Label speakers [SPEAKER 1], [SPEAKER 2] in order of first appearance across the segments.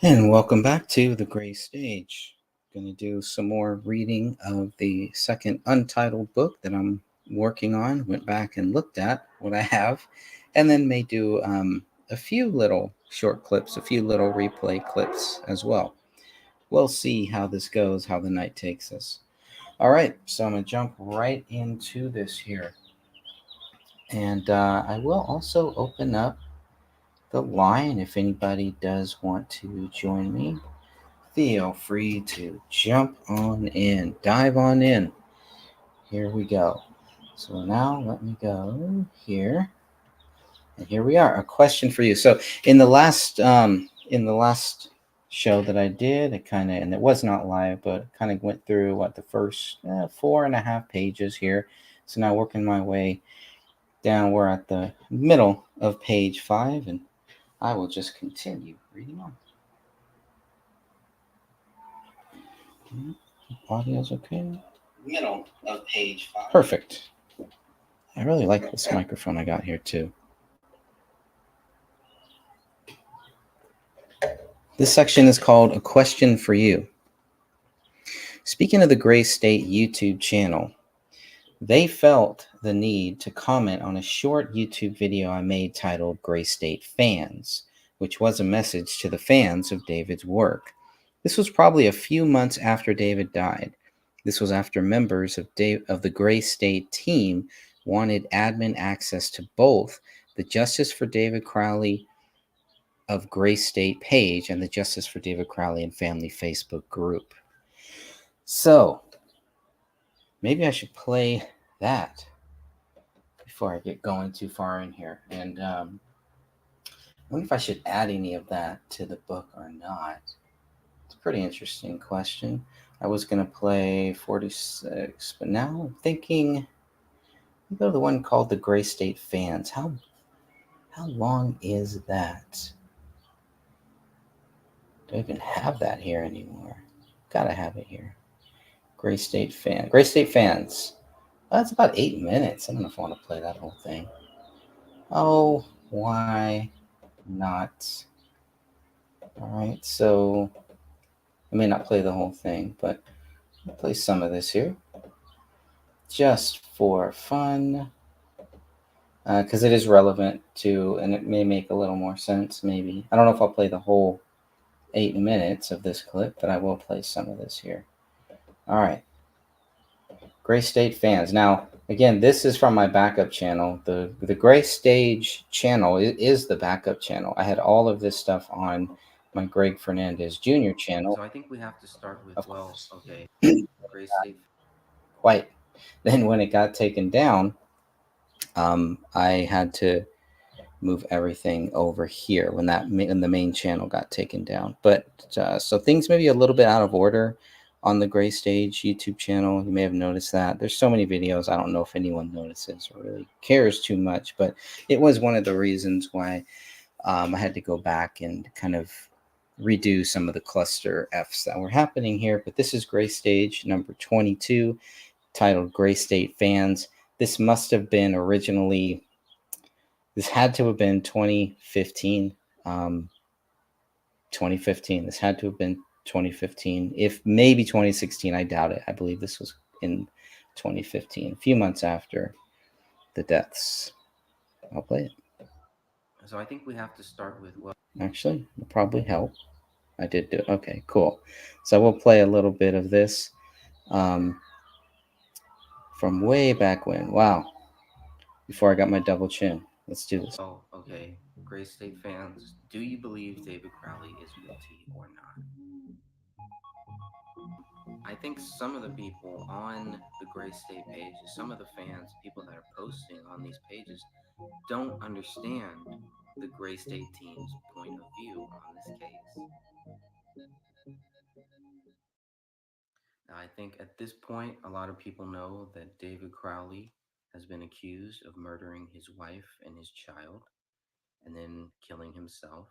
[SPEAKER 1] And welcome back to the Gray Stage. Going to do some more reading of the second untitled book that I'm working on. Went back and looked at what I have, and then may do a few little short clips, a few little replay clips as well. We'll see how this goes, how the night takes us. All right, so I'm going to jump right into this here. And I will also open up the line if anybody does want to join me. Feel free to jump on in, dive on in. Here we go. So now let me go here, and here we are. A question for you. So in the last show that I did, it kind of, and it was not live, but kind of went through what the first 4.5 pages here. So now working my way down. We're at the middle of page 5, and I will just continue reading on. Audio's okay. Middle of page 5. Perfect. I really like this microphone I got here too. This section is called A Question for You. Speaking of the Gray State YouTube channel, they felt the need to comment on a short YouTube video I made titled Gray State Fans, which was a message to the fans of David's work. This was probably a few months after David died. This was after members of the Gray State team wanted admin access to both the Justice for David Crowley of Gray State page and the Justice for David Crowley and Family Facebook group. So maybe I should play that before I get going too far in here. And I wonder if I should add any of that to the book or not. It's a pretty interesting question. I was going to play 46, but now I'm thinking I'll go to the one called the Gray State Fans. How long is that? Do I even have that here anymore? Gotta have it here. Gray State Fans. That's about 8 minutes. I don't know if I want to play that whole thing. Oh, why not? All right, so I may not play the whole thing, but I'll play some of this here just for fun because it is relevant to, and it may make a little more sense maybe. I don't know if I'll play the whole 8 minutes of this clip, but I will play some of this here. All right. Gray State Fans. Now, again, this is from my backup channel. The Gray Stage channel is the backup channel. I had all of this stuff on my Greg Fernandez Jr. channel. So I think we have to start with, well, okay, Gray State. Quite. Then when it got taken down, I had to move everything over here when the main channel got taken down. But so things may be a little bit out of order on the Gray Stage YouTube channel. You may have noticed that there's so many videos. I don't know if anyone notices or really cares too much, but it was one of the reasons why I had to go back and kind of redo some of the cluster Fs that were happening here. But this is Gray Stage number 22, titled Gray State Fans. This must have been originally, this had to have been 2015. 2015. This had to have been 2015. If maybe 2016, I doubt it. I believe this was in 2015, a few months after the deaths. I'll play it. So I think we have to start with, well, actually, it'll probably help. I did do it. Okay, cool. So we'll play a little bit of this um, from way back when. Wow. Before I got my double chin. Let's do this. Oh, okay. Gray State Fans, do you believe David Crowley is guilty or not? I think some of the people on the Gray State page, some of the fans, people that are posting on these pages, don't understand the Gray State team's point of view on this case. Now, I think at this point, a lot of people know that David Crowley has been accused of murdering his wife and his child and then killing himself.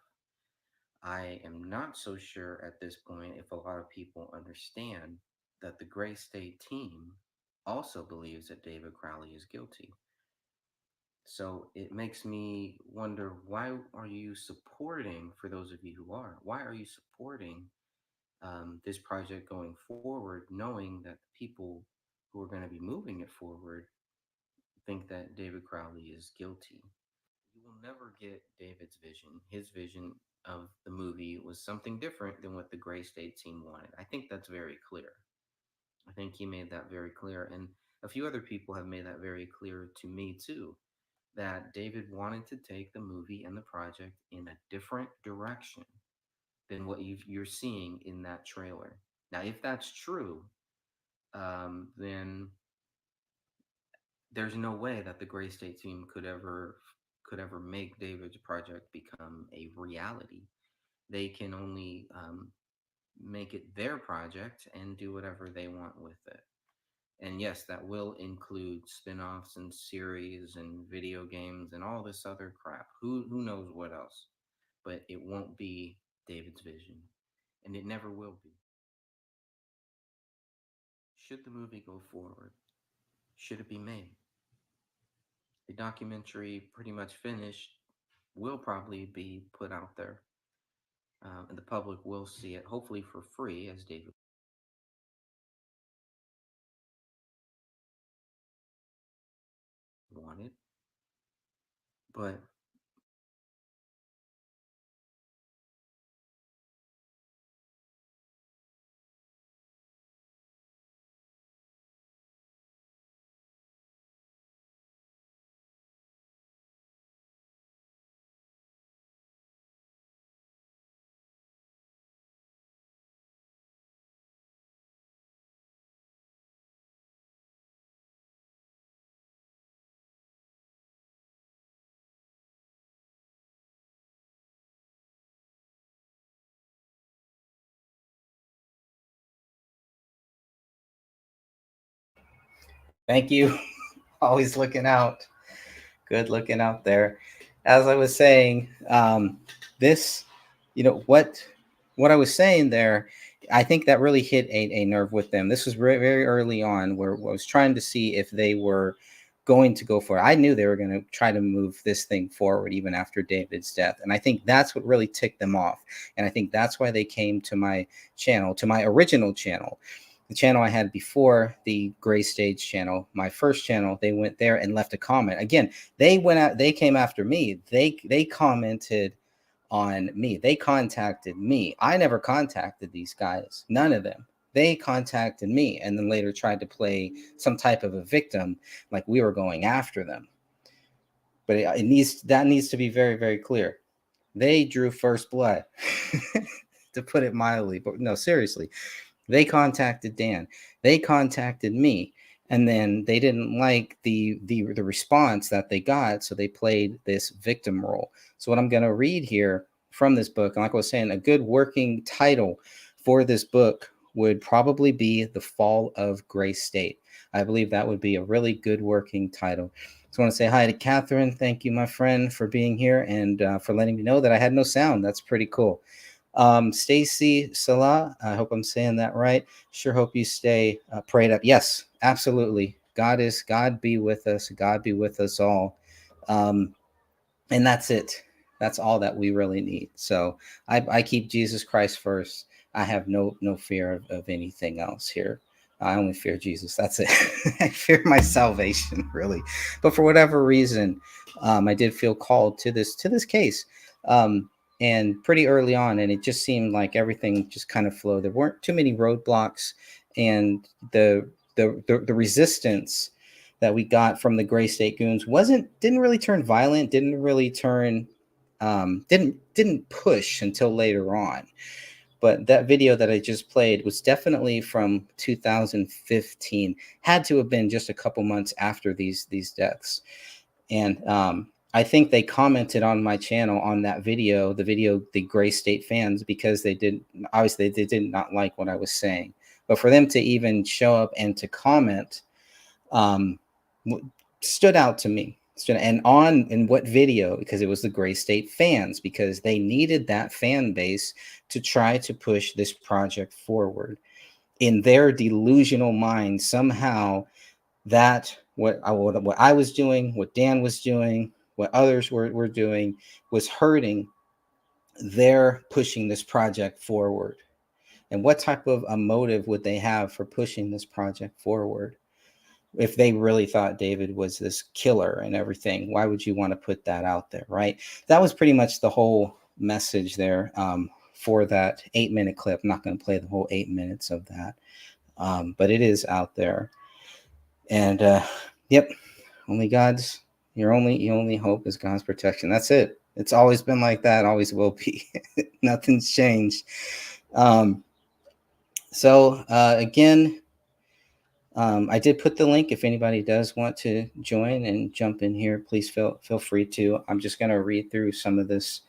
[SPEAKER 1] I am not so sure at this point if a lot of people understand that the Gray State team also believes that David Crowley is guilty.
[SPEAKER 2] So it makes me wonder, why are you supporting, for those of you who are, why are you supporting this project going forward, knowing that the people who are going to be moving it forward think that David Crowley is guilty? You will never get David's vision. His vision of the movie was something different than what the Gray State team wanted. I think that's very clear. I think he made that very clear. And a few other people have made that very clear to me too, that David wanted to take the movie and the project in a different direction than what you're seeing in that trailer. Now, if that's true, then there's no way that the Gray State team could ever make David's project become a reality. They can only make it their project and do whatever they want with it. And yes, that will include spin-offs and series and video games and all this other crap. Who knows what else? But it won't be David's vision, and it never will be. Should the movie go forward? Should it be made? The documentary, pretty much finished, will probably be put out there, and the public will see it, hopefully for free, as David wanted. But
[SPEAKER 1] Thank you. Always looking out. Good looking out there. As I was saying, this, what I was saying there, I think that really hit a nerve with them. This was very, very early on where I was trying to see if they were going to go for it. I knew they were going to try to move this thing forward even after David's death. And I think that's what really ticked them off. And I think that's why they came to my channel, to my original channel, the channel I had before the Gray Stage channel, my first channel. They went there and left a comment. Again, they went out, they came after me. They commented on me. They contacted me. I never contacted these guys. None of them. They contacted me and then later tried to play some type of a victim, like we were going after them. But that needs to be very, very clear. They drew first blood, to put it mildly. But no, seriously, they contacted Dan. They contacted me, and then they didn't like the response that they got, so they played this victim role. So what I'm going to read here from this book, and like I was saying, a good working title for this book would probably be "The Fall of Gray State." I believe that would be a really good working title. So I want to say hi to Catherine. Thank you, my friend, for being here and for letting me know that I had no sound. That's pretty cool. Stacy Salah, I hope I'm saying that right. Sure hope you stay prayed up. Yes, absolutely. God be with us. God be with us all. Um, and that's it. That's all that we really need. So I keep Jesus Christ first. I have no fear of anything else here. I only fear Jesus. That's it. I fear my salvation, really. But for whatever reason, I did feel called to this case, and pretty early on, and it just seemed like everything just kind of flowed. There weren't too many roadblocks, and the resistance that we got from the Gray State Goons didn't really turn violent, didn't really turn didn't push until later on. But that video that I just played was definitely from 2015. Had to have been just a couple months after these deaths. And I think they commented on my channel on that video, the Gray State fans, because they did obviously they did not like what I was saying. But for them to even show up and to comment, um, stood out to me. And on in what video? Because it was the Gray State fans, because they needed that fan base to try to push this project forward. In their delusional mind, somehow that what I was doing, what Dan was doing, what others were doing was hurting their pushing this project forward. And what type of a motive would they have for pushing this project forward? If they really thought David was this killer and everything, why would you want to put that out there, right? That was pretty much the whole message there for that 8-minute clip. I'm not going to play the whole 8 minutes of that, but it is out there. And yep, only God's your only hope is God's protection. That's it. It's always been like that. Always will be. Nothing's changed. So again, I did put the link. If anybody does want to join and jump in here, please feel free to. I'm just going to read through some of this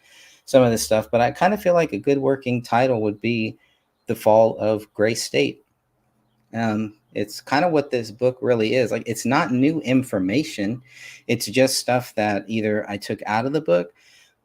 [SPEAKER 1] stuff, but I kind of feel like a good working title would be "The Fall of Gray State." It's kind of what this book really is. Like, it's not new information. It's just stuff that either I took out of the book,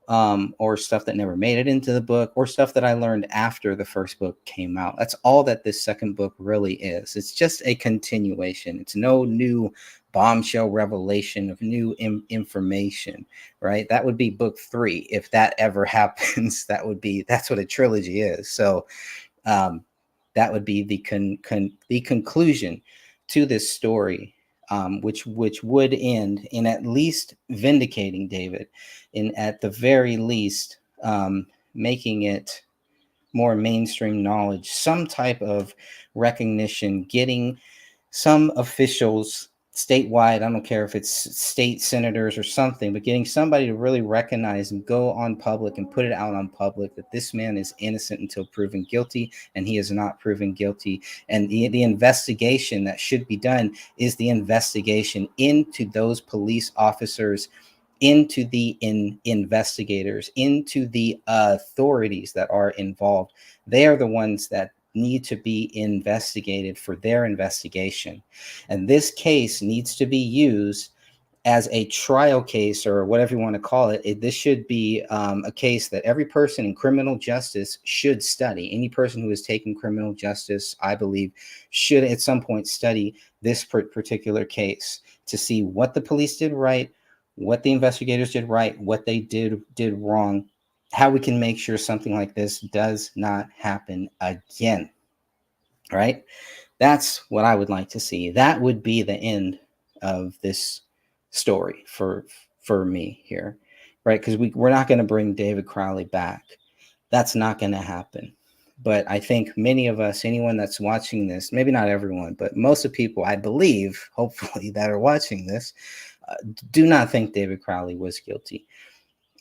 [SPEAKER 1] or stuff that never made it into the book, or stuff that I learned after the first book came out. That's all that this second book really is. It's just a continuation. It's no new bombshell revelation of new information, right? That would be book 3. If that ever happens, that's what a trilogy is. So that would be the conclusion to this story, which would end in at least vindicating David, in at the very least making it more mainstream knowledge, some type of recognition, getting some officials statewide, I don't care if it's state senators or something, but getting somebody to really recognize and go on public and put it out on public that this man is innocent until proven guilty, and he is not proven guilty. And the investigation that should be done is the investigation into those police officers, into the investigators, into the authorities that are involved. They are the ones that need to be investigated for their investigation. And this case needs to be used as a trial case, or whatever you want to call it. This should be a case that every person in criminal justice should study. Any person who has taken criminal justice, I believe, should at some point study this particular case to see what the police did right, what the investigators did right, what they did wrong, how we can make sure something like this does not happen again. Right? That's what I would like to see. That would be the end of this story for me here, right? Because we're not going to bring David Crowley back. That's not going to happen. But I think many of us, anyone that's watching this, maybe not everyone, but most of the people, I believe, hopefully, that are watching this, do not think David Crowley was guilty,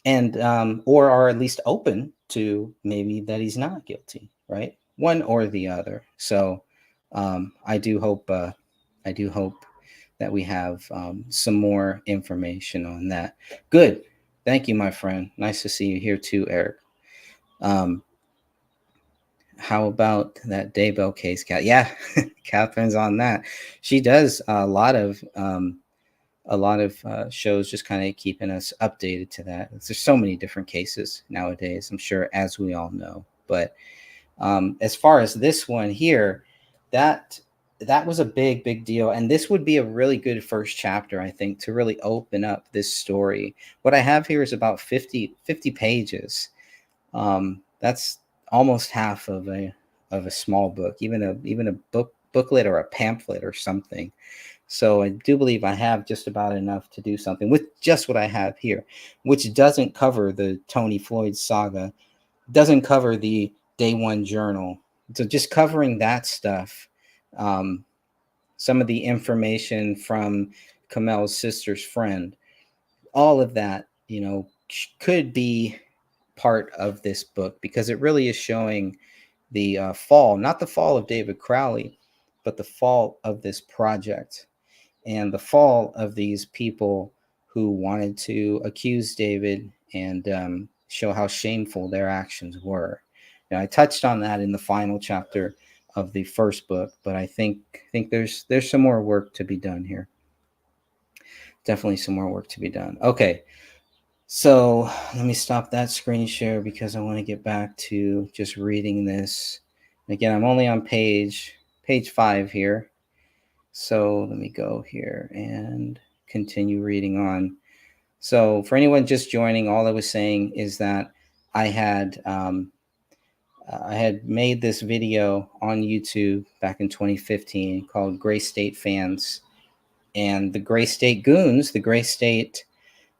[SPEAKER 1] and or are at least open to maybe that he's not guilty, right? One or the other. So I do hope that we have some more information on that. Good. Thank you, my friend. Nice to see you here too, Eric. How about that Daybell case, Cat? Yeah, Catherine's on that. She does a lot of shows, just kind of keeping us updated to that. There's so many different cases nowadays, I'm sure, as we all know. But as far as this one here, that was a big deal, and this would be a really good first chapter, I think, to really open up this story. What I have here is about 50 pages. That's almost half of a small book, even a booklet or a pamphlet or something. So I do believe I have just about enough to do something with just what I have here, which doesn't cover the Tony Floyd saga, doesn't cover the Day One Journal. So just covering that stuff, some of the information from Kamel's sister's friend, all of that, could be part of this book, because it really is showing the fall, not the fall of David Crowley, but the fall of this project, and the fall of these people who wanted to accuse David and show how shameful their actions were. Now, I touched on that in the final chapter of the first book, but I think there's some more work to be done here. Definitely some more work to be done. Okay, so let me stop that screen share because I want to get back to just reading this. Again, I'm only on page 5 here. So let me go here and continue reading on. So for anyone just joining, all I was saying is that I had I had made this video on YouTube back in 2015 called Gray State Fans, and the Gray State Goons, the Gray State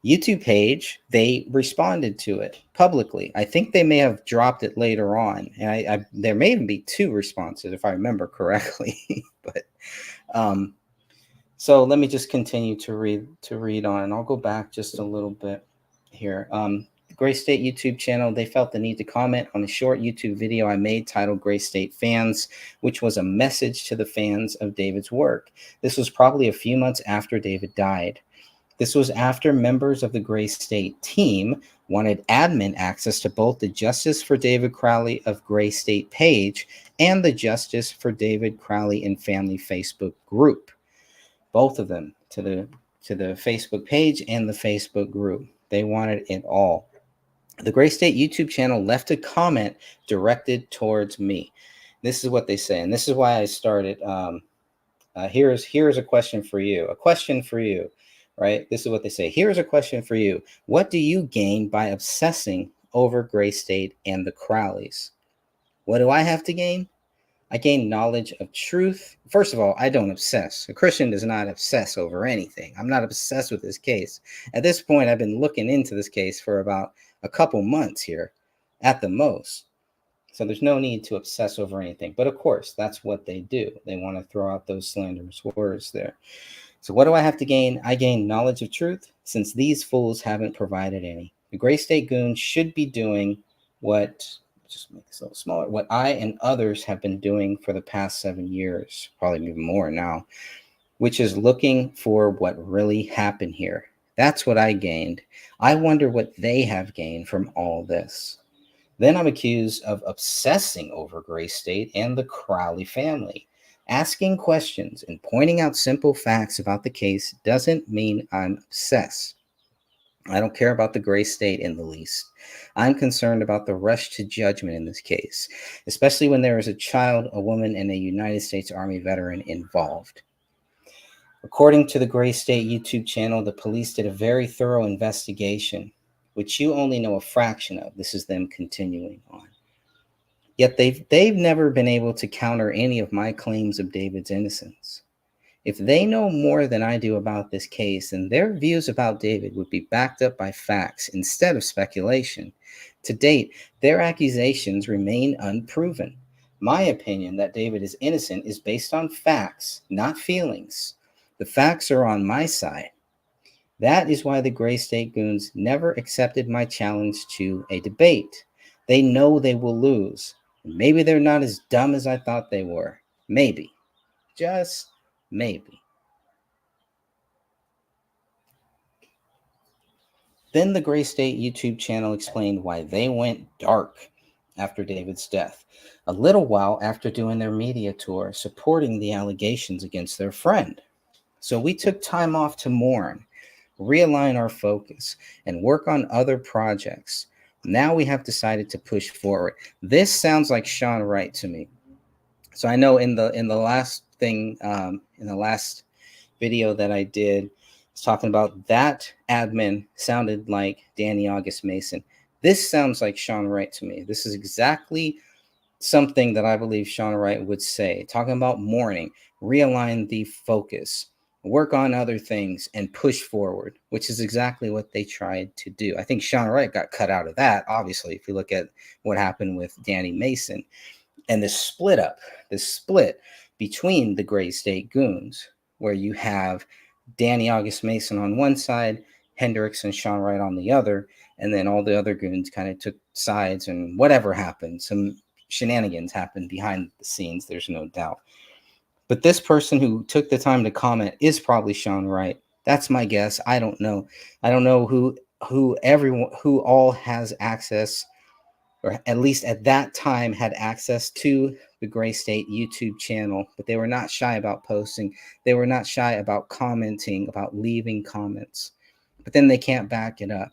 [SPEAKER 1] YouTube page, they responded to it publicly. I think they may have dropped it later on, and there may even be two responses if I remember correctly. But so let me just continue to read on, and I'll go back just a little bit here. The Gray State YouTube channel, they felt the need to comment on a short YouTube video I made titled Gray State Fans, which was a message to the fans of David's work. This was probably a few months after David died. This was after members of the Gray State team wanted admin access to both the Justice for David Crowley of Gray State page and the Justice for David Crowley and Family Facebook group. Both of them, to the Facebook page and the Facebook group. They wanted it all. The Gray State YouTube channel left a comment directed towards me. This is what they say, and this is why I started. Here's a question for you. A question for you, right? This is what they say. Here's a question for you. What do you gain by obsessing over Gray State and the Crowleys? What do I have to gain? I gain knowledge of truth. First of all, I don't obsess. A Christian does not obsess over anything. I'm not obsessed with this case. At this point, I've been looking into this case for about a couple months here at the most. So there's no need to obsess over anything. But of course, that's what they do. They want to throw out those slanderous words there. So what do I have to gain? I gain knowledge of truth, since these fools haven't provided any. The Gray State Goons should be doing what... just make this a little smaller, what I and others have been doing for the past 7 years, probably even more now, which is looking for what really happened here. That's what I gained. I wonder what they have gained from all this. Then I'm accused of obsessing over Gray State and the Crowley family. Asking questions and pointing out simple facts about the case doesn't mean I'm obsessed. I don't care about the Gray State in the least. I'm concerned about the rush to judgment in this case, especially when there is a child, a woman, and a United States Army veteran involved. According to the Gray State YouTube channel, the police did a very thorough investigation, which you only know a fraction of. This is them continuing on. Yet they've never been able to counter any of my claims of David's innocence. If they know more than I do about this case, then their views about David would be backed up by facts instead of speculation. To date, their accusations remain unproven. My opinion that David is innocent is based on facts, not feelings. The facts are on my side. That is why the Gray State Goons never accepted my challenge to a debate. They know they will lose. Maybe they're not as dumb as I thought they were. Maybe. Just maybe. Then the Gray State YouTube channel explained why they went dark after David's death, a little while after doing their media tour supporting the allegations against their friend. So we took time off to mourn, realign our focus, and work on other projects. Now we have decided to push forward. This sounds like Sean Wright to me. So I know in the last thing, in the last video that I did, I was talking about that admin sounded like Danny August Mason. This sounds like Sean Wright to me. This is exactly something that I believe Sean Wright would say, talking about mourning, realign the focus, work on other things, and push forward, which is exactly what they tried to do. I think Sean Wright got cut out of that, obviously, if you look at what happened with Danny Mason. And this split between the Gray State Goons, where you have Danny August Mason on one side, Hendricks and Sean Wright on the other, and then all the other goons kind of took sides, and whatever happened, some shenanigans happened behind the scenes, there's no doubt. But this person who took the time to comment is probably Sean Wright. That's my guess. I don't know. I don't know who all has access, or at least at that time had access to the Gray State YouTube channel, but they were not shy about posting. They were not shy about commenting, about leaving comments, but then they can't back it up.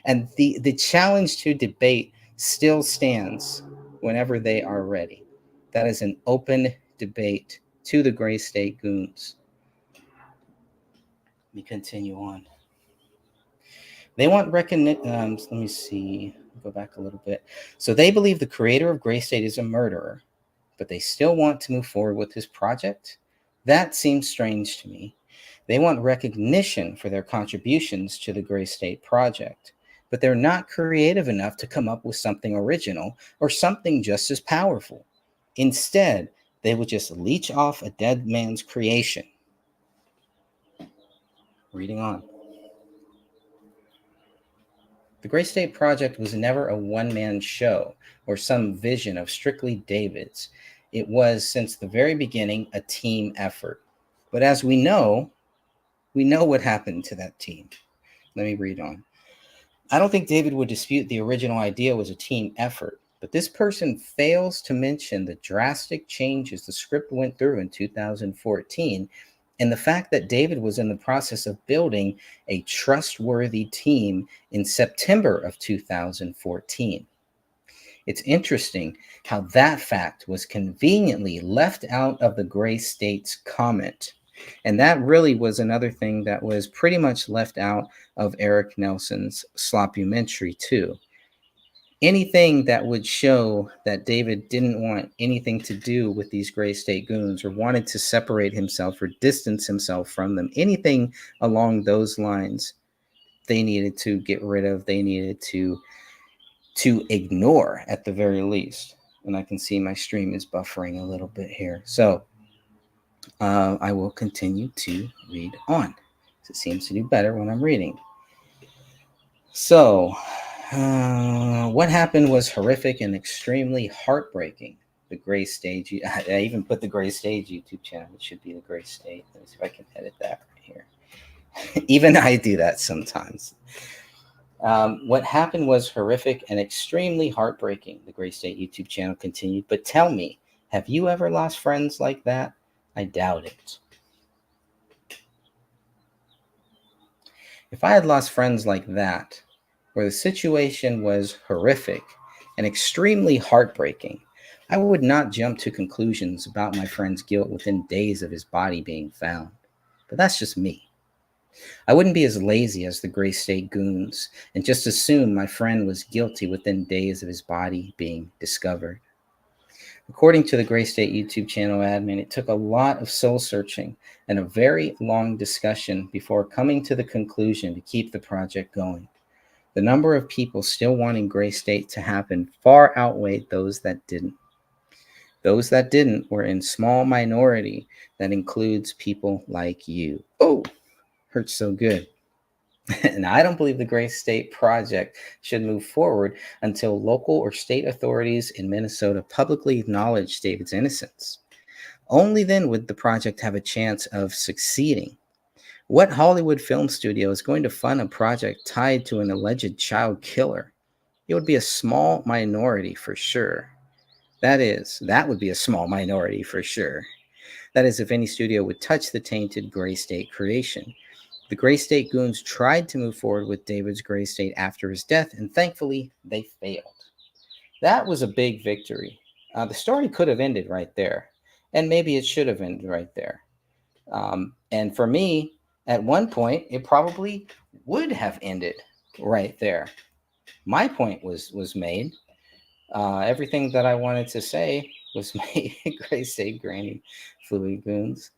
[SPEAKER 1] And the challenge to debate still stands whenever they are ready. That is an open debate to the Gray State Goons. Let me continue on. They want recognition. Let me see. Go back a little bit. So they believe the creator of Gray State is a murderer, but they still want to move forward with his project? That seems strange to me. They want recognition for their contributions to the Gray State project, but they're not creative enough to come up with something original or something just as powerful. Instead, they would just leech off a dead man's creation. Reading on. The Gray State Project was never a one-man show or some vision of strictly David's. It was, since the very beginning, a team effort. But as we know what happened to that team. Let me read on. I don't think David would dispute the original idea was a team effort, but this person fails to mention the drastic changes the script went through in 2014 and the fact that David was in the process of building a trustworthy team in September of 2014. It's interesting how that fact was conveniently left out of the Gray State's comment. And that really was another thing that was pretty much left out of Eric Nelson's Sloppumentary too. Anything that would show that David didn't want anything to do with these Gray State Goons or wanted to separate himself or distance himself from them, anything along those lines, they needed to get rid of. They needed to ignore at the very least. And I can see my stream is buffering a little bit here. So I will continue to read on. It seems to do better when I'm reading. So what happened was horrific and extremely heartbreaking. The Gray State, I even put the Gray State YouTube channel. It should be the Gray State. Let me see if I can edit that right here. Even I do that sometimes. What happened was horrific and extremely heartbreaking, the Gray State YouTube channel continued. But tell me, have you ever lost friends like that? I doubt it. If I had lost friends like that, where the situation was horrific and extremely heartbreaking, I would not jump to conclusions about my friend's guilt within days of his body being found. But that's just me. I wouldn't be as lazy as the Gray State Goons and just assume my friend was guilty within days of his body being discovered. According to the Gray State YouTube channel admin, it took a lot of soul searching and a very long discussion before coming to the conclusion to keep the project going. The number of people still wanting Gray State to happen far outweighed those that didn't. Those that didn't were in small minority that includes people like you. Oh, hurts so good. And I don't believe the Gray State project should move forward until local or state authorities in Minnesota publicly acknowledge David's innocence. Only then would the project have a chance of succeeding. What Hollywood film studio is going to fund a project tied to an alleged child killer? It would be a small minority for sure. That would be a small minority for sure. That is, if any studio would touch the tainted Gray State creation. The Gray State Goons tried to move forward with David's Gray State after his death, and thankfully, they failed. That was a big victory. The story could have ended right there, and maybe it should have ended right there. And for me, at one point, it probably would have ended right there. My point was made. Everything that I wanted to say was made. Gray State Granny Fluid Goons.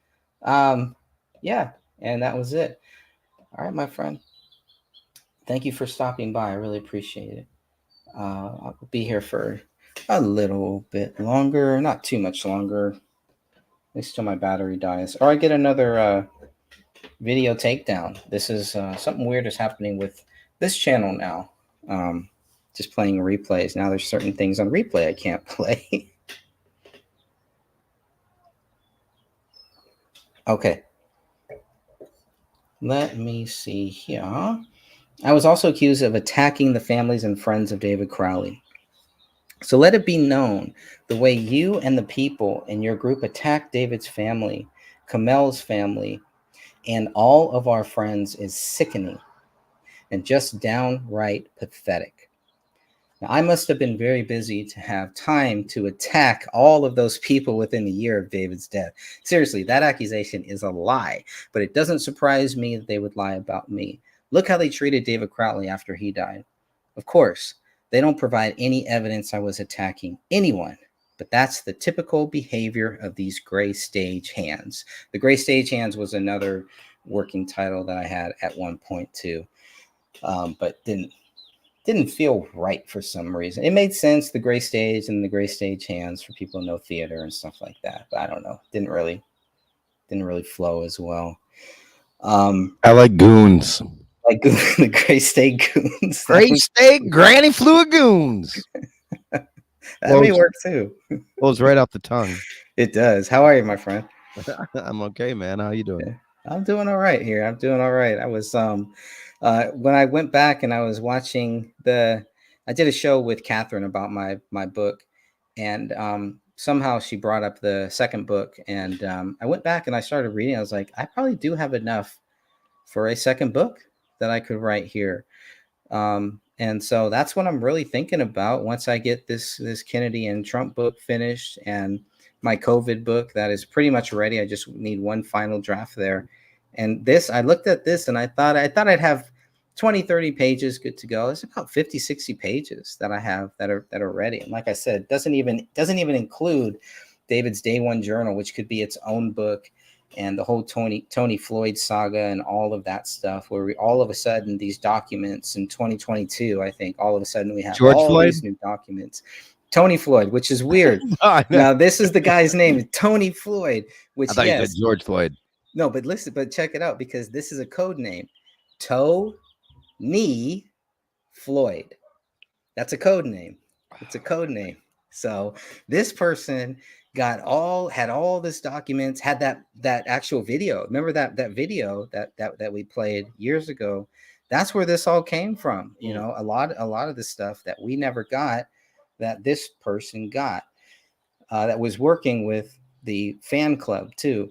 [SPEAKER 1] Yeah, and that was it. All right, my friend. Thank you for stopping by. I really appreciate it. I'll be here for a little bit longer, not too much longer, at least till my battery dies. Or I get another video takedown. This is something weird is happening with this channel now. Just playing replays. Now there's certain things on replay I can't play. Okay. Let me see here. I was also accused of attacking the families and friends of David Crowley. So let it be known, the way you and the people in your group attacked David's family, Kamel's family, and all of our friends is sickening and just downright pathetic. Now, I must have been very busy to have time to attack all of those people within a year of David's death. Seriously, that accusation is a lie, but it doesn't surprise me that they would lie about me. Look how they treated David Crowley after he died. Of course, they don't provide any evidence I was attacking anyone, but that's the typical behavior of these gray stage hands. The gray stage hands was another working title that I had at one point too, but didn't feel right for some reason. It made sense, the gray stage and the gray stage hands for people who know theater and stuff like that. But I don't know. Didn't really flow as well.
[SPEAKER 3] I like goons.
[SPEAKER 1] Like the gray stage goons.
[SPEAKER 3] Gray State Granny Fluid Goons.
[SPEAKER 1] That may work too.
[SPEAKER 3] Flows right off the tongue.
[SPEAKER 1] It does. How are you, my friend?
[SPEAKER 3] I'm okay, man. How you doing?
[SPEAKER 1] Yeah, I'm doing all right here. I'm doing all right. I was when I went back and I was watching I did a show with Catherine about my book, and somehow she brought up the second book, and I went back and I started reading. I was like, I probably do have enough for a second book that I could write here. And so that's what I'm really thinking about once I get this Kennedy and Trump book finished and my COVID book that is pretty much ready. I just need one final draft there. And this, I looked at this and I thought I'd have 20, 30 pages good to go. It's about 50, 60 pages that I have that are ready. And like I said, doesn't even include David's Day One Journal, which could be its own book, and the whole Tony Floyd saga and all of that stuff, where we all of a sudden these documents in 2022, I think all of a sudden we have
[SPEAKER 3] George
[SPEAKER 1] all
[SPEAKER 3] Floyd?
[SPEAKER 1] these new documents. Tony Floyd, which is weird. Now this is the guy's name, Tony Floyd, which
[SPEAKER 3] I thought you said George Floyd.
[SPEAKER 1] No, but listen, but check it out, because this is a code name. Tony Floyd. That's a code name. It's a code name. So this person had all this documents, had that actual video. Remember that video that we played years ago? That's where this all came from. You know, a lot of the stuff that we never got, that this person got, that was working with the fan club too.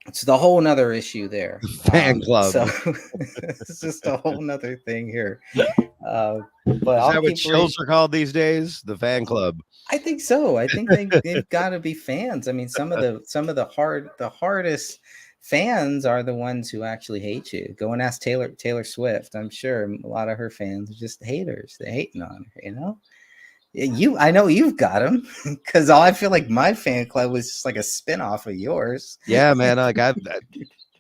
[SPEAKER 1] It's the whole nother issue there.
[SPEAKER 3] Fan club.
[SPEAKER 1] So it's just a whole nother thing here. But
[SPEAKER 3] Is that what shows are called these days? The fan club.
[SPEAKER 1] I think so. I think they've got to be fans. I mean, some of the hardest fans are the ones who actually hate you. Go and ask Taylor Swift. I'm sure a lot of her fans are just haters. They're hating on her, you know. I know you've got them, because I feel like my fan club was just like a spinoff of yours.
[SPEAKER 3] Yeah, man. Like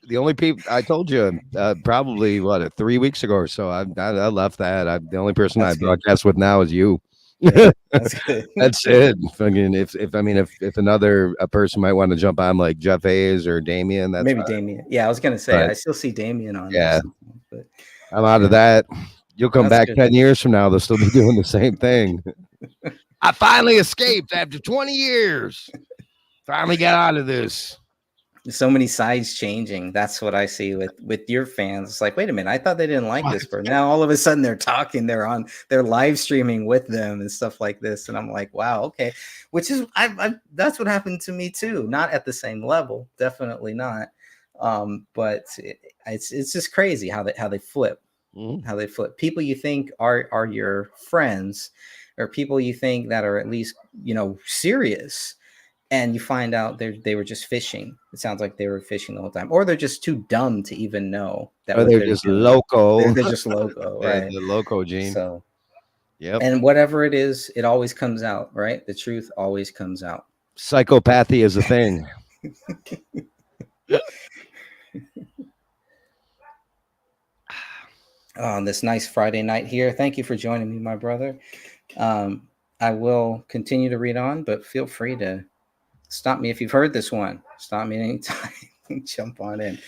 [SPEAKER 3] the only people I told you probably 3 weeks ago or so. I left that. The only person I broadcast with now is you.
[SPEAKER 1] Yeah, that's good.
[SPEAKER 3] That's it. Fucking if another person might want to jump on, like Jeff Hayes or Damien, that's
[SPEAKER 1] maybe
[SPEAKER 3] fine.
[SPEAKER 1] Damien. Yeah, I was gonna say I still see Damien on.
[SPEAKER 3] Yeah,
[SPEAKER 1] but
[SPEAKER 3] I'm out of that. You'll come
[SPEAKER 1] That's
[SPEAKER 3] back
[SPEAKER 1] good.
[SPEAKER 3] 10 years from now, they'll still be doing the same thing. I finally escaped after 20 years. Finally got out of this.
[SPEAKER 1] So many sides changing. That's what I see with your fans. It's like, wait a minute, I thought they didn't like this person. Now all of a sudden they're talking, they're live streaming with them and stuff like this. And I'm like, wow, okay. Which is that's what happened to me too. Not at the same level, definitely not. But it's just crazy how they flip. How they flip. People you think are your friends, or people you think that are at least, you know, serious, and you find out they were just fishing. It sounds like they were fishing the whole time, or they're just too dumb to even know that.
[SPEAKER 3] Or they're just loco.
[SPEAKER 1] They're just loco, right?
[SPEAKER 3] Yeah, the loco gene.
[SPEAKER 1] So,
[SPEAKER 3] yep.
[SPEAKER 1] And whatever it is, it always comes out, right? The truth always comes out.
[SPEAKER 3] Psychopathy is a thing.
[SPEAKER 1] On this nice Friday night here. Thank you for joining me, my brother. I will continue to read on, but feel free to stop me if you've heard this one. Stop me anytime. Jump on in.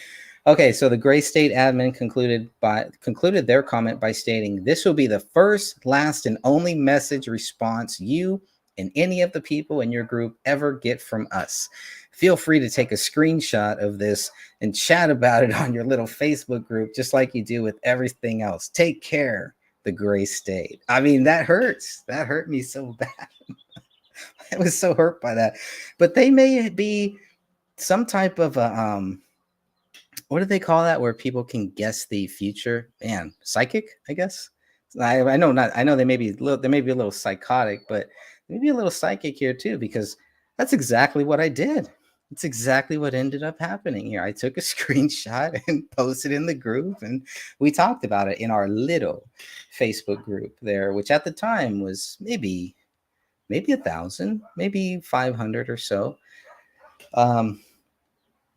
[SPEAKER 1] Okay, so the Gray State admin concluded their comment by stating, "This will be the first, last, and only message response you and any of the people in your group ever get from us. Feel free to take a screenshot of this and chat about it on your little Facebook group, just like you do with everything else. Take care, the Gray State." I mean, that hurts. That hurt me so bad. I was so hurt by that. But they may be some type of a, what do they call that, where people can guess the future? Man, psychic, I guess. I know not. I know they may be they may be a little psychotic, but maybe a little psychic here too, because that's exactly what I did. It's exactly what ended up happening here. I took a screenshot and posted in the group, and we talked about it in our little Facebook group there, which at the time was maybe 1,000, maybe 500 or so.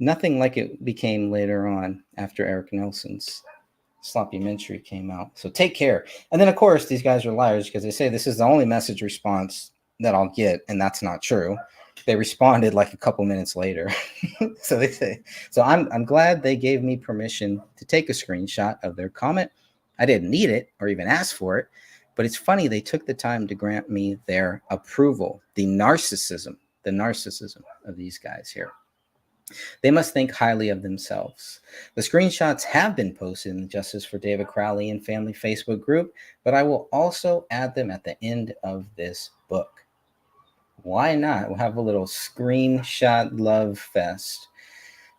[SPEAKER 1] Nothing like it became later on after Eric Nelson's Sloppymentary came out. So take care. And then, of course, these guys are liars because they say this is the only message response that I'll get, and that's not true. They responded like a couple minutes later. So they say. So I'm glad they gave me permission to take a screenshot of their comment. I didn't need it or even ask for it, but it's funny they took the time to grant me their approval. The narcissism of these guys here. They must think highly of themselves. The screenshots have been posted in the Justice for David Crowley and Family Facebook group, but I will also add them at the end of this book. Why not? We'll have a little screenshot love fest.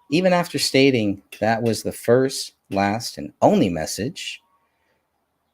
[SPEAKER 1] Even after stating that was the first, last, and only message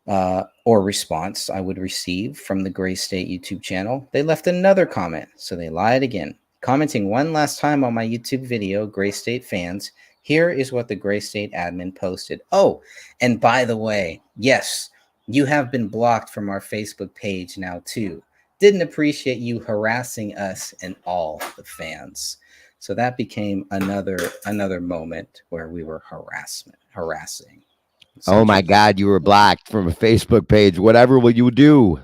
[SPEAKER 1] or response I would receive from the Gray State YouTube channel, they left another comment, so they lied again. Commenting one last time on my YouTube video, Gray State fans, here is what the Gray State admin posted. Oh, and by the way, yes, you have been blocked from our Facebook page now too. Didn't appreciate you harassing us and all the fans. So that became another moment where we were harassing.
[SPEAKER 3] Oh my God, you were blocked from a Facebook page. Whatever will you do?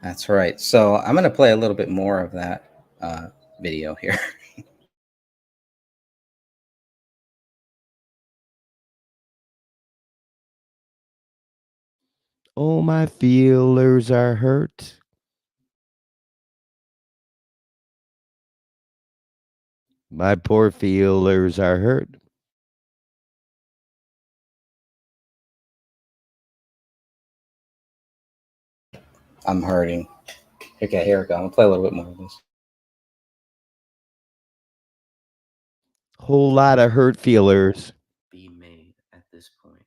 [SPEAKER 1] That's right. So I'm going to play a little bit more of that video here.
[SPEAKER 3] Oh, my feelers are hurt. My poor feelers are hurt.
[SPEAKER 1] I'm hurting. Okay, here we go. I'm going to play a little bit more of this.
[SPEAKER 3] Whole lot of hurt feelers.
[SPEAKER 2] Be made at this point.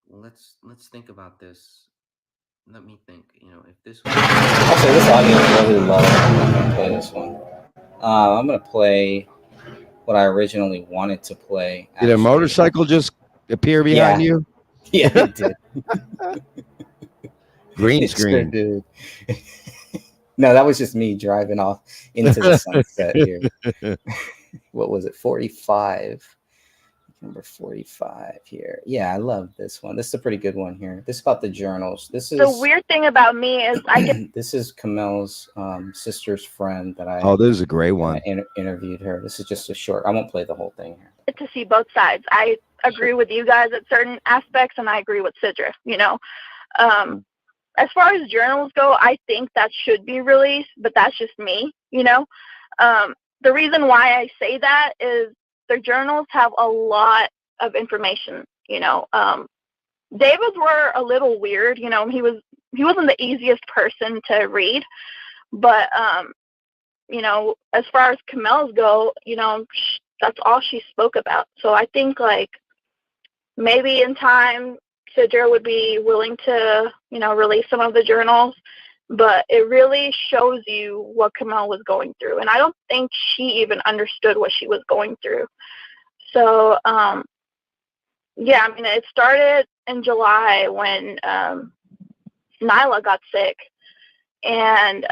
[SPEAKER 2] Let's think about this. Let me think. If this was
[SPEAKER 1] also this audience really low, I'm going to play this one. I'm going to play what I originally wanted to play.
[SPEAKER 3] Did a motorcycle just appear behind you?
[SPEAKER 1] Yeah, it did.
[SPEAKER 3] Green screen.
[SPEAKER 1] Dude. No, that was just me driving off into the sunset here. What was it? 45. Number 45 here. Yeah, I love this one. This is a pretty good one here. This is about the journals. This is
[SPEAKER 4] the weird thing about me is I get
[SPEAKER 1] this is Kamel's sister's friend that I
[SPEAKER 3] this is a great one.
[SPEAKER 1] Interviewed her. This is just a short. I won't play the whole thing here.
[SPEAKER 4] to see both sides. I agree with you guys at certain aspects, and I agree with Sidra. As far as journals go, I think that should be released, but that's just me. The reason why I say that is their journals have a lot of information. David's were a little weird. He wasn't the easiest person to read, but as far as Kamel's go, that's all she spoke about. So I think maybe in time Sidra would be willing to release some of the journals, but it really shows you what Kamel was going through, and I don't think she even understood what she was going through. So it started in July when Nyla got sick, and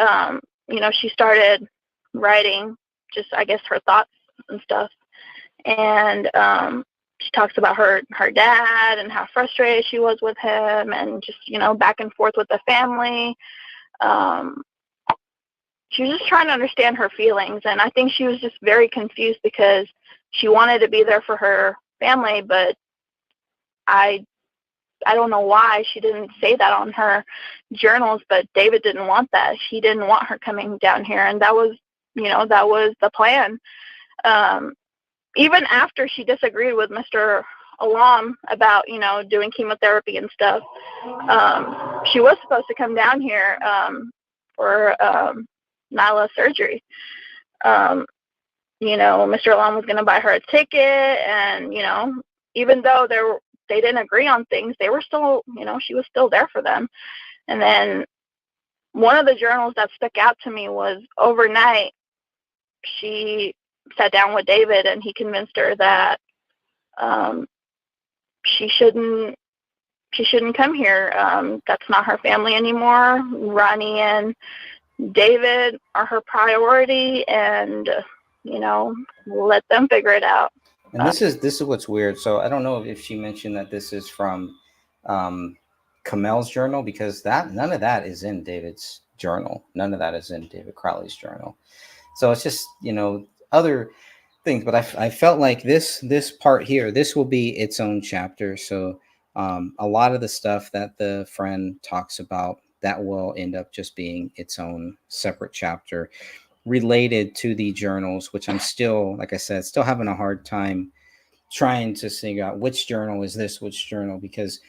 [SPEAKER 4] she started writing just, I guess, her thoughts and stuff, and she talks about her dad and how frustrated she was with him, and just back and forth with the family. She was just trying to understand her feelings, and I think she was just very confused because she wanted to be there for her family, but I don't know why she didn't say that on her journals, but David didn't want that. He didn't want her coming down here, and that was the plan. Even after she disagreed with Mr. Alam about, doing chemotherapy and stuff, she was supposed to come down here for Nyla's surgery. Mr. Alam was going to buy her a ticket, and even though they didn't agree on things, they were still, she was still there for them. And then one of the journals that stuck out to me was overnight she sat down with David, and he convinced her that she shouldn't come here. That's not her family anymore. Ronnie and David are her priority, and let them figure it out.
[SPEAKER 1] And this is what's weird. So I don't know if she mentioned that this is from Kamel's journal, because none of that is in David's journal. None of that is in David Crowley's journal. So it's just other things. But I felt like this part here, this will be its own chapter. So a lot of the stuff that the friend talks about, that will end up just being its own separate chapter related to the journals, which I'm still, like I said, still having a hard time trying to figure out which journal is this, which journal, because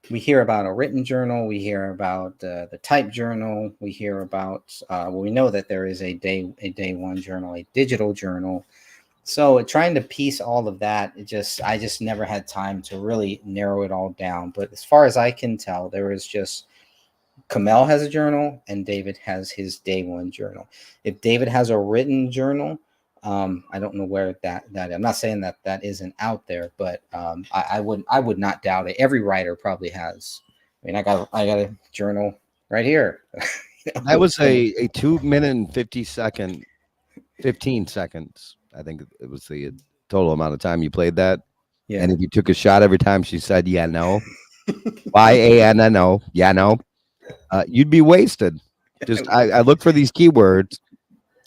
[SPEAKER 1] we hear about a written journal, we hear about the type journal, we hear about, we know that there is a day one journal, a digital journal. So trying to piece all of that, I just never had time to really narrow it all down. But as far as I can tell, there is just Kamel has a journal and David has his day one journal. If David has a written journal, I don't know where that I'm not saying that isn't out there, but I would not doubt it. Every writer probably has. I mean, I got a journal right here.
[SPEAKER 3] That was a 2 minute and 15 seconds. I think it was the total amount of time you played that. Yeah. And if you took a shot every time she said, yeah, no, YANNO, yeah, no, you'd be wasted. Just I look for these keywords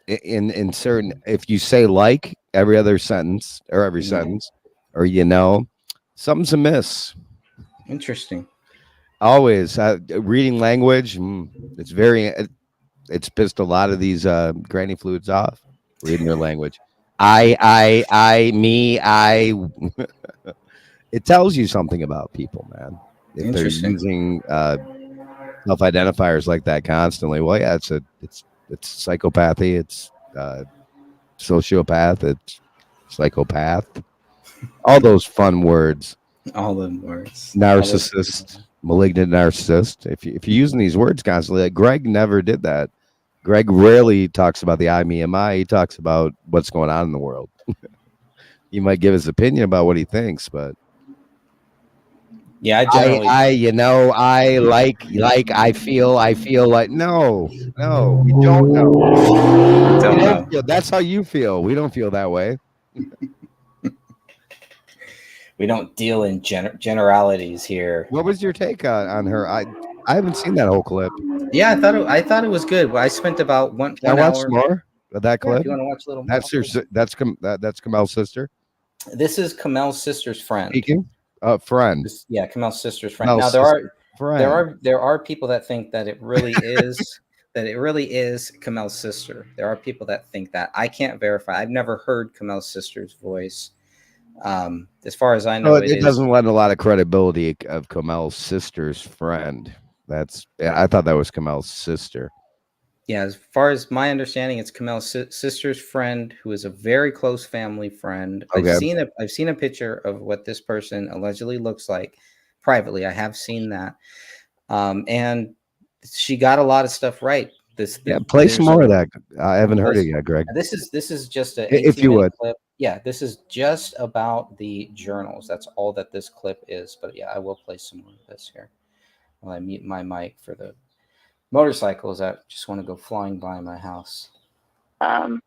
[SPEAKER 3] in certain, if you say like every other sentence or every sentence, or something's amiss.
[SPEAKER 1] Interesting.
[SPEAKER 3] Always reading language. It's pissed a lot of these granny fluids off, reading their language. I, me, I. It tells you something about people, man. If they're using self-identifiers like that constantly, well, yeah, it's psychopathy, it's sociopath, it's psychopath. All those fun words.
[SPEAKER 1] All the words.
[SPEAKER 3] Narcissist, malignant narcissist. If you're using these words constantly, like Greg never did that. Greg rarely talks about the I, me, and my. He talks about what's going on in the world. He might give his opinion about what he thinks, but
[SPEAKER 1] yeah, I
[SPEAKER 3] like, I feel like no, we don't know. That's how you feel. We don't feel that way.
[SPEAKER 1] We don't deal in generalities here.
[SPEAKER 3] What was your take on her? I haven't seen that whole clip.
[SPEAKER 1] Yeah, I thought it was good. I spent about one
[SPEAKER 3] hour.
[SPEAKER 1] I
[SPEAKER 3] watched more of that clip.
[SPEAKER 1] If you want to watch a little more.
[SPEAKER 3] That's Kamel's sister.
[SPEAKER 1] This is Kamel's sister's friend.
[SPEAKER 3] Speaking. Friend.
[SPEAKER 1] Yeah, Kamel's sister's friend. Now there are people that think that it really is Kamel's sister. There are people that think that. I can't verify. I've never heard Kamel's sister's voice. As far as I know,
[SPEAKER 3] it doesn't lend a lot of credibility of Kamel's sister's friend. I thought that was Kamel's sister.
[SPEAKER 1] Yeah, as far as my understanding, it's Kamel's sister's friend, who is a very close family friend. Okay. I've seen a picture of what this person allegedly looks like privately. I have seen that, and she got a lot of stuff right.
[SPEAKER 3] Play some more of that. I haven't heard it yet, Greg.
[SPEAKER 1] This is just a
[SPEAKER 3] if you would
[SPEAKER 1] clip. Yeah, this is just about the journals. That's all that this clip is. But yeah, I will play some more of this here while I mute my mic for the motorcycles that just want to go flying by my house.
[SPEAKER 4] And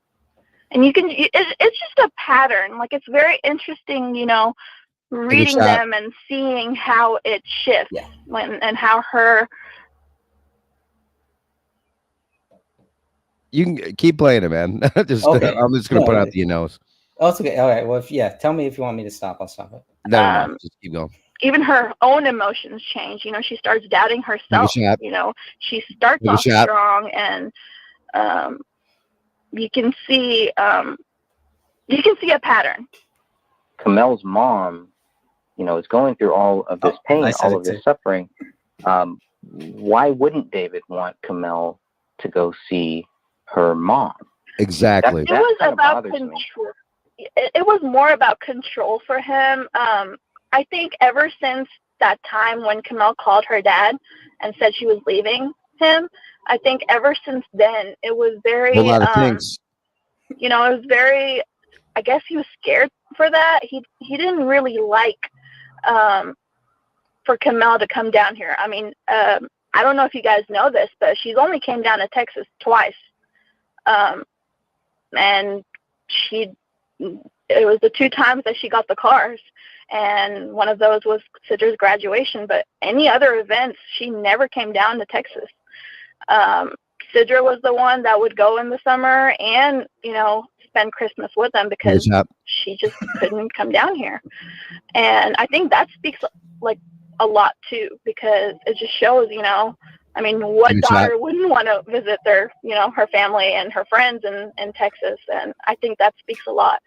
[SPEAKER 4] it's just a pattern. Like, it's very interesting, reading them and seeing how it shifts.
[SPEAKER 1] Yeah.
[SPEAKER 4] And how her.
[SPEAKER 3] You can keep playing it, man. I'm just going to put out the nose.
[SPEAKER 1] Oh, it's okay. All right. Well, tell me if you want me to stop. I'll stop it.
[SPEAKER 3] No, just keep going.
[SPEAKER 4] Even her own emotions change. She starts doubting herself. She starts off strong, and you can see a pattern.
[SPEAKER 5] Kamel's mom, is going through all of this pain, all of this suffering. Why wouldn't David want Kamel to go see her mom?
[SPEAKER 3] Exactly.
[SPEAKER 4] It was
[SPEAKER 5] kinda
[SPEAKER 4] about
[SPEAKER 5] bothers me.
[SPEAKER 4] control. It was more about control for him. I think ever since that time when Kamel called her dad and said she was leaving him, I think ever since then it was very,
[SPEAKER 3] A lot of things.
[SPEAKER 4] you know, it was very. I guess he was scared for that. He didn't really like for Kamel to come down here. I mean, I don't know if you guys know this, but she's only came down to Texas twice, and it was the 2 times that she got the cars, and one of those was Sidra's graduation. But any other events, she never came down to Texas. Sidra was the one that would go in the summer and, you know, spend Christmas with them because she just couldn't come down here. And I think that speaks like a lot too, because it just shows, you know, I mean, what daughter wouldn't want to visit their, you know, her family and her friends in Texas? And I think that speaks a lot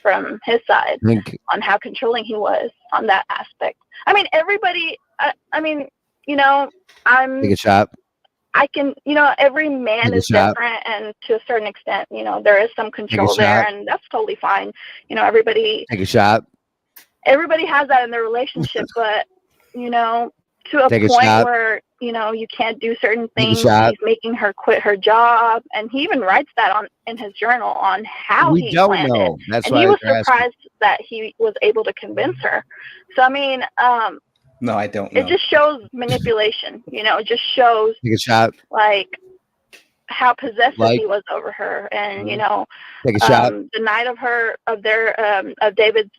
[SPEAKER 4] from his side on how controlling he was on that aspect. I mean, everybody, I mean, you know,
[SPEAKER 3] Take a shot.
[SPEAKER 4] I can, you know, every man is different, and to a certain extent, you know, there is some control there, and that's totally fine. You know, everybody
[SPEAKER 3] take a shot.
[SPEAKER 4] Everybody has that in their relationship, but you know, to a point where, you know, you can't do certain things. He's making her quit her job, and he even writes that in his journal on how he planned it.
[SPEAKER 3] That's
[SPEAKER 4] and he was surprised that he was able to convince her. So I mean,
[SPEAKER 1] no, I don't know.
[SPEAKER 4] It just shows manipulation, you know, it just shows
[SPEAKER 3] take a shot,
[SPEAKER 4] like how possessive he was over her. And, you know,
[SPEAKER 3] take a shot.
[SPEAKER 4] The night of David's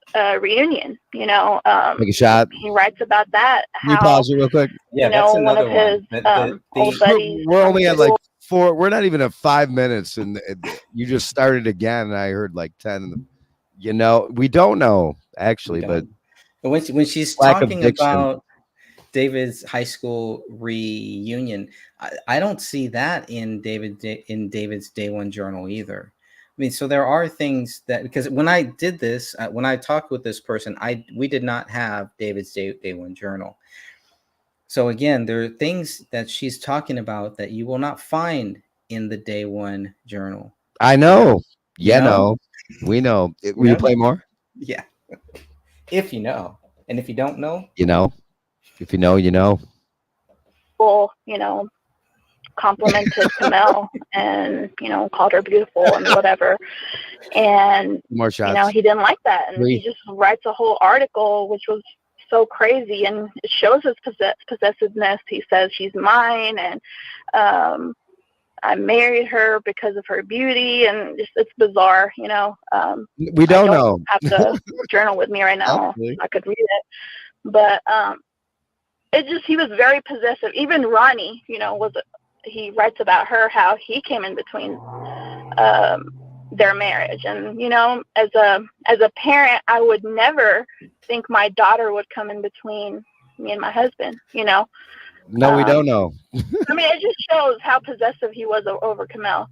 [SPEAKER 4] reunion, you know,
[SPEAKER 3] take a shot.
[SPEAKER 4] He writes about that.
[SPEAKER 3] Can you pause it real quick?
[SPEAKER 1] Yeah,
[SPEAKER 4] you know,
[SPEAKER 1] that's another
[SPEAKER 4] one of his old buddies.
[SPEAKER 3] We're only at like 4. We're not even at 5 minutes, and you just started again. And I heard like 10. You know, we don't know actually, but
[SPEAKER 1] when she's talking about David's high school reunion, I don't see that in David's day one journal either. I mean, so there are things that, because when I did this, when I talked with this person, we did not have David's day one journal. So again, there are things that she's talking about that you will not find in the day one journal.
[SPEAKER 3] I know. We know. Will you play more?
[SPEAKER 1] Yeah. If you know. And if you don't know,
[SPEAKER 3] you know. If you know, you know.
[SPEAKER 4] Well, you know, complimented Kamel and, you know, called her beautiful and whatever. And,
[SPEAKER 3] more shots.
[SPEAKER 4] You know, he didn't like that. And he just writes a whole article, which was so crazy. And it shows his possessiveness. He says she's mine. And I married her because of her beauty. And just, it's bizarre, you know.
[SPEAKER 3] We don't know.
[SPEAKER 4] I have the journal with me right now. I could read it. But he was very possessive. Even Ronnie, you know, he writes about her, how he came in between their marriage. And, you know, as a parent, I would never think my daughter would come in between me and my husband, you know.
[SPEAKER 3] No, we don't know.
[SPEAKER 4] I mean, it just shows how possessive he was over Kamel.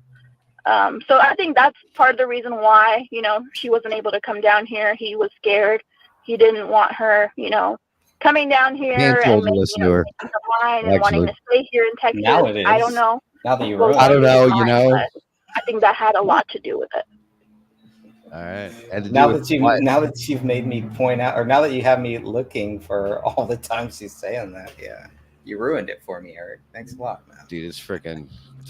[SPEAKER 4] So I think that's part of the reason why, you know, she wasn't able to come down here. He was scared. He didn't want her, you know, coming down here and making her line and wanting to stay here in Texas.
[SPEAKER 1] Now it is.
[SPEAKER 4] I don't know.
[SPEAKER 1] Now that you're
[SPEAKER 3] I don't know, you know.
[SPEAKER 4] I think that had a lot to do with it.
[SPEAKER 3] All right.
[SPEAKER 1] Now that you've made me point out, or now that you have me looking for all the times she's saying that, yeah, you ruined it for me, Eric. Thanks a lot, man.
[SPEAKER 3] Dude, it's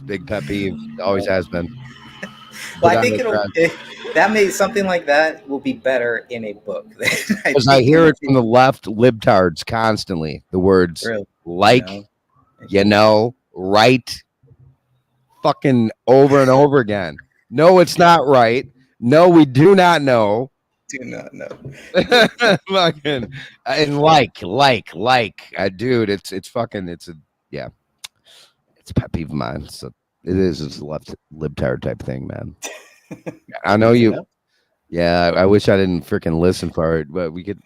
[SPEAKER 3] big pet peeve. Always has been.
[SPEAKER 1] Well, I think something like that will be better in a book.
[SPEAKER 3] Because I hear it from the left libtards constantly. The words you know, right, fucking over and over again. No, it's not right. No, we do not know.
[SPEAKER 1] Do not know.
[SPEAKER 3] Fucking and dude, it's a pet peeve of mine. So it's a left libtard type thing, man. I know you. Yeah, I wish I didn't freaking listen for it, but we could.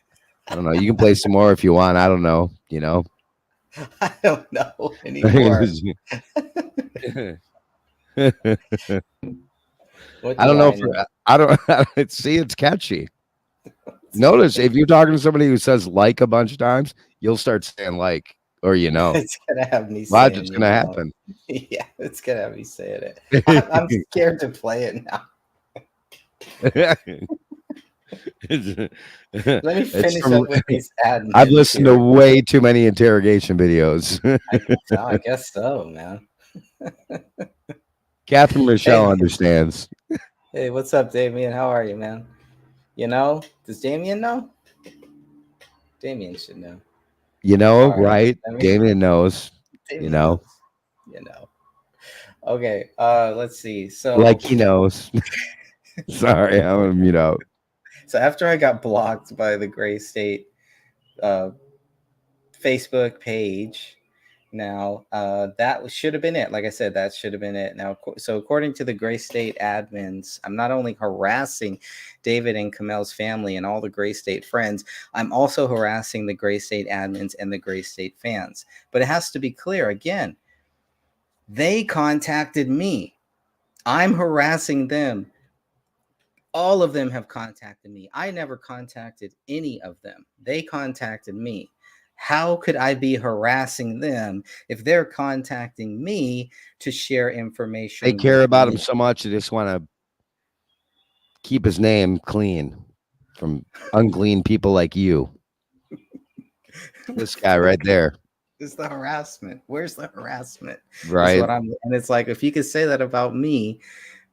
[SPEAKER 3] I don't know. You can play some more if you want. I don't know. You know.
[SPEAKER 1] I don't know anymore.
[SPEAKER 3] I don't know. I don't see. It's catchy. Notice if you're talking to somebody who says like a bunch of times, you'll start saying like or you know.
[SPEAKER 1] It's gonna have me
[SPEAKER 3] Watch,
[SPEAKER 1] saying,
[SPEAKER 3] it's gonna happen.
[SPEAKER 1] Yeah, it's gonna have me saying it. I'm scared to play it now. Let me finish up with these admins.
[SPEAKER 3] I've listened
[SPEAKER 1] here.
[SPEAKER 3] to way too many interrogation videos.
[SPEAKER 1] I guess so, man.
[SPEAKER 3] Catherine Michelle
[SPEAKER 1] Hey.
[SPEAKER 3] understands.
[SPEAKER 1] Hey, what's up, Damien? How are you, man? You know? Does Damien know? Damien should know.
[SPEAKER 3] You know,
[SPEAKER 1] All right.
[SPEAKER 3] right? Damien knows.
[SPEAKER 1] Damien
[SPEAKER 3] You know.
[SPEAKER 1] knows. You know. Okay. Let's see. So
[SPEAKER 3] Like he knows. Sorry, I'm mute out.
[SPEAKER 1] So after I got blocked by the Gray State Facebook page, now that should have been it. Like I said, that should have been it. Now, so according to the Gray State admins, I'm not only harassing David and Kamel's family and all the Gray State friends, I'm also harassing the Gray State admins and the Gray State fans. But it has to be clear again. They contacted me. I'm harassing them. All of them have contacted me. I never contacted any of them. They contacted me. How could I be harassing them if they're contacting me to share information?
[SPEAKER 3] They care about him so much, they just want to keep his name clean from unclean people like you. This guy right there.
[SPEAKER 1] Is the harassment? Where's the harassment?
[SPEAKER 3] Right.
[SPEAKER 1] And it's like, if you could say that about me,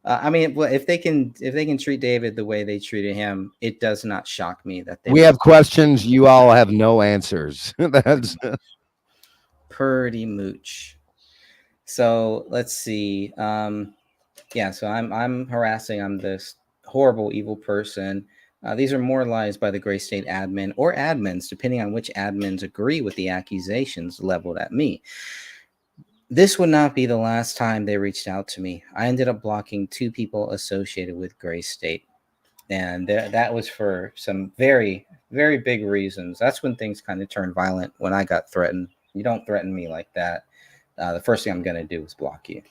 [SPEAKER 1] I mean, well, if they can treat David the way they treated him, it does not shock me that
[SPEAKER 3] we have questions. You all have no answers. That's
[SPEAKER 1] pretty mooch. So let's see. Yeah. So I'm harassing. I'm this horrible, evil person. These are more lies by the Gray State admin or admins, depending on which admins agree with the accusations leveled at me. This would not be the last time they reached out to me. I ended up blocking 2 people associated with Gray State. And that was for some very, very big reasons. That's when things kind of turned violent, when I got threatened. You don't threaten me like that. The first thing I'm going to do is block you.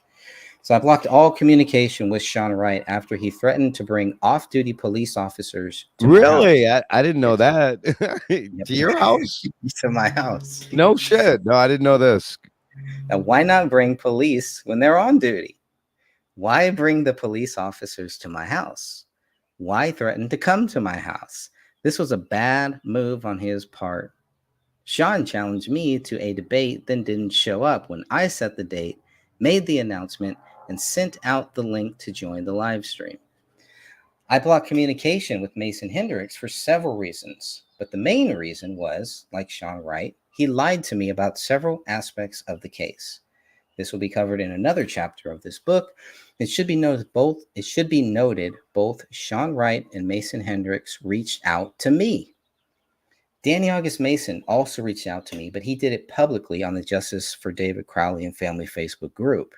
[SPEAKER 1] So I blocked all communication with Sean Wright after he threatened to bring off-duty police officers to
[SPEAKER 3] really? I didn't know that. To your house?
[SPEAKER 1] To my house.
[SPEAKER 3] No shit. No, I didn't know this.
[SPEAKER 1] Now, why not bring police when they're on duty? Why bring the police officers to my house? Why threaten to come to my house? This was a bad move on his part. Sean challenged me to a debate, then didn't show up when I set the date, made the announcement, and sent out the link to join the live stream. I blocked communication with Mason Hendricks for several reasons, but the main reason was, like Sean Wright, he lied to me about several aspects of the case. This will be covered in another chapter of this book. It should be noted both Sean Wright and Mason Hendricks reached out to me. Danny August Mason also reached out to me, but he did it publicly on the Justice for David Crowley and Family Facebook group.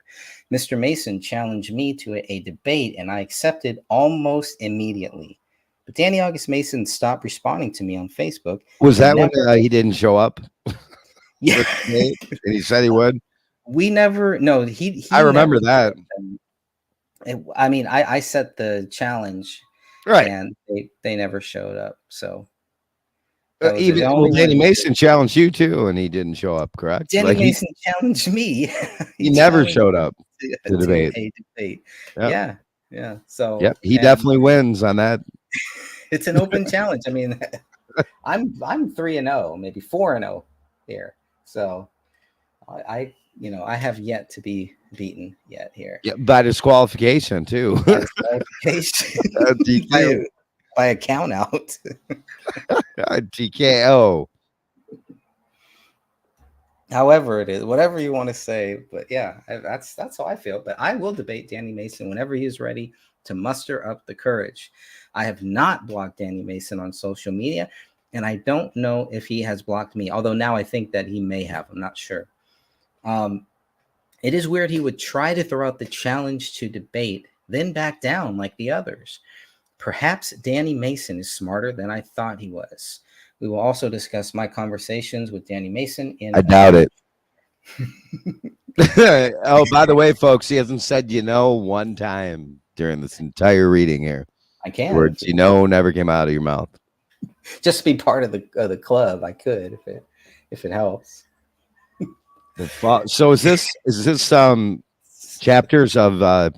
[SPEAKER 1] Mr. Mason challenged me to a debate, and I accepted almost immediately. But Danny August Mason stopped responding to me on Facebook.
[SPEAKER 3] Was that when he didn't show up?
[SPEAKER 1] Yeah.
[SPEAKER 3] And he said he would?
[SPEAKER 1] We never, no, he
[SPEAKER 3] I remember that.
[SPEAKER 1] I mean, I set the challenge,
[SPEAKER 3] right,
[SPEAKER 1] and they never showed up. So
[SPEAKER 3] even Danny Mason challenged you too, and he didn't show up. Correct?
[SPEAKER 1] Danny Mason challenged me.
[SPEAKER 3] he never showed up to debate.
[SPEAKER 1] A debate. Yep. Yeah. So
[SPEAKER 3] he definitely wins on that.
[SPEAKER 1] It's an open challenge. I mean, I'm 3-0, maybe 4-0 here. So I have yet to be beaten yet here.
[SPEAKER 3] Yeah, by disqualification too.
[SPEAKER 1] by a count out.
[SPEAKER 3] TKO.
[SPEAKER 1] However it is, whatever you want to say, but yeah, that's how I feel. But I will debate Danny Mason whenever he is ready to muster up the courage. I have not blocked Danny Mason on social media, and I don't know if he has blocked me, although now I think that he may have. I'm not sure. It is weird he would try to throw out the challenge to debate, then back down like the others. Perhaps Danny Mason is smarter than I thought he was. We will also discuss my conversations with Danny Mason.
[SPEAKER 3] I doubt it. Oh, by the way, folks, he hasn't said one time during this entire reading here.
[SPEAKER 1] I can.
[SPEAKER 3] Words never came out of your mouth.
[SPEAKER 1] Just to be part of the club, I could if it helps.
[SPEAKER 3] So is this chapters of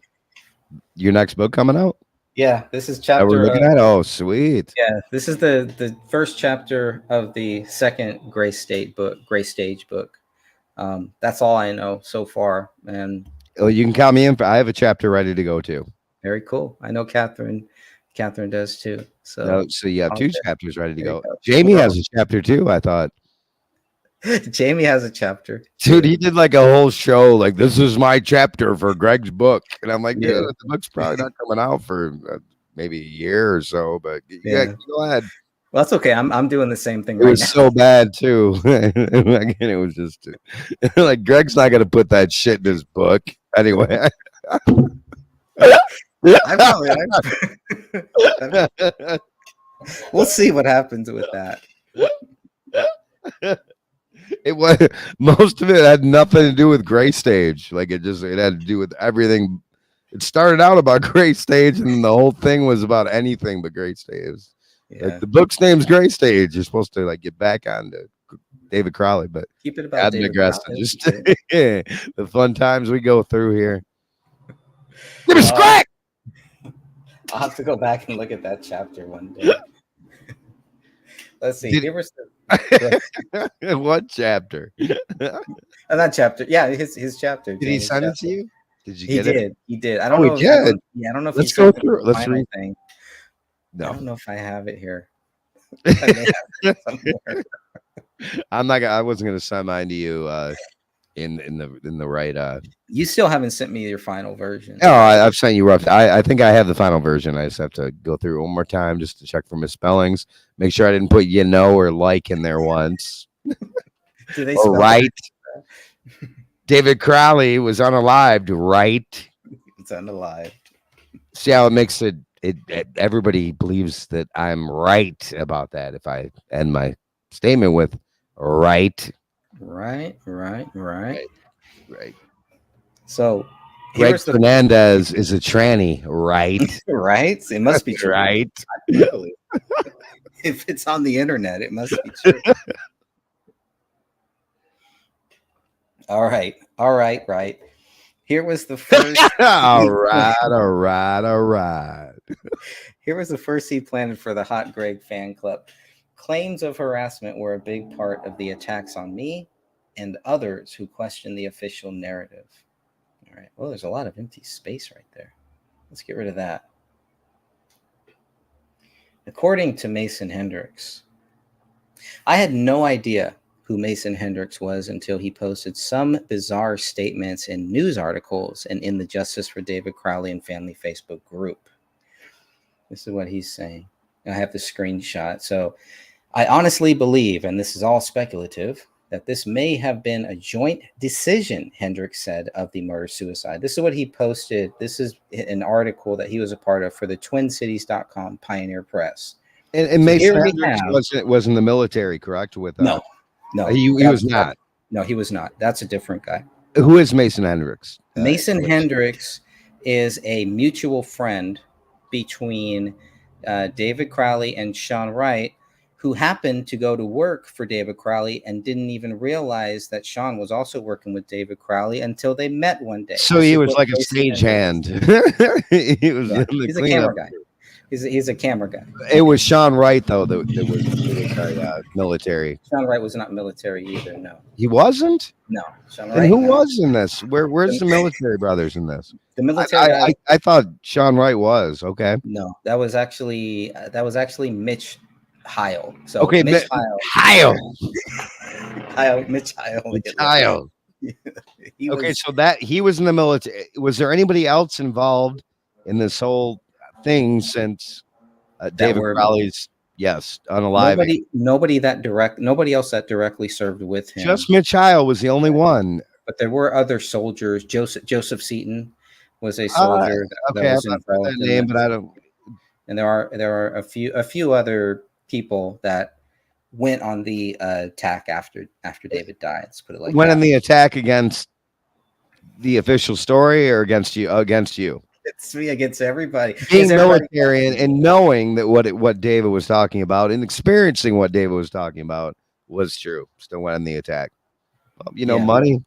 [SPEAKER 3] your next book coming out?
[SPEAKER 1] Yeah, this is
[SPEAKER 3] That
[SPEAKER 1] chapter.
[SPEAKER 3] we're looking at? Oh, sweet.
[SPEAKER 1] Yeah, this is the first chapter of the second Gray Stage book. That's all I know so far, and
[SPEAKER 3] Oh, you can count me in. I have a chapter ready to go too.
[SPEAKER 1] very cool. I know Catherine does too. So
[SPEAKER 3] No, so you have two
[SPEAKER 1] okay.
[SPEAKER 3] chapters ready to
[SPEAKER 1] There you
[SPEAKER 3] go.
[SPEAKER 1] go.
[SPEAKER 3] Jamie
[SPEAKER 1] Well,
[SPEAKER 3] has a chapter too, I thought.
[SPEAKER 1] Jamie has a chapter.
[SPEAKER 3] Dude, he did like a whole show, like this is my chapter for Greg's book, and I'm like, dude,
[SPEAKER 1] Yeah.
[SPEAKER 3] the book's probably not coming out for maybe a year or so, but
[SPEAKER 1] Yeah.
[SPEAKER 3] go ahead.
[SPEAKER 1] Well, that's okay. I'm doing the same thing
[SPEAKER 3] It
[SPEAKER 1] right
[SPEAKER 3] was
[SPEAKER 1] now.
[SPEAKER 3] so bad too. Like, it was just like Greg's not gonna put that shit in his book anyway.
[SPEAKER 1] We'll see what happens with that.
[SPEAKER 3] It was most of it had nothing to do with Gray Stage. Like it had to do with everything. It started out about Gray Stage, and the whole thing was about anything but Gray Stage.
[SPEAKER 1] Yeah.
[SPEAKER 3] Like the book's name's Gray Stage. You're supposed to like get back onto David Crowley, but
[SPEAKER 1] Keep it about David
[SPEAKER 3] digress.
[SPEAKER 1] Crowley.
[SPEAKER 3] Just the fun times we go through here. Give me crack.
[SPEAKER 1] I'll have to go back and look at that chapter one day. Let's see. Here was
[SPEAKER 3] What chapter?
[SPEAKER 1] that chapter. Yeah, his chapter.
[SPEAKER 3] Did he send it to you? Did you
[SPEAKER 1] He
[SPEAKER 3] get it?
[SPEAKER 1] did. He did. I don't
[SPEAKER 3] Oh,
[SPEAKER 1] know.
[SPEAKER 3] he did?
[SPEAKER 1] Yeah, I don't know if
[SPEAKER 3] Let's
[SPEAKER 1] he
[SPEAKER 3] go
[SPEAKER 1] sent
[SPEAKER 3] through it.
[SPEAKER 1] the
[SPEAKER 3] Let's
[SPEAKER 1] final
[SPEAKER 3] read.
[SPEAKER 1] thing. I
[SPEAKER 3] No,
[SPEAKER 1] don't know if I have it here. I may have it somewhere.
[SPEAKER 3] I wasn't gonna send mine to you in the right
[SPEAKER 1] You still haven't sent me your final version.
[SPEAKER 3] No, I've sent you rough. I think I have the final version. I just have to go through it one more time just to check for misspellings. Make sure I didn't put or like in there once.
[SPEAKER 1] Do they
[SPEAKER 3] Or
[SPEAKER 1] spell
[SPEAKER 3] right. David Crowley was unalived, right?
[SPEAKER 1] It's unalive.
[SPEAKER 3] See how it makes it everybody believes that I'm right about that if I end my statement with right.
[SPEAKER 1] Right.
[SPEAKER 3] Right.
[SPEAKER 1] So
[SPEAKER 3] Greg
[SPEAKER 1] here's the
[SPEAKER 3] Fernandez is a tranny, right?
[SPEAKER 1] right. It must be true.
[SPEAKER 3] Right.
[SPEAKER 1] Really. If it's on the internet, it must be true. All right. Here was the first.
[SPEAKER 3] all right.
[SPEAKER 1] Here was the first he planted for the Hot Greg fan club. Claims of harassment were a big part of the attacks on me and others who questioned the official narrative. All right. Well, there's a lot of empty space right there. Let's get rid of that. According to Mason Hendricks, I had no idea who Mason Hendricks was until he posted some bizarre statements in news articles and in the Justice for David Crowley and Family Facebook group. This is what he's saying. I have the screenshot. So I honestly believe, and this is all speculative, that this may have been a joint decision, Hendricks said, of the murder-suicide. This is what he posted. This is an article that he was a part of for the TwinCities.com Pioneer Press.
[SPEAKER 3] And Mason Hendricks was in the military, correct? With
[SPEAKER 1] No,
[SPEAKER 3] he was not.
[SPEAKER 1] No, he was not. That's a different guy.
[SPEAKER 3] Who is Mason Hendricks?
[SPEAKER 1] Mason Hendricks is a mutual friend between David Crowley and Sean Wright, who happened to go to work for David Crowley and didn't even realize that Sean was also working with David Crowley until they met one day.
[SPEAKER 3] So he was like a stagehand. He was
[SPEAKER 1] he's a camera guy. He's a camera guy.
[SPEAKER 3] It was Sean Wright though that was military.
[SPEAKER 1] Sean Wright was not military either. No,
[SPEAKER 3] he wasn't.
[SPEAKER 1] No, Sean Wright.
[SPEAKER 3] And who was in this? Where's the military brothers in this?
[SPEAKER 1] The military.
[SPEAKER 3] I thought Sean Wright was okay.
[SPEAKER 1] No, that was actually Mitch Heil. So
[SPEAKER 3] okay,
[SPEAKER 1] Mitch
[SPEAKER 3] Heil.
[SPEAKER 1] Mitch Heil.
[SPEAKER 3] Mitch Heil. Okay, so that he was in the military. Was there anybody else involved in this whole thing since David Crowley's unalive?
[SPEAKER 1] Nobody else that directly served with him.
[SPEAKER 3] Just Mitch Heil was the only one.
[SPEAKER 1] But there were other soldiers. Joseph Seaton was a soldier that was involved in
[SPEAKER 3] name, but I don't.
[SPEAKER 1] And there are a few other people that went on the attack after David died. Let's put it like
[SPEAKER 3] went
[SPEAKER 1] that.
[SPEAKER 3] on the attack against the official story or against you? Against you.
[SPEAKER 1] It's me against everybody.
[SPEAKER 3] Being military and knowing that what David was talking about and experiencing what David was talking about was true. Still went on the attack. Money.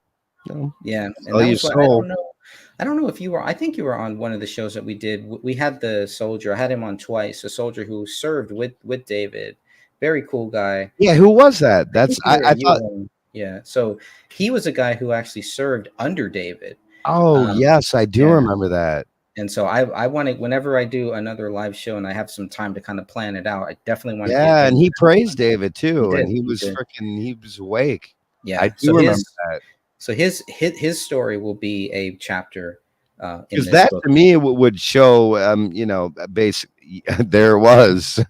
[SPEAKER 3] No.
[SPEAKER 1] Yeah, and
[SPEAKER 3] Sell
[SPEAKER 1] that
[SPEAKER 3] your
[SPEAKER 1] was what I
[SPEAKER 3] soul.
[SPEAKER 1] don't know. I don't know if you were. I think you were on one of the shows that we did. We had the soldier. I had him on twice. A soldier who served with David. Very cool guy.
[SPEAKER 3] Yeah, who was that? That's
[SPEAKER 1] You
[SPEAKER 3] I
[SPEAKER 1] you
[SPEAKER 3] thought.
[SPEAKER 1] were on- yeah. So he was a guy who actually served under David.
[SPEAKER 3] Oh yes, I do
[SPEAKER 1] yeah.
[SPEAKER 3] remember that.
[SPEAKER 1] And so I want to, whenever I do another live show and I have some time to kind of plan it out, I definitely want to get
[SPEAKER 3] Yeah,
[SPEAKER 1] him.
[SPEAKER 3] and he praised David too,
[SPEAKER 1] did,
[SPEAKER 3] and he
[SPEAKER 1] he
[SPEAKER 3] was
[SPEAKER 1] did.
[SPEAKER 3] freaking. He was awake.
[SPEAKER 1] Yeah.
[SPEAKER 3] I do
[SPEAKER 1] So
[SPEAKER 3] remember that.
[SPEAKER 1] So his story will be a chapter in
[SPEAKER 3] Because
[SPEAKER 1] this
[SPEAKER 3] that
[SPEAKER 1] book.
[SPEAKER 3] to me would show, basically, there it was.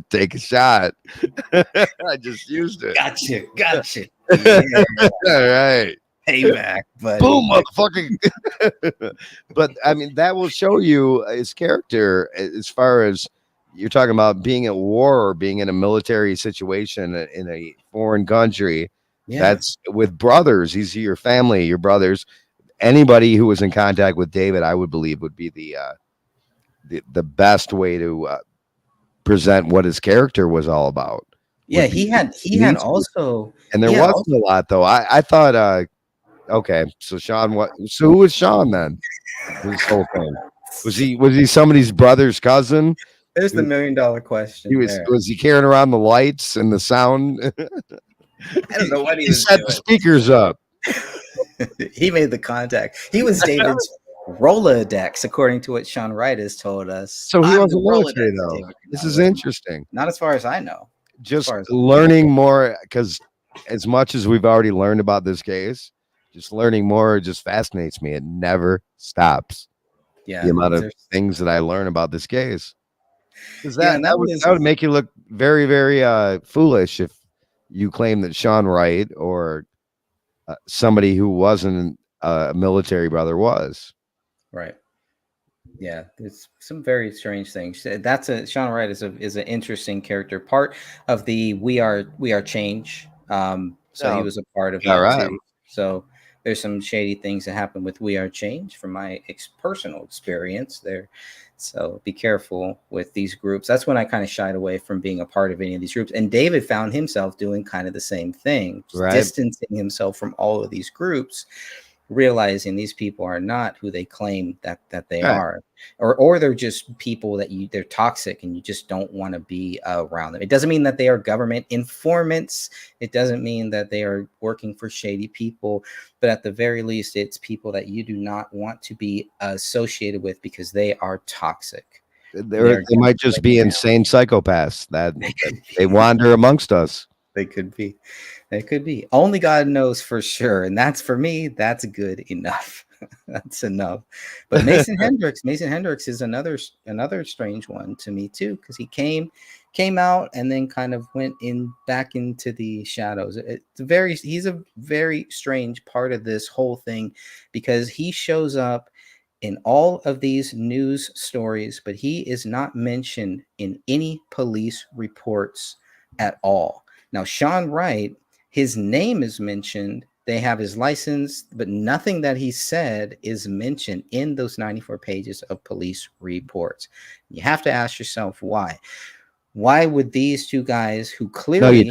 [SPEAKER 3] Take a shot. I just used it.
[SPEAKER 1] Gotcha. Yeah.
[SPEAKER 3] All right.
[SPEAKER 1] Payback, buddy.
[SPEAKER 3] Boom, motherfucking. But I mean, that will show you his character as far as you're talking about being at war or being in a military situation in a foreign country.
[SPEAKER 1] Yeah.
[SPEAKER 3] That's with brothers. These are your family, your brothers. Anybody who was in contact with David, I would believe, would be the best way to present what his character was all about.
[SPEAKER 1] Yeah, he had also,
[SPEAKER 3] and there
[SPEAKER 1] yeah,
[SPEAKER 3] wasn't a lot though. I thought, okay, so Sean, so who was Sean then? This whole thing was he somebody's brother's cousin?
[SPEAKER 1] There's the $1 million question.
[SPEAKER 3] Was he carrying around the lights and the sound?
[SPEAKER 1] I don't know what he was
[SPEAKER 3] set
[SPEAKER 1] doing.
[SPEAKER 3] the speakers up.
[SPEAKER 1] He made the contact. He was David's Rolodex, according to what Sean Wright has told us.
[SPEAKER 3] So he
[SPEAKER 1] I'm
[SPEAKER 3] wasn't
[SPEAKER 1] the
[SPEAKER 3] military
[SPEAKER 1] Rolodex of
[SPEAKER 3] though.
[SPEAKER 1] David.
[SPEAKER 3] This is interesting.
[SPEAKER 1] Not as far as I know.
[SPEAKER 3] Just
[SPEAKER 1] far as-
[SPEAKER 3] learning more, because as much as we've already learned about this case, just learning more just fascinates me. It never stops.
[SPEAKER 1] Yeah,
[SPEAKER 3] The amount of things that I learn about this case. Because
[SPEAKER 1] Yeah,
[SPEAKER 3] that would make you look very, very foolish if you claim that Sean Wright or somebody who wasn't a military brother was.
[SPEAKER 1] Right. Yeah, there's some very strange things. Sean Wright is an interesting character, part of the We Are Change. So he was a part of that too. So there's some shady things that happen with We Are Change from my personal experience there. So be careful with these groups. That's when I kind of shied away from being a part of any of these groups. And David found himself doing kind of the same thing, distancing himself from all of these groups, realizing these people are not who they claim that they are, or they're just people that they're toxic and you just don't want to be around them. It doesn't mean that they are government informants. It doesn't mean that they are working for shady people, but at the very least, it's people that you do not want to be associated with because they are toxic.
[SPEAKER 3] They might just be insane psychopaths that they wander amongst us.
[SPEAKER 1] They could be. It could be. Only God knows for sure. And that's, for me, that's good enough. That's enough. But Mason Hendricks is another strange one to me too, because he came out and then kind of went back into the shadows. He's a very strange part of this whole thing, because he shows up in all of these news stories, but he is not mentioned in any police reports at all. Now, Sean Wright, his name is mentioned. They have his license, but nothing that he said is mentioned in those 94 pages of police reports. You have to ask yourself why. Why would these two guys, who clearly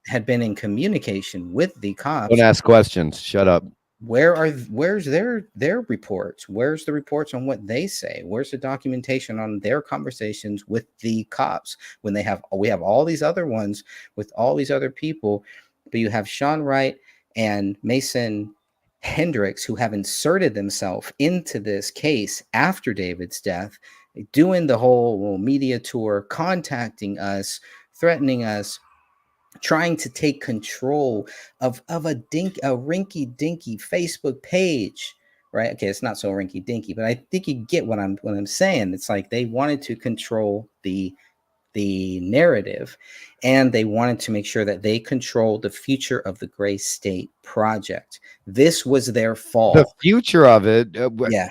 [SPEAKER 1] had been in communication with the cops,
[SPEAKER 3] don't ask questions? Shut up.
[SPEAKER 1] Where's their reports? Where's the reports on what they say? Where's the documentation on their conversations with the cops when we have all these other ones with all these other people, but you have Sean Wright and Mason Hendricks, who have inserted themselves into this case after David's death, doing the whole media tour, contacting us, threatening us, trying to take control of a rinky dinky Facebook page, right? Okay, it's not so rinky dinky, but I think you get what I'm saying. It's like they wanted to control the narrative, and they wanted to make sure that they controlled the future of the Gray State Project. This was their fault.
[SPEAKER 3] The future of it.
[SPEAKER 1] Yeah.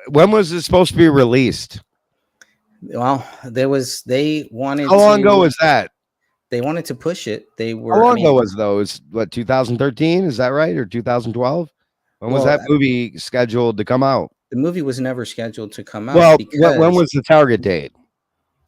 [SPEAKER 3] When was it supposed to be released?
[SPEAKER 1] Well, they wanted.
[SPEAKER 3] How long ago was that?
[SPEAKER 1] They wanted to push it. How
[SPEAKER 3] long ago was those? What, 2013? Is that right? Or 2012? When was that movie scheduled to come out?
[SPEAKER 1] The movie was never scheduled to come out.
[SPEAKER 3] Well, when was the target date?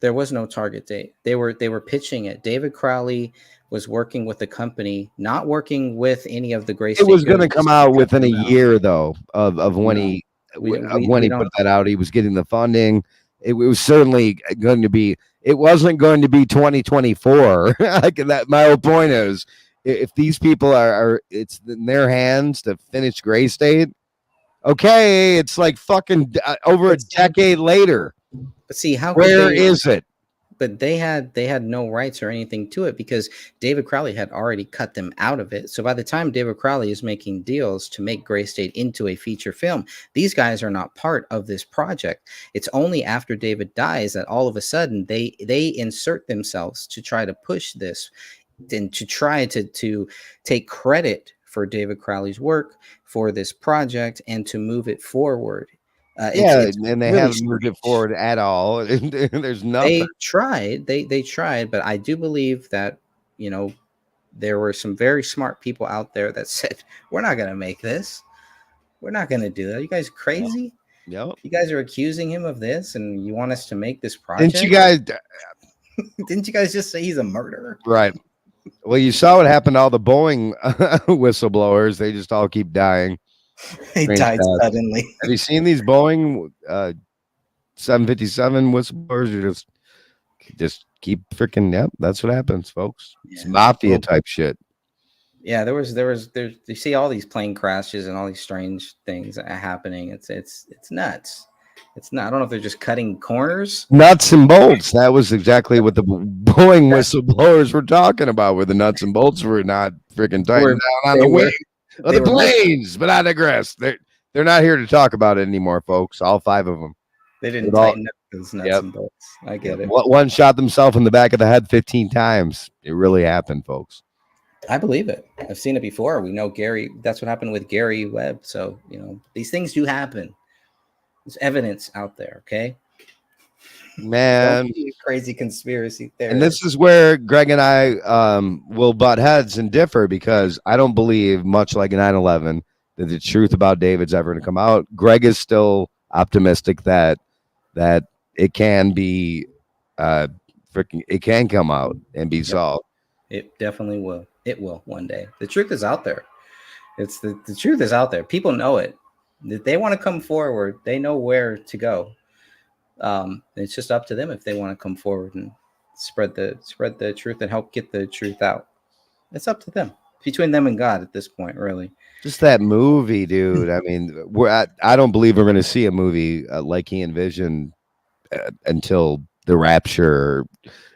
[SPEAKER 1] There was no target date. They were pitching it. David Crowley was working with the company, not working with any of the Gray State.
[SPEAKER 3] It was going to come out within a year, though, of when he put that out. He was getting the funding. It was certainly going to be. It wasn't going to be 2024. Like that. My whole point is, if these people are it's in their hands to finish Gray State. Okay, it's like fucking over a decade later.
[SPEAKER 1] But see,
[SPEAKER 3] where is it?
[SPEAKER 1] But they had no rights or anything to it because David Crowley had already cut them out of it. So by the time David Crowley is making deals to make Gray State into a feature film, these guys are not part of this project. It's only after David dies that all of a sudden they insert themselves to try to push this and to try to take credit for David Crowley's work for this project and to move it forward.
[SPEAKER 3] And they really haven't moved it forward at all. There's nothing.
[SPEAKER 1] They tried, but I do believe that, you know, there were some very smart people out there that said, we're not going to make this. We're not going to do that. You guys crazy?
[SPEAKER 3] Yep.
[SPEAKER 1] You guys are accusing him of this and you want us to make this project? Didn't you guys just say he's a murderer?
[SPEAKER 3] Right. Well, you saw what happened to all the Boeing whistleblowers. They just all keep dying.
[SPEAKER 1] They died suddenly.
[SPEAKER 3] Have you seen these Boeing 757 whistleblowers? You just keep freaking. Yep, that's what happens, folks. Yeah. It's mafia type shit.
[SPEAKER 1] Yeah, there was you see all these plane crashes and all these strange things happening. It's nuts. It's not. I don't know if they're just cutting corners.
[SPEAKER 3] Nuts and bolts. That was exactly what the Boeing whistleblowers were talking about, where the nuts and bolts were not freaking tightened down on the wing of the planes, but not digress. They're not here to talk about it anymore, folks. All 5 of them.
[SPEAKER 1] They didn't tighten up those nuts and bolts. I get it.
[SPEAKER 3] One shot themselves in the back of the head 15 times. It really happened, folks.
[SPEAKER 1] I believe it. I've seen it before. We know Gary. That's what happened with Gary Webb. So, you know, these things do happen. There's evidence out there, okay?
[SPEAKER 3] Man.
[SPEAKER 1] Crazy conspiracy theory.
[SPEAKER 3] And this is where Greg and I will butt heads and differ, because I don't believe, much like 9/11, that the truth about David's ever going to come out. Greg is still optimistic that it can be it can come out and be solved.
[SPEAKER 1] It definitely will. It will one day. The truth is out there. It's the truth is out there. People know it. If they want to come forward, they know where to go. It's just up to them if they want to come forward and spread the truth and help get the truth out. It's up to them. Between them and God at this point, really.
[SPEAKER 3] Just that movie, dude. I mean, I don't believe we're going to see a movie like he envisioned until the rapture,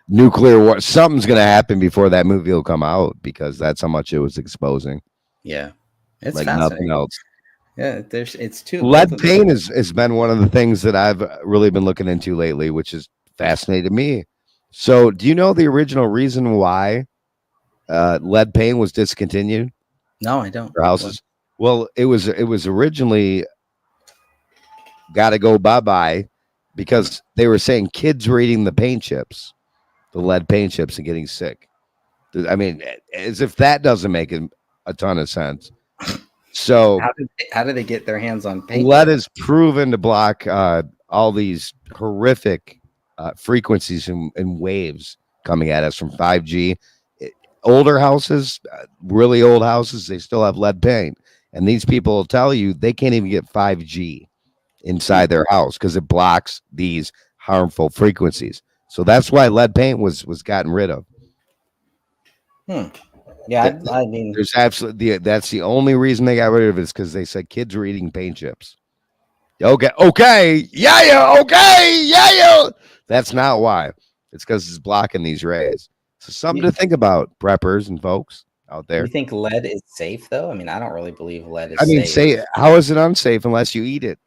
[SPEAKER 3] nuclear war. Something's going to happen before that movie will come out, because that's how much it was exposing.
[SPEAKER 1] Yeah, it's
[SPEAKER 3] like nothing else.
[SPEAKER 1] Yeah, it's too.
[SPEAKER 3] Lead paint has been one of the things that I've really been looking into lately, which has fascinated me. So, do you know the original reason why lead paint was discontinued?
[SPEAKER 1] No, I don't.
[SPEAKER 3] For houses. Well, it was originally got to go bye-bye, because they were saying kids were eating the paint chips, the lead paint chips, and getting sick. I mean, as if that doesn't make a ton of sense. So
[SPEAKER 1] how did they get their hands on paint?
[SPEAKER 3] Lead is proven to block all these horrific frequencies and waves coming at us from 5G. Older houses, really old houses, they still have lead paint. And these people will tell you they can't even get 5G inside their house because it blocks these harmful frequencies. So that's why lead paint was gotten rid of.
[SPEAKER 1] Yeah, I mean,
[SPEAKER 3] there's absolutely that's the only reason they got rid of it, is because they said kids were eating paint chips. Okay, yeah. That's not why. It's because it's blocking these rays. So something to think about, preppers and folks out there.
[SPEAKER 1] You think lead is safe, though? I mean, I don't really believe lead is safe.
[SPEAKER 3] Say, how is it unsafe unless you eat it?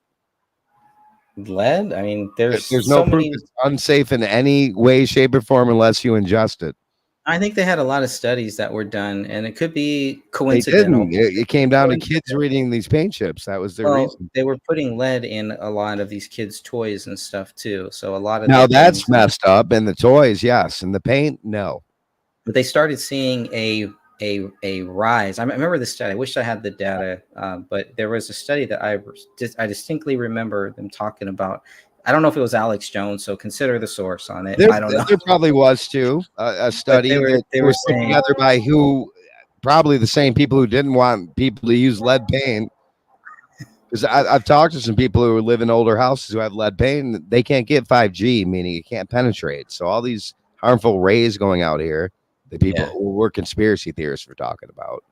[SPEAKER 1] Lead? I mean, there's
[SPEAKER 3] no proof it's unsafe in any way, shape, or form unless you ingest it.
[SPEAKER 1] I think they had a lot of studies that were done, and it could be coincidental.
[SPEAKER 3] It came down to kids reading these paint chips. That was their reason.
[SPEAKER 1] They were putting lead in a lot of these kids' toys and stuff too. So a lot of
[SPEAKER 3] that's messed up. And the toys, yes, and the paint, no.
[SPEAKER 1] But they started seeing a rise. I remember the study. I wish I had the data, but there was a study that I distinctly remember them talking about I don't know if it was Alex Jones, so consider the source on it.
[SPEAKER 3] There,
[SPEAKER 1] I don't know.
[SPEAKER 3] there probably was too a study that
[SPEAKER 1] they
[SPEAKER 3] was
[SPEAKER 1] were
[SPEAKER 3] put
[SPEAKER 1] saying,
[SPEAKER 3] together by who probably the same people who didn't want people to use lead paint. Because I've talked to some people who live in older houses who have lead paint. They can't get 5G, meaning it can't penetrate. So all these harmful rays going out here, the people we're conspiracy theorists for talking about.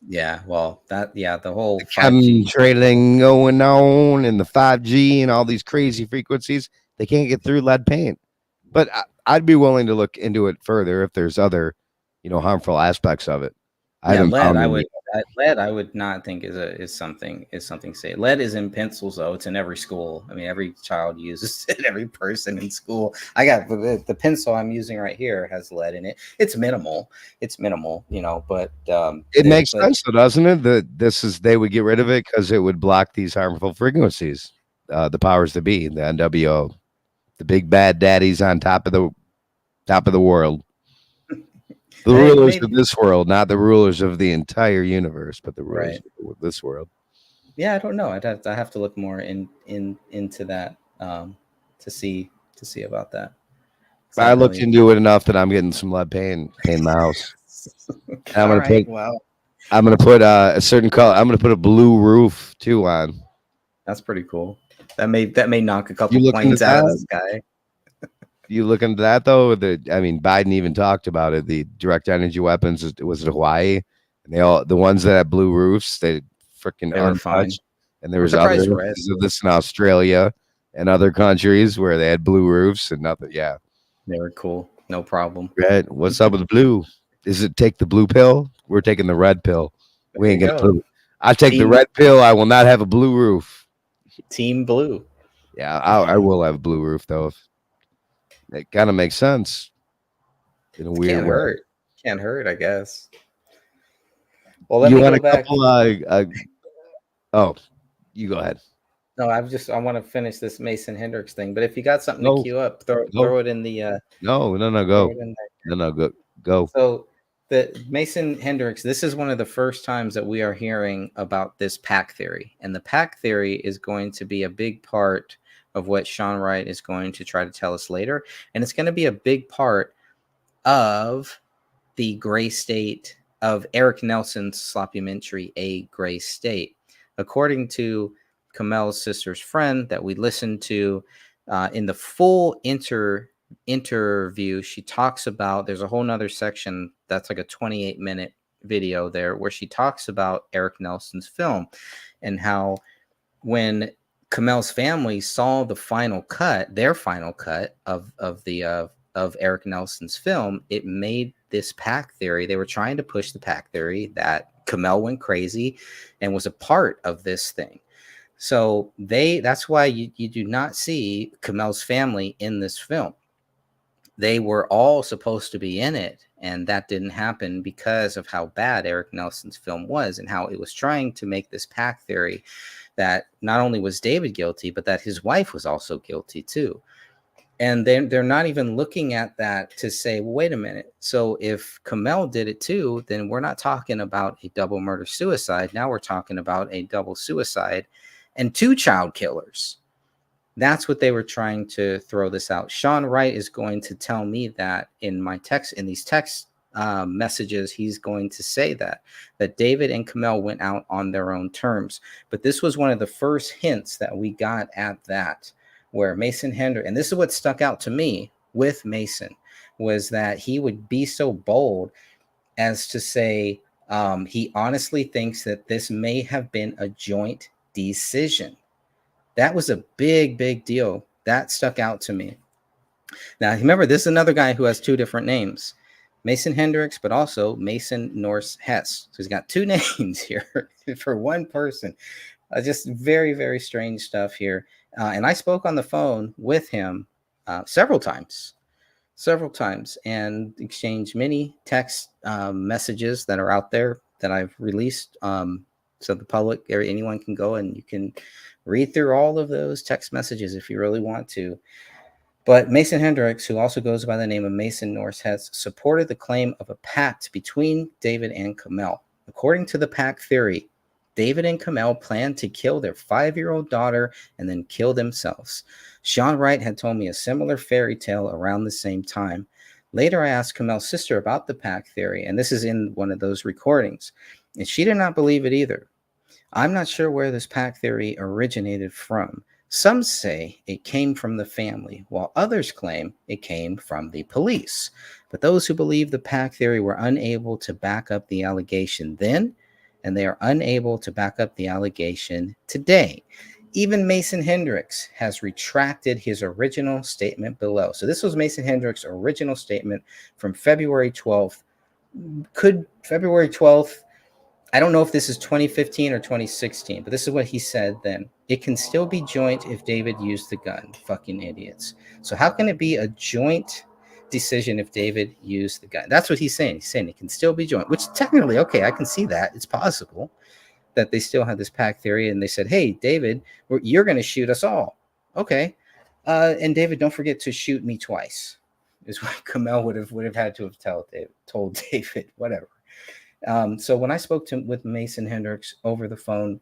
[SPEAKER 1] Yeah, well, the whole
[SPEAKER 3] The
[SPEAKER 1] 5G
[SPEAKER 3] chemtrailing going on and the 5G and all these crazy frequencies, they can't get through lead paint. But I'd be willing to look into it further if there's other, harmful aspects of it. I haven't
[SPEAKER 1] lead.
[SPEAKER 3] found
[SPEAKER 1] Lead. I would not think is something safe. Lead is in pencils, though. It's in every school. I mean, every child uses it. Every person in school. I got the pencil I'm using right here has lead in it. It's minimal. But
[SPEAKER 3] it makes sense, though, doesn't it? They would get rid of it because it would block these harmful frequencies. The powers that be, the NWO, the big bad daddies on top of the world. The rulers of this world, not the rulers of the entire universe, but the rulers of this world.
[SPEAKER 1] Yeah, I don't know. I have to look more into that to see about that.
[SPEAKER 3] I looked into it enough that I'm getting some lead paint in my house. I'm gonna put a certain color. I'm gonna put a blue roof too on.
[SPEAKER 1] That's pretty cool. That may knock a couple planes out of the sky.
[SPEAKER 3] You look into that though. Biden even talked about it. The direct energy weapons was it Hawaii, and the ones that had blue roofs, they freaking untouched. And there was others of this in Australia and other countries where they had blue roofs and nothing. Yeah,
[SPEAKER 1] they were cool. No problem.
[SPEAKER 3] Red. What's up with the blue? Is it take the blue pill? We're taking the red pill. We ain't gonna blue. I take the red pill. I will not have a blue roof.
[SPEAKER 1] Team blue.
[SPEAKER 3] Yeah, I will have a blue roof though. It kind of makes sense in a weird way.
[SPEAKER 1] Can't hurt, I guess. Well, let
[SPEAKER 3] me
[SPEAKER 1] go back.
[SPEAKER 3] You go ahead.
[SPEAKER 1] No, I want to finish this Mason Hendricks thing. But if you got something to queue up, throw it in the.
[SPEAKER 3] No, go. Go.
[SPEAKER 1] So the Mason Hendricks, this is one of the first times that we are hearing about this pack theory, and the pack theory is going to be a big part of what Sean Wright is going to try to tell us later. And it's going to be a big part of the gray state of Eric Nelson's sloppumentary, A Gray State. According to Kamel's sister's friend that we listened to in the full interview, she talks about, there's a whole nother section that's like a 28-minute video there where she talks about Eric Nelson's film and how when Kamel's family saw their final cut of Eric Nelson's film, it made this pack theory. They were trying to push the pack theory that Kamel went crazy and was a part of this thing. So that's why you do not see Kamel's family in this film. They were all supposed to be in it, and that didn't happen because of how bad Eric Nelson's film was and how it was trying to make this pack theory that not only was David guilty, but that his wife was also guilty too. And then they're not even looking at that to say, well, wait a minute. So if Kamel did it too, then we're not talking about a double murder suicide. Now we're talking about a double suicide and 2 child killers. That's what they were trying to throw this out. Sean Wright is going to tell me that in these text messages, he's going to say that David and Kamel went out on their own terms. But this was one of the first hints that we got at that, where Mason Hendricks, and this is what stuck out to me with Mason, was that he would be so bold as to say he honestly thinks that this may have been a joint decision. That was a big, big deal. That stuck out to me. Now, remember, this is another guy who has 2 different names. Mason Hendricks, but also Mason Norse Hess. So he's got 2 names here for one person. Just very, very strange stuff here. And I spoke on the phone with him several times and exchanged many text messages that are out there that I've released. So the public, anyone can go and you can read through all of those text messages if you really want to. But Mason Hendricks, who also goes by the name of Mason Norse Hess, supported the claim of a pact between David and Kamel. According to the pact theory, David and Kamel planned to kill their 5-year-old daughter and then kill themselves. Sean Wright had told me a similar fairy tale around the same time. Later, I asked Kamel's sister about the pack theory, and this is in one of those recordings, and she did not believe it either. I'm not sure where this pack theory originated from. Some say it came from the family, while others claim it came from the police. But those who believe the pack theory were unable to back up the allegation then, and they are unable to back up the allegation today. Even Mason Hendricks has retracted his original statement below. So this was Mason Hendricks' original statement from February 12th. February 12th, I don't know if this is 2015 or 2016, but this is what he said then. It can still be joint if David used the gun. Fucking idiots. So how can it be a joint decision if David used the gun? That's what he's saying. He's saying it can still be joint, which technically, okay, I can see that. It's possible that they still have this pack theory, and they said, hey, David, you're going to shoot us all. Okay. And David, don't forget to shoot me twice, is what Kamel would have had to have told David, whatever. So when I spoke with Mason Hendricks over the phone,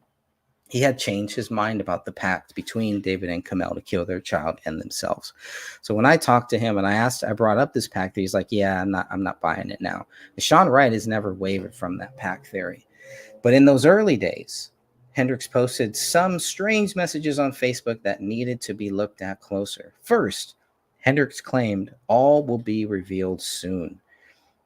[SPEAKER 1] he had changed his mind about the pact between David and Kamel to kill their child and themselves. So when I talked to him and I brought up this pact, he's like, yeah, I'm not buying it now. Sean Wright has never wavered from that pact theory. But in those early days, Hendricks posted some strange messages on Facebook that needed to be looked at closer. First, Hendricks claimed all will be revealed soon.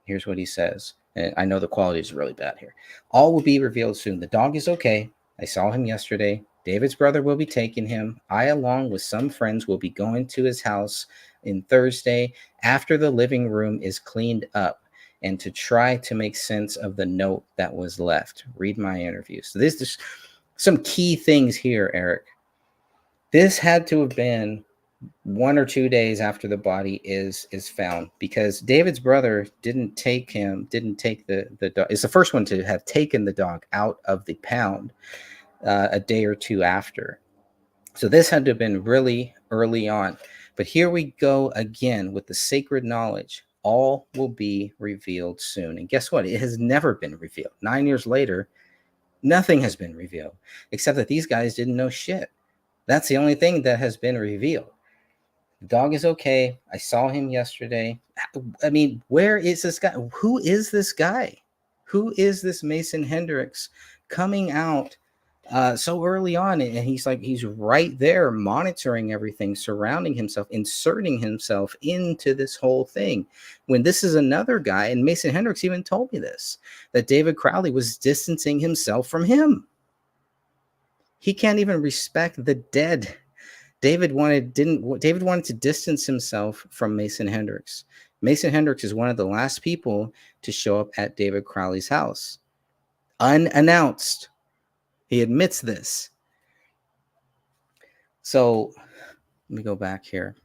[SPEAKER 1] Here's what he says. And I know the quality is really bad here. All will be revealed soon. The dog is okay. I saw him yesterday. David's brother will be taking him. I, along with some friends, will be going to his house in Thursday after the living room is cleaned up and to try to make sense of the note that was left. Read my interview. So there's some key things here, Eric. This had to have been 1 or 2 days after the body is found, because David's brother didn't take the dog. It's the first one to have taken the dog out of the pound a day or two after. So this had to have been really early on. But here we go again with the sacred knowledge. All will be revealed soon. And guess what? It has never been revealed. 9 years later, nothing has been revealed, except that these guys didn't know shit. That's the only thing that has been revealed. The dog is okay. I saw him yesterday. I mean, where is this guy? Who is this guy? Who is this Mason Hendricks coming out so early on? And he's right there monitoring everything, surrounding himself, inserting himself into this whole thing. When this is another guy, and Mason Hendricks even told me this, that David Crowley was distancing himself from him. He can't even respect the dead. David wanted to distance himself from Mason Hendricks. Mason Hendricks is one of the last people to show up at David Crowley's house, unannounced. He admits this. So let me go back here.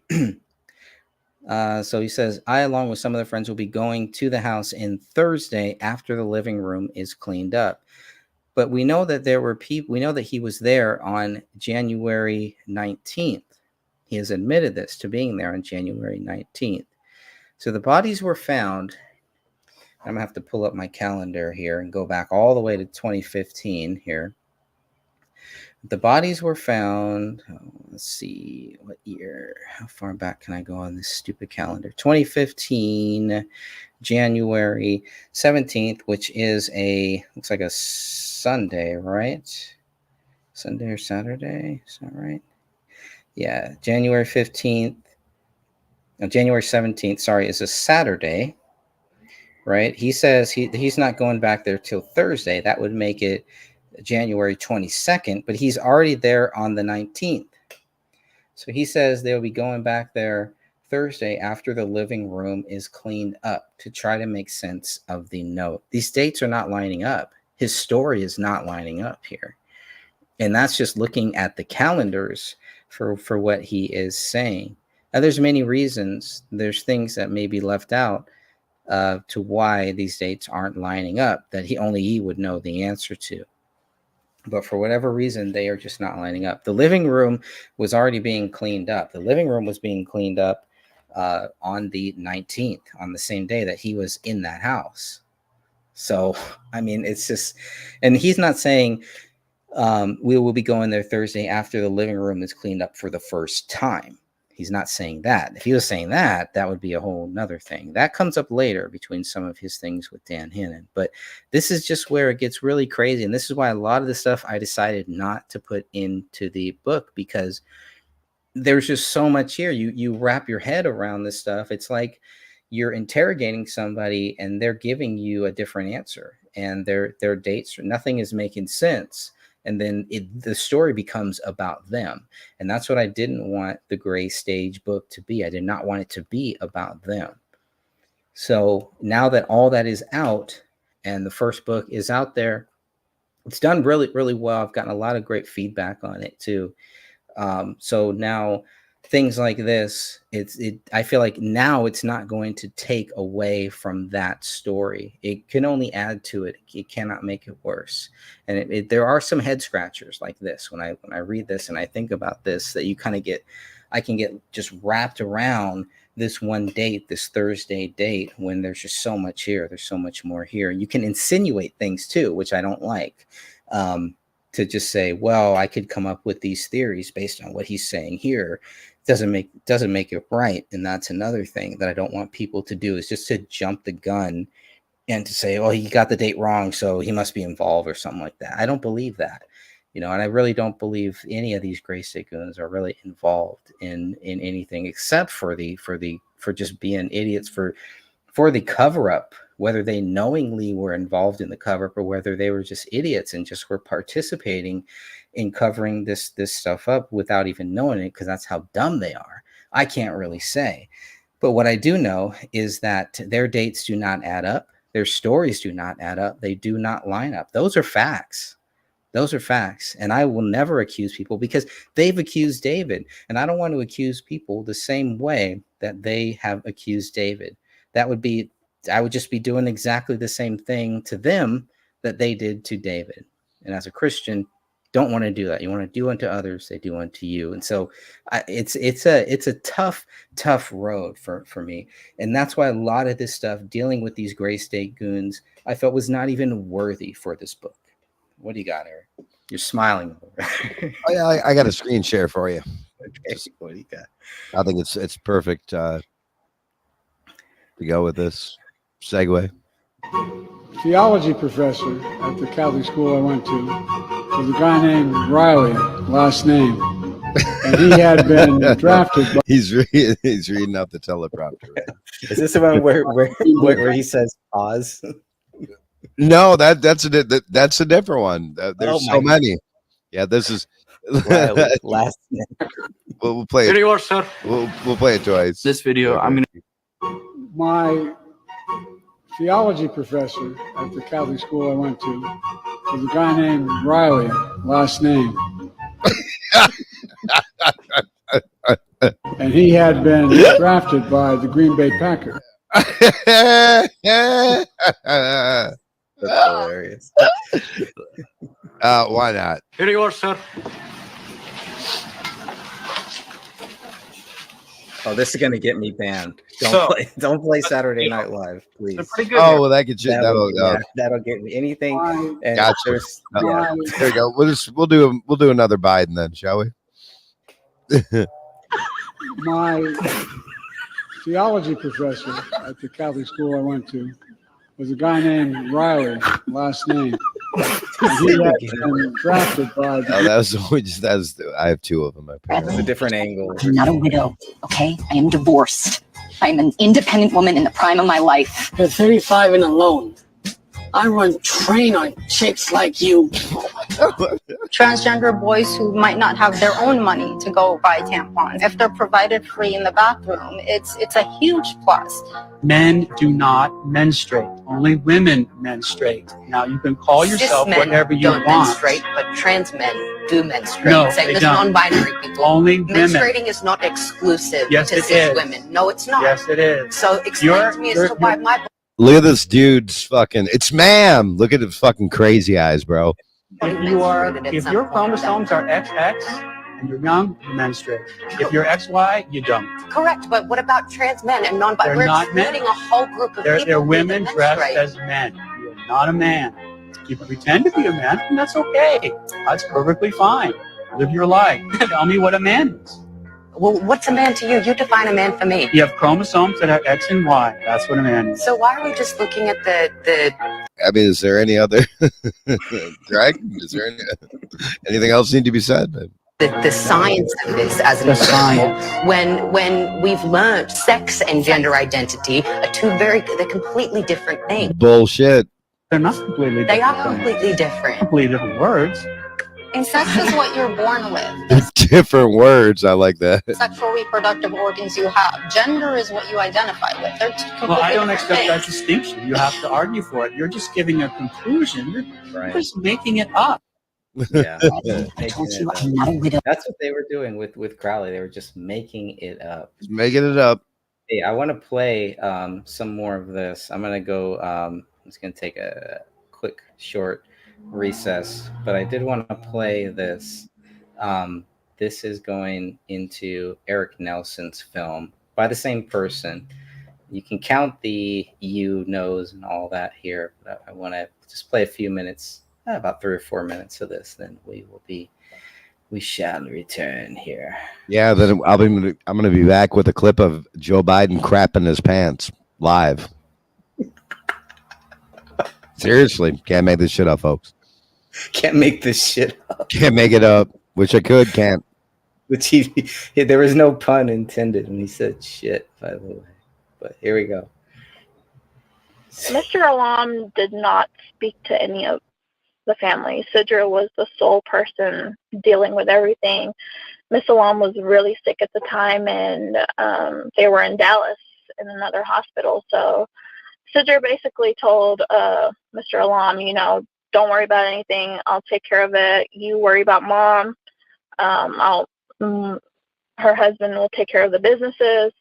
[SPEAKER 1] So he says, I, along with some of the friends, will be going to the house in Thursday after the living room is cleaned up. But we know that there were people, we know that he was there on January 19th. He has admitted this, to being there on January 19th. So the bodies were found. I'm going to have to pull up my calendar here and go back all the way to 2015 here. The bodies were found, let's see, what year? How far back can I go on this stupid calendar? 2015, January 17th, which is looks like a Sunday, right? Sunday or Saturday, is that right? Yeah, January 15th, no, January 17th, sorry, is a Saturday, right? He says he's not going back there till Thursday. That would make it January 22nd, but he's already there on the 19th. So he says they'll be going back there Thursday after the living room is cleaned up to try to make sense of the note. These dates are not lining up. His story is not lining up here. And that's just looking at the calendars for what he is saying. Now, there's many reasons. There's things that may be left out to why these dates aren't lining up that only he would know the answer to. But for whatever reason, they are just not lining up. The living room was already being cleaned up. The living room was being cleaned up on the 19th, on the same day that he was in that house. So, I mean, it's just, and he's not saying we will be going there Thursday after the living room is cleaned up for the first time. He's not saying that. If he was saying that, that would be a whole nother thing. That comes up later between some of his things with Dan Hinnon. But this is just where it gets really crazy. And this is why a lot of the stuff I decided not to put into the book, because there's just so much here. You wrap your head around this stuff. It's like you're interrogating somebody and they're giving you a different answer, and their dates, nothing is making sense. And then the story becomes about them. And that's what I didn't want the Gray Stage book to be. I did not want it to be about them. So now that all that is out and the first book is out there, it's done really, really well. I've gotten a lot of great feedback on it too. So now things like this, I feel like now it's not going to take away from that story. It can only add to it. It cannot make it worse. And there are some head scratchers like this when I read this and I think about this, that you kind of I can get just wrapped around this one date, this Thursday date, when there's just so much here. There's so much more here. You can insinuate things too, which I don't like. To just say, well, I could come up with these theories based on what he's saying here. Doesn't make it right. And that's another thing that I don't want people to do, is just to jump the gun and to say, oh, he got the date wrong, so he must be involved or something like that. I don't believe that, and I really don't believe any of these Gray State goons are really involved in anything except for just being idiots for the cover up, whether they knowingly were involved in the cover up or whether they were just idiots and just were participating in covering this stuff up without even knowing it, because that's how dumb they are. I can't really say. But what I do know is that their dates do not add up. Their stories do not add up. They do not line up. Those are facts. Those are facts. And I will never accuse people, because they've accused David. And I don't want to accuse people the same way that they have accused David. I would just be doing exactly the same thing to them that they did to David. And as a Christian, don't want to do that. You want to do unto others, they do unto you. And so it's a tough road for me. And that's why a lot of this stuff dealing with these Gray State goons, I felt was not even worthy for this book. What do you got, Eric? You're smiling.
[SPEAKER 3] I got a screen share for you.
[SPEAKER 1] Okay, what do you got?
[SPEAKER 3] I think it's perfect to go with this segue.
[SPEAKER 6] Theology professor at the Catholic school I went to was a guy named Riley, last name, and he had been drafted by...
[SPEAKER 3] He's reading out the teleprompter. Right?
[SPEAKER 1] Is this about where he says pause?
[SPEAKER 3] No, that's a different one. There's so many. Yeah, this is
[SPEAKER 1] Riley, last name.
[SPEAKER 3] We'll play it.
[SPEAKER 7] Here you are, sir.
[SPEAKER 3] We'll play it twice.
[SPEAKER 7] This video, I'm gonna.
[SPEAKER 6] My theology professor at the Catholic school I went to was a guy named Riley, last name. And he had been drafted by the Green Bay Packers.
[SPEAKER 1] That's hilarious.
[SPEAKER 3] Why not?
[SPEAKER 7] Here you are, sir.
[SPEAKER 1] Oh, this is gonna get me banned. Don't play Saturday Night Live, please.
[SPEAKER 7] Pretty good.
[SPEAKER 3] Oh, well, that gets you.
[SPEAKER 1] That'll get me anything. And
[SPEAKER 3] Gotcha. There you go. We'll do another Biden then, shall we?
[SPEAKER 6] My theology professor at the Catholic school I went to was a guy named Riley, last name. He had been drafted by the...
[SPEAKER 3] I have two of them.
[SPEAKER 1] It's a different angle.
[SPEAKER 8] I'm not a widow, okay? I am divorced. I'm an independent woman in the prime of my life.
[SPEAKER 9] You're 35 and alone. I run train on chicks like you.
[SPEAKER 10] Transgender boys who might not have their own money to go buy tampons, if they're provided free in the bathroom, it's a huge plus.
[SPEAKER 9] Men do not menstruate. Only women menstruate. Now you can call yourself whatever you want.
[SPEAKER 8] Don't menstruate, but trans men do menstruate.
[SPEAKER 9] No,
[SPEAKER 8] Same
[SPEAKER 9] they
[SPEAKER 8] as
[SPEAKER 9] don't.
[SPEAKER 8] non-binary people.
[SPEAKER 9] Only women.
[SPEAKER 8] Menstruating is not exclusive
[SPEAKER 9] Yes,
[SPEAKER 8] to
[SPEAKER 9] it
[SPEAKER 8] cis
[SPEAKER 9] is.
[SPEAKER 8] women. No, it's not.
[SPEAKER 9] Yes, it is.
[SPEAKER 8] So explain to me as to why my...
[SPEAKER 3] Look at this dude's fucking. It's ma'am. Look at the fucking crazy eyes, bro.
[SPEAKER 9] If your chromosomes are XX and you're young, you menstruate. If you're XY, you don't.
[SPEAKER 8] Correct, but what about trans men and non-binary?
[SPEAKER 9] They're
[SPEAKER 8] We're
[SPEAKER 9] not men.
[SPEAKER 8] excluding a whole group of people.
[SPEAKER 9] They're women
[SPEAKER 8] that
[SPEAKER 9] dressed
[SPEAKER 8] menstruate.
[SPEAKER 9] as men. not a man. You can pretend to be a man, and that's okay. That's perfectly fine. Live your life. Tell me what a man is.
[SPEAKER 7] Well, what's a man to you? You define a man for me.
[SPEAKER 9] You have chromosomes that have X and Y. That's what a man is.
[SPEAKER 7] So why are we just looking at the
[SPEAKER 3] I mean, is there any other Greg? Is there anything else need to be said?
[SPEAKER 7] the science of this as an example, when we've learned sex and gender identity are they're completely different things.
[SPEAKER 3] Bullshit.
[SPEAKER 9] They're not completely different.
[SPEAKER 7] They are completely different.
[SPEAKER 9] Completely different words.
[SPEAKER 10] And sex is what you're born with.
[SPEAKER 3] Different words. I like that.
[SPEAKER 10] Sexual reproductive organs you have. Gender is what you identify with. They're completely
[SPEAKER 9] Well, I don't
[SPEAKER 10] different
[SPEAKER 9] accept that
[SPEAKER 10] things.
[SPEAKER 9] distinction. You have to argue for it. You're just giving a conclusion. You're just making it up.
[SPEAKER 1] Yeah,
[SPEAKER 8] I told you I'm not a widow.
[SPEAKER 1] that's what they were doing with Crowley. They were just making it up.
[SPEAKER 3] Just making it up.
[SPEAKER 1] Hey, I want to play some more of this. I'm gonna go. I'm just gonna take a quick short recess, but I did want to play this. This is going into Eric Nelson's film by the same person. You can count the you knows and all that here, but I want to just play a few minutes, about 3 or 4 minutes of this. Then we shall return here.
[SPEAKER 3] Yeah, then I'm gonna be back with a clip of Joe Biden crapping his pants live. Seriously, can't make this shit up, folks.
[SPEAKER 1] Can't make this shit up.
[SPEAKER 3] Can't make it up. Wish I could, can't.
[SPEAKER 1] Which there was no pun intended when he said shit, by the way. But here we go.
[SPEAKER 4] Mr. Alam did not speak to any of the family. Sidra was the sole person dealing with everything. Miss Alam was really sick at the time, and they were in Dallas in another hospital. So Sidra basically told Mr. Alam, don't worry about anything. I'll take care of it. You worry about mom. Her husband will take care of the businesses,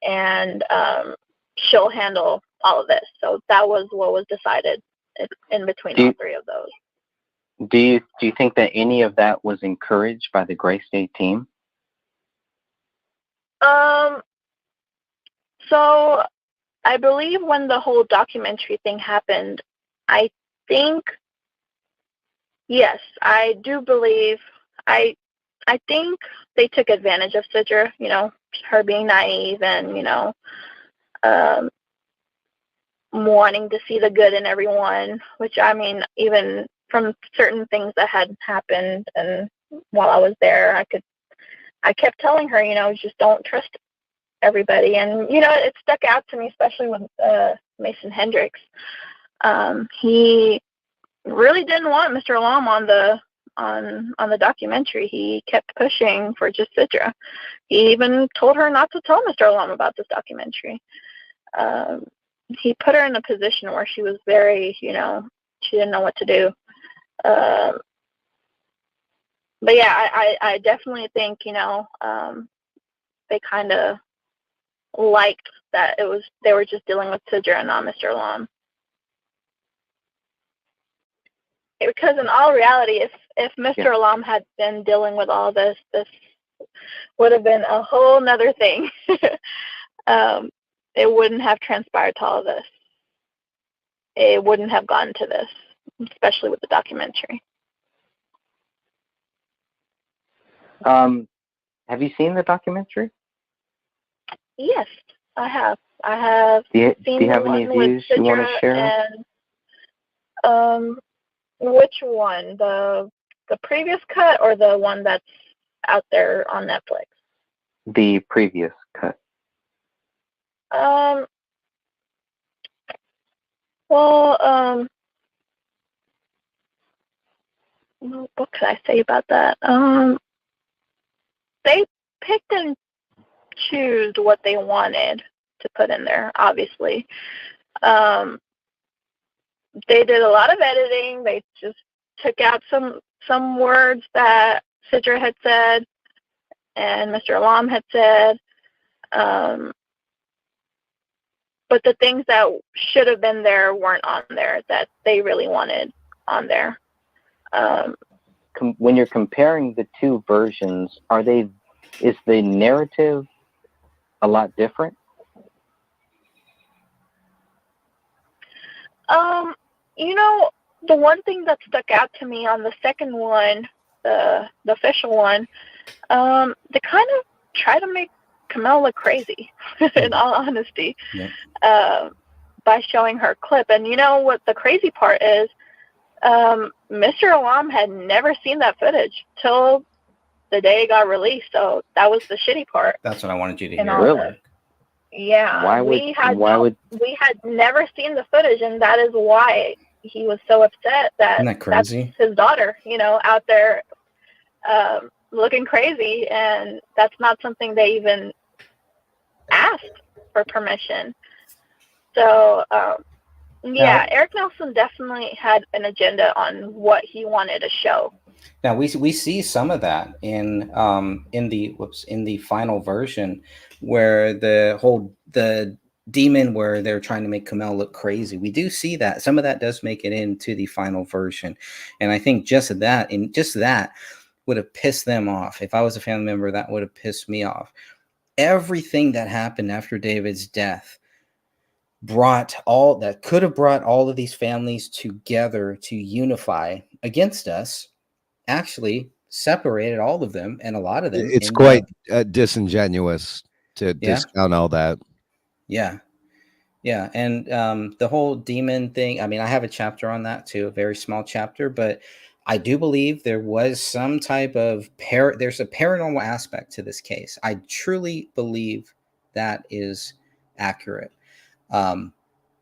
[SPEAKER 4] and she'll handle all of this. So that was what was decided in between all three of those.
[SPEAKER 5] Do you think that any of that was encouraged by the Gray State team?
[SPEAKER 4] So I believe when the whole documentary thing happened, I think, yes, I do believe, I think they took advantage of Sidra, her being naive and, wanting to see the good in everyone, which, I mean, even from certain things that had happened and while I was there, I kept telling her, just don't trust everybody. And, it stuck out to me, especially with Mason Hendricks. He really didn't want Mr. Alam on the documentary. He kept pushing for just Sidra. He even told her not to tell Mr. Alam about this documentary. He put her in a position where she was very, she didn't know what to do. But yeah, I definitely think, they kind of liked that they were just dealing with Sidra and not Mr. Alam. Because in all reality, if Mr. Alam had been dealing with all this would have been a whole nother thing. It wouldn't have transpired to all of this. It wouldn't have gotten to this, especially with the documentary.
[SPEAKER 5] Have you seen the documentary?
[SPEAKER 4] Yes, I have. I have.
[SPEAKER 5] Do you
[SPEAKER 4] seen
[SPEAKER 5] have
[SPEAKER 4] the
[SPEAKER 5] any
[SPEAKER 4] one with
[SPEAKER 5] views you want to
[SPEAKER 4] Sidra
[SPEAKER 5] share?
[SPEAKER 4] and which one? The previous cut or the one that's out there on Netflix?
[SPEAKER 5] The previous cut.
[SPEAKER 4] Well, what could I say about that? They picked and choose what they wanted to put in there, obviously. They did a lot of editing. They just took out some words that Sidra had said and Mr. Alam had said. But the things that should have been there weren't on there that they really wanted on there.
[SPEAKER 5] When you're comparing the two versions, is the narrative a lot different?
[SPEAKER 4] You know, the one thing that stuck out to me on the second one, the official one, they kind of try to make Kamel look crazy, in all honesty, by showing her clip. And you know what the crazy part is? Mr. Alam had never seen that footage till the day it got released. So that was the shitty part.
[SPEAKER 1] That's what I wanted you to
[SPEAKER 4] And
[SPEAKER 1] hear.
[SPEAKER 5] Really?
[SPEAKER 4] Yeah. We had never seen the footage, and that is why he was so upset that
[SPEAKER 1] Isn't that crazy?
[SPEAKER 4] that's his daughter, you know, out there looking crazy, and that's not something they even asked for permission. So yeah, Eric Nelson definitely had an agenda on what he wanted to show.
[SPEAKER 1] Now we see some of that in the final version, where the demon, where they're trying to make Kamel look crazy. We do see that. Some of that does make it into the final version, and I think just that would have pissed them off. If I was a family member, that would have pissed me off. Everything that happened after David's death could have brought all of these families together to unify against us, actually separated all of them, and a lot of them.
[SPEAKER 3] It's quite disingenuous to discount all that.
[SPEAKER 1] Yeah. And the whole demon thing, I mean, I have a chapter on that too, a very small chapter, but I do believe there was some type of there's a paranormal aspect to this case. I truly believe that is accurate.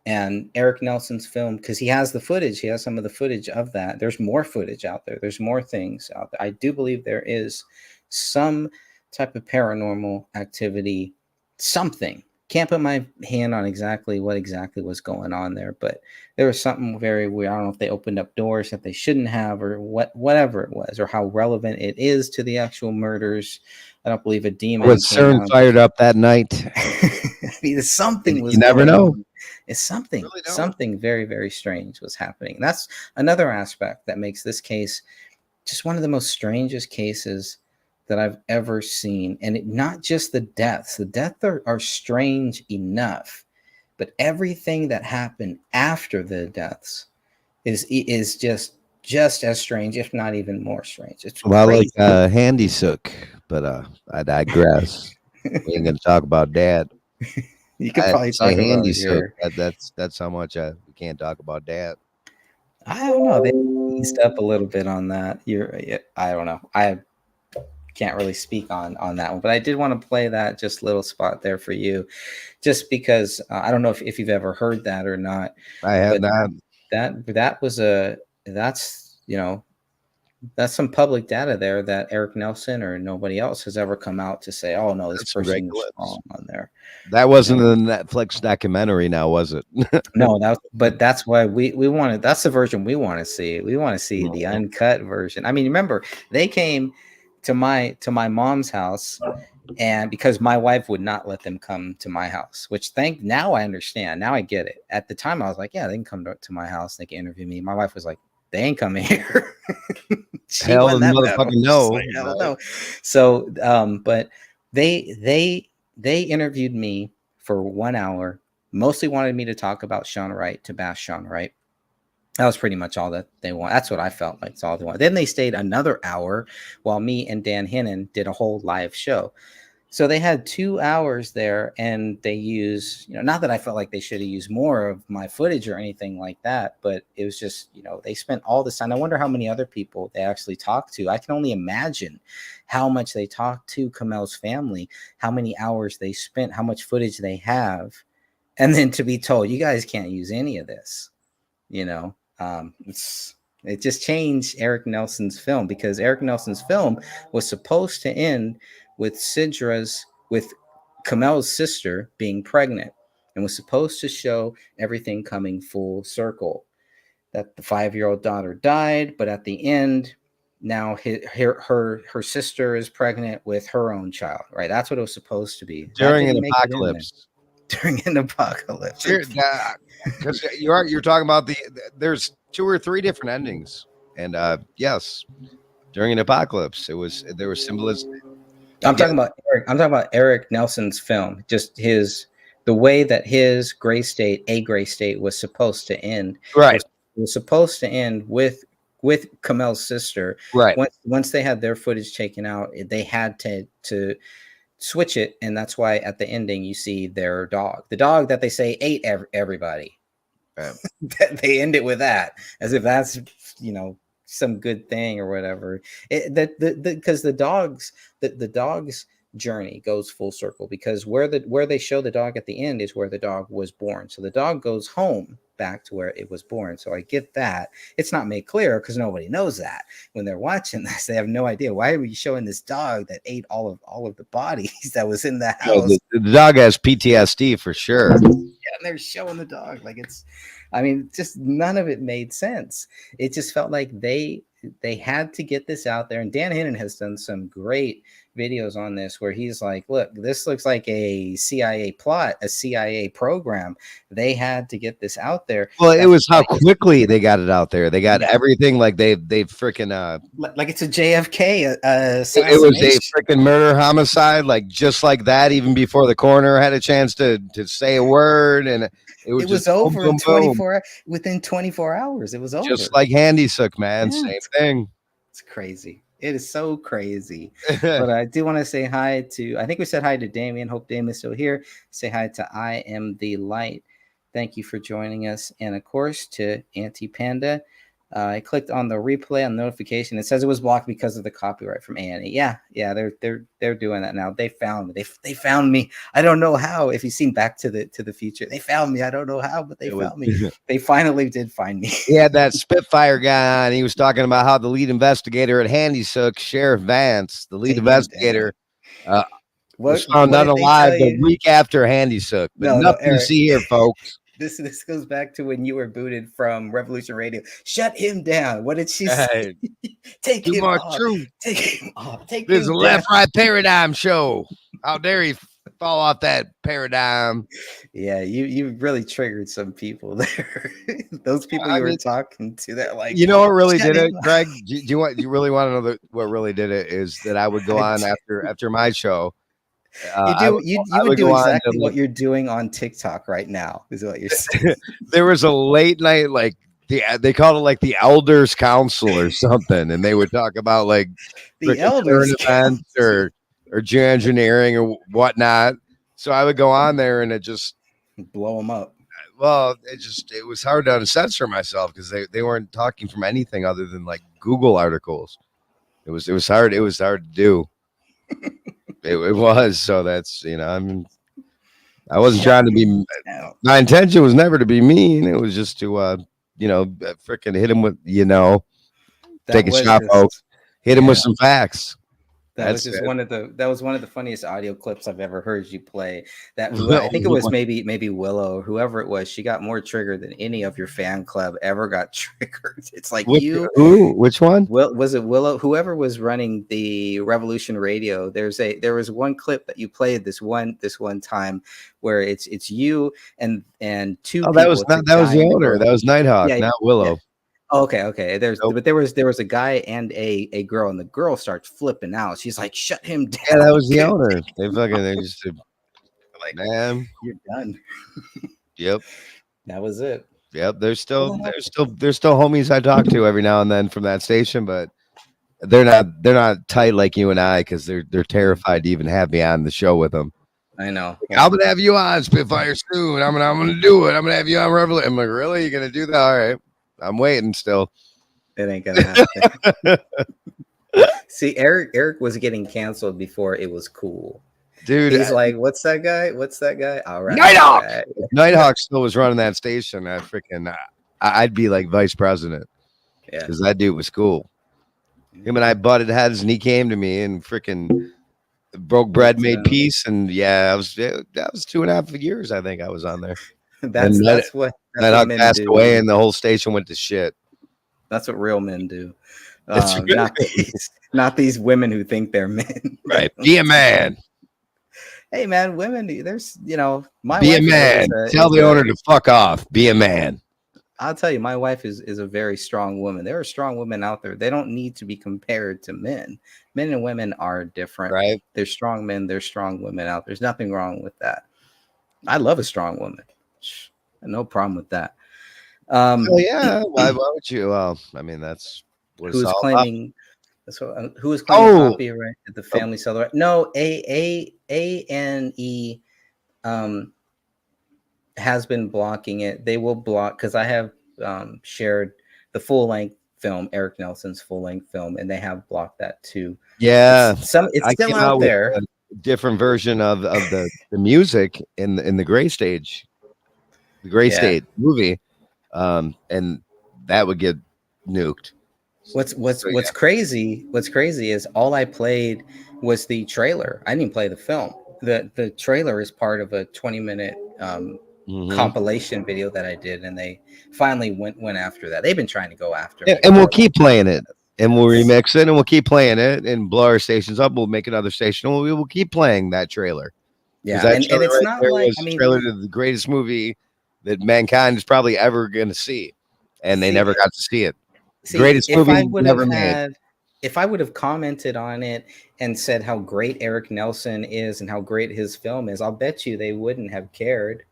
[SPEAKER 1] And Eric Nelson's film, because he has the footage, he has some of the footage of that. There's more footage out there. There's more things out there. I do believe there is some type of paranormal activity, something. Can't put my hand on what exactly was going on there, but there was something very weird. I don't know if they opened up doors that they shouldn't have, or whatever it was, or how relevant it is to the actual murders. I don't believe a demon
[SPEAKER 3] was CERN fired up that night.
[SPEAKER 1] I mean, something was.
[SPEAKER 3] You never know.
[SPEAKER 1] It's something. Really something very, very strange was happening. And that's another aspect that makes this case just one of the most strangest cases that I've ever seen. And not just the deaths. The deaths are strange enough, but everything that happened after the deaths is just as strange, if not even more strange. It's
[SPEAKER 3] crazy. Like Handy Sook, but I digress. We ain't gonna talk about Dad.
[SPEAKER 1] You could probably talk about
[SPEAKER 3] Handy Sook. That's how much we can't talk about Dad.
[SPEAKER 1] I don't know. They eased up a little bit on that. I don't know. I can't really speak on that one, but I did want to play that just little spot there for you, just because I don't know if you've ever heard that or not.
[SPEAKER 3] I have not.
[SPEAKER 1] That's some public data there that Eric Nelson or nobody else has ever come out to say, oh no, this person is wrong on there.
[SPEAKER 3] That wasn't a Netflix documentary now, was it?
[SPEAKER 1] No, but that's why we wanted, that's the version we want to see. We want to see the uncut version. I mean, remember, they came to my mom's house, and because my wife would not let them come to my house, which now I understand. Now I get it. At the time I was like, yeah, they can come to my house, they can interview me. My wife was like, they ain't coming here.
[SPEAKER 3] Hell motherfucking no.
[SPEAKER 1] Like, hell no. So, but they interviewed me for 1 hour, mostly wanted me to talk about Shaun Wright, to bash Shaun Wright. That was pretty much all that they want. That's what I felt like. It's all they want. Then they stayed another hour while me and Dan Hinnon did a whole live show. So they had 2 hours there, and they use, not that I felt like they should have used more of my footage or anything like that, but it was just, they spent all this time. I wonder how many other people they actually talked to. I can only imagine how much they talked to Kamel's family, how many hours they spent, how much footage they have. And then to be told, you guys can't use any of this, it just changed Eric Nelson's film, because Eric Nelson's film was supposed to end with Kamel's sister being pregnant, and was supposed to show everything coming full circle, that the 5-year-old daughter died, but at the end, now her sister is pregnant with her own child, right? That's what it was supposed to be.
[SPEAKER 3] During an apocalypse.
[SPEAKER 1] During an apocalypse.
[SPEAKER 3] Because you're talking about there's 2 or 3 different endings, and yes, during an apocalypse, there was symbolism.
[SPEAKER 1] I'm talking about Eric Nelson's film, just the way that his gray state was supposed to end.
[SPEAKER 3] Right.
[SPEAKER 1] was supposed to end with Kamel's sister.
[SPEAKER 3] Right.
[SPEAKER 1] Once they had their footage taken out, they had to switch it, and that's why at the ending you see their dog, the dog that they say ate everybody. They end it with that, as if that's some good thing or whatever. Because the dog's journey goes full circle, because where they show the dog at the end is where the dog was born. So the dog goes home back to where it was born. So I get that. It's not made clear because nobody knows that when they're watching this. They have no idea, why are we showing this dog that ate all of the bodies that was in the house?
[SPEAKER 3] The dog has PTSD for sure.
[SPEAKER 1] Yeah, and they're showing the dog like just none of it made sense. It just felt like they had to get this out there. And Dan Hinnon has done some great videos on this where he's like, look, this looks like a CIA plot, a CIA program. They had to get this out there.
[SPEAKER 3] Well, it was how quickly they got it out there. They got everything, like they freaking
[SPEAKER 1] like it's a JFK
[SPEAKER 3] it was a freaking murder homicide, like just like that, even before the coroner had a chance to say a word. And it was
[SPEAKER 1] over in 24 within 24 hours. It was over.
[SPEAKER 3] Just like Handy Sook, man.
[SPEAKER 1] Yeah,
[SPEAKER 3] same thing.
[SPEAKER 1] It's crazy. It is so crazy. But I do want to say hi to, I think we said hi to Damien. Hope Damien's still here. Say hi to I Am the Light. Thank you for joining us. And of course to Auntie Panda. I clicked on the replay on notification. It says it was blocked because of the copyright from A&E. Yeah, they're doing that now. They found me. They found me. I don't know how. If you've seen Back to the Future, they found me. I don't know how, but they found me. They finally did find me.
[SPEAKER 3] He had that Spitfire guy on. He was talking about how the lead investigator at Handy Sook, Sheriff Vance, the lead investigator, was found unalive the week after Handy Sook. But nothing to see here, folks.
[SPEAKER 1] This goes back to when you were booted from Revolution Radio. Shut him down. What did she say? Take him off. Take him off.
[SPEAKER 3] This is a left-right paradigm show. How dare he fall off that paradigm?
[SPEAKER 1] Yeah, you really triggered some people there. Those people you were talking to, that like,
[SPEAKER 3] you know what really did it, Greg? Do you really want to know what really did it? Is that I would go on after my show.
[SPEAKER 1] You would do exactly what you're doing on TikTok right now, is what you're saying.
[SPEAKER 3] There was a late night, like they called it like the Elders Council or something, and they would talk about like
[SPEAKER 1] the elders
[SPEAKER 3] events or geoengineering or whatnot. So I would go on there and it just
[SPEAKER 1] blow them up.
[SPEAKER 3] Well, it was hard to censor myself because they weren't talking from anything other than like Google articles. It was hard. It was hard to do. It was. So that's, I wasn't trying to be, my intention was never to be mean. It was just to, freaking hit him with, take a shot, folks, hit him with some facts.
[SPEAKER 1] That was just one of the funniest audio clips I've ever heard you play. That I think it was maybe Willow or whoever it was. She got more triggered than any of your fan club ever got triggered. It's like
[SPEAKER 3] which one?
[SPEAKER 1] Was it Willow? Whoever was running the Revolution Radio. There was one clip that you played this one time where it's you and two.
[SPEAKER 3] Oh, that was the owner. That was Nighthawk, not Willow.
[SPEAKER 1] Yeah. Okay. But there was a guy and a girl, and the girl starts flipping out. She's like, "Shut him down."
[SPEAKER 3] Yeah, that was the owner. They just like, man,
[SPEAKER 1] you're done.
[SPEAKER 3] Yep,
[SPEAKER 1] that was it.
[SPEAKER 3] Yep, there's still homies I talk to every now and then from that station, but they're not tight like you and I because they're terrified to even have me on the show with them.
[SPEAKER 1] I know.
[SPEAKER 3] I'm gonna have you on Spitfire soon. I'm gonna do it. I'm gonna have you on Revolution. I'm like, really? You're gonna do that? All right. I'm waiting still.
[SPEAKER 1] It ain't gonna happen. See, Eric was getting canceled before it was cool.
[SPEAKER 3] Dude,
[SPEAKER 1] he's like, what's that guy? All right.
[SPEAKER 3] Nighthawk. Nighthawk still was running that station. I'd be like vice president. Yeah. Because that dude was cool. Him and I butted heads, and he came to me and freaking broke bread, made peace. And that was 2.5 years, I think I was on there.
[SPEAKER 1] That's what
[SPEAKER 3] passed away, and the whole station went to shit.
[SPEAKER 1] That's what real men do. Not these women who think they're men.
[SPEAKER 3] Right. Be a man.
[SPEAKER 1] Hey man, women. There's be
[SPEAKER 3] a man. Tell the owner to fuck off. Be a man.
[SPEAKER 1] I'll tell you, my wife is a very strong woman. There are strong women out there. They don't need to be compared to men. Men and women are different.
[SPEAKER 3] Right.
[SPEAKER 1] There's strong men. There's strong women out. There's nothing wrong with that. I love a strong woman. No problem with that.
[SPEAKER 3] Oh yeah, why would you? Well, I mean, that's what it's
[SPEAKER 1] Who's
[SPEAKER 3] all
[SPEAKER 1] claiming? Who is claiming
[SPEAKER 3] Oh.
[SPEAKER 1] copyright? Did the family sell the right? No, ANE has been blocking it. They will block because I have shared the full length film, Eric Nelson's full length film, and they have blocked that too.
[SPEAKER 3] Yeah,
[SPEAKER 1] it's still
[SPEAKER 3] came
[SPEAKER 1] out
[SPEAKER 3] with
[SPEAKER 1] there.
[SPEAKER 3] a different version of the music in the Gray State movie, and that would get nuked.
[SPEAKER 1] What's crazy is all I played was the trailer. I didn't play the film. The trailer is part of a 20-minute compilation video that I did, and they finally went after that. They've been trying to go after me.
[SPEAKER 3] And we'll keep playing it, and we'll remix it, and we'll keep playing it, and blow our stations up. We'll make another station, and we will keep playing that trailer.
[SPEAKER 1] Yeah, and it's not like, I mean,
[SPEAKER 3] trailer to the greatest movie that mankind is probably ever going to see, and they never got to see it. Greatest movie never made.
[SPEAKER 1] If I would have commented on it and said how great Eric Nelson is and how great his film is, I'll bet you they wouldn't have cared,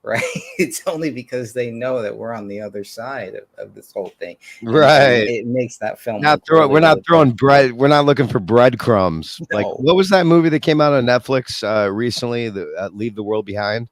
[SPEAKER 1] right? It's only because they know that we're on the other side of this whole thing,
[SPEAKER 3] right?
[SPEAKER 1] It makes that film.
[SPEAKER 3] We're not throwing bread. We're not looking for breadcrumbs. No. Like, what was that movie that came out on Netflix recently? Leave the World Behind.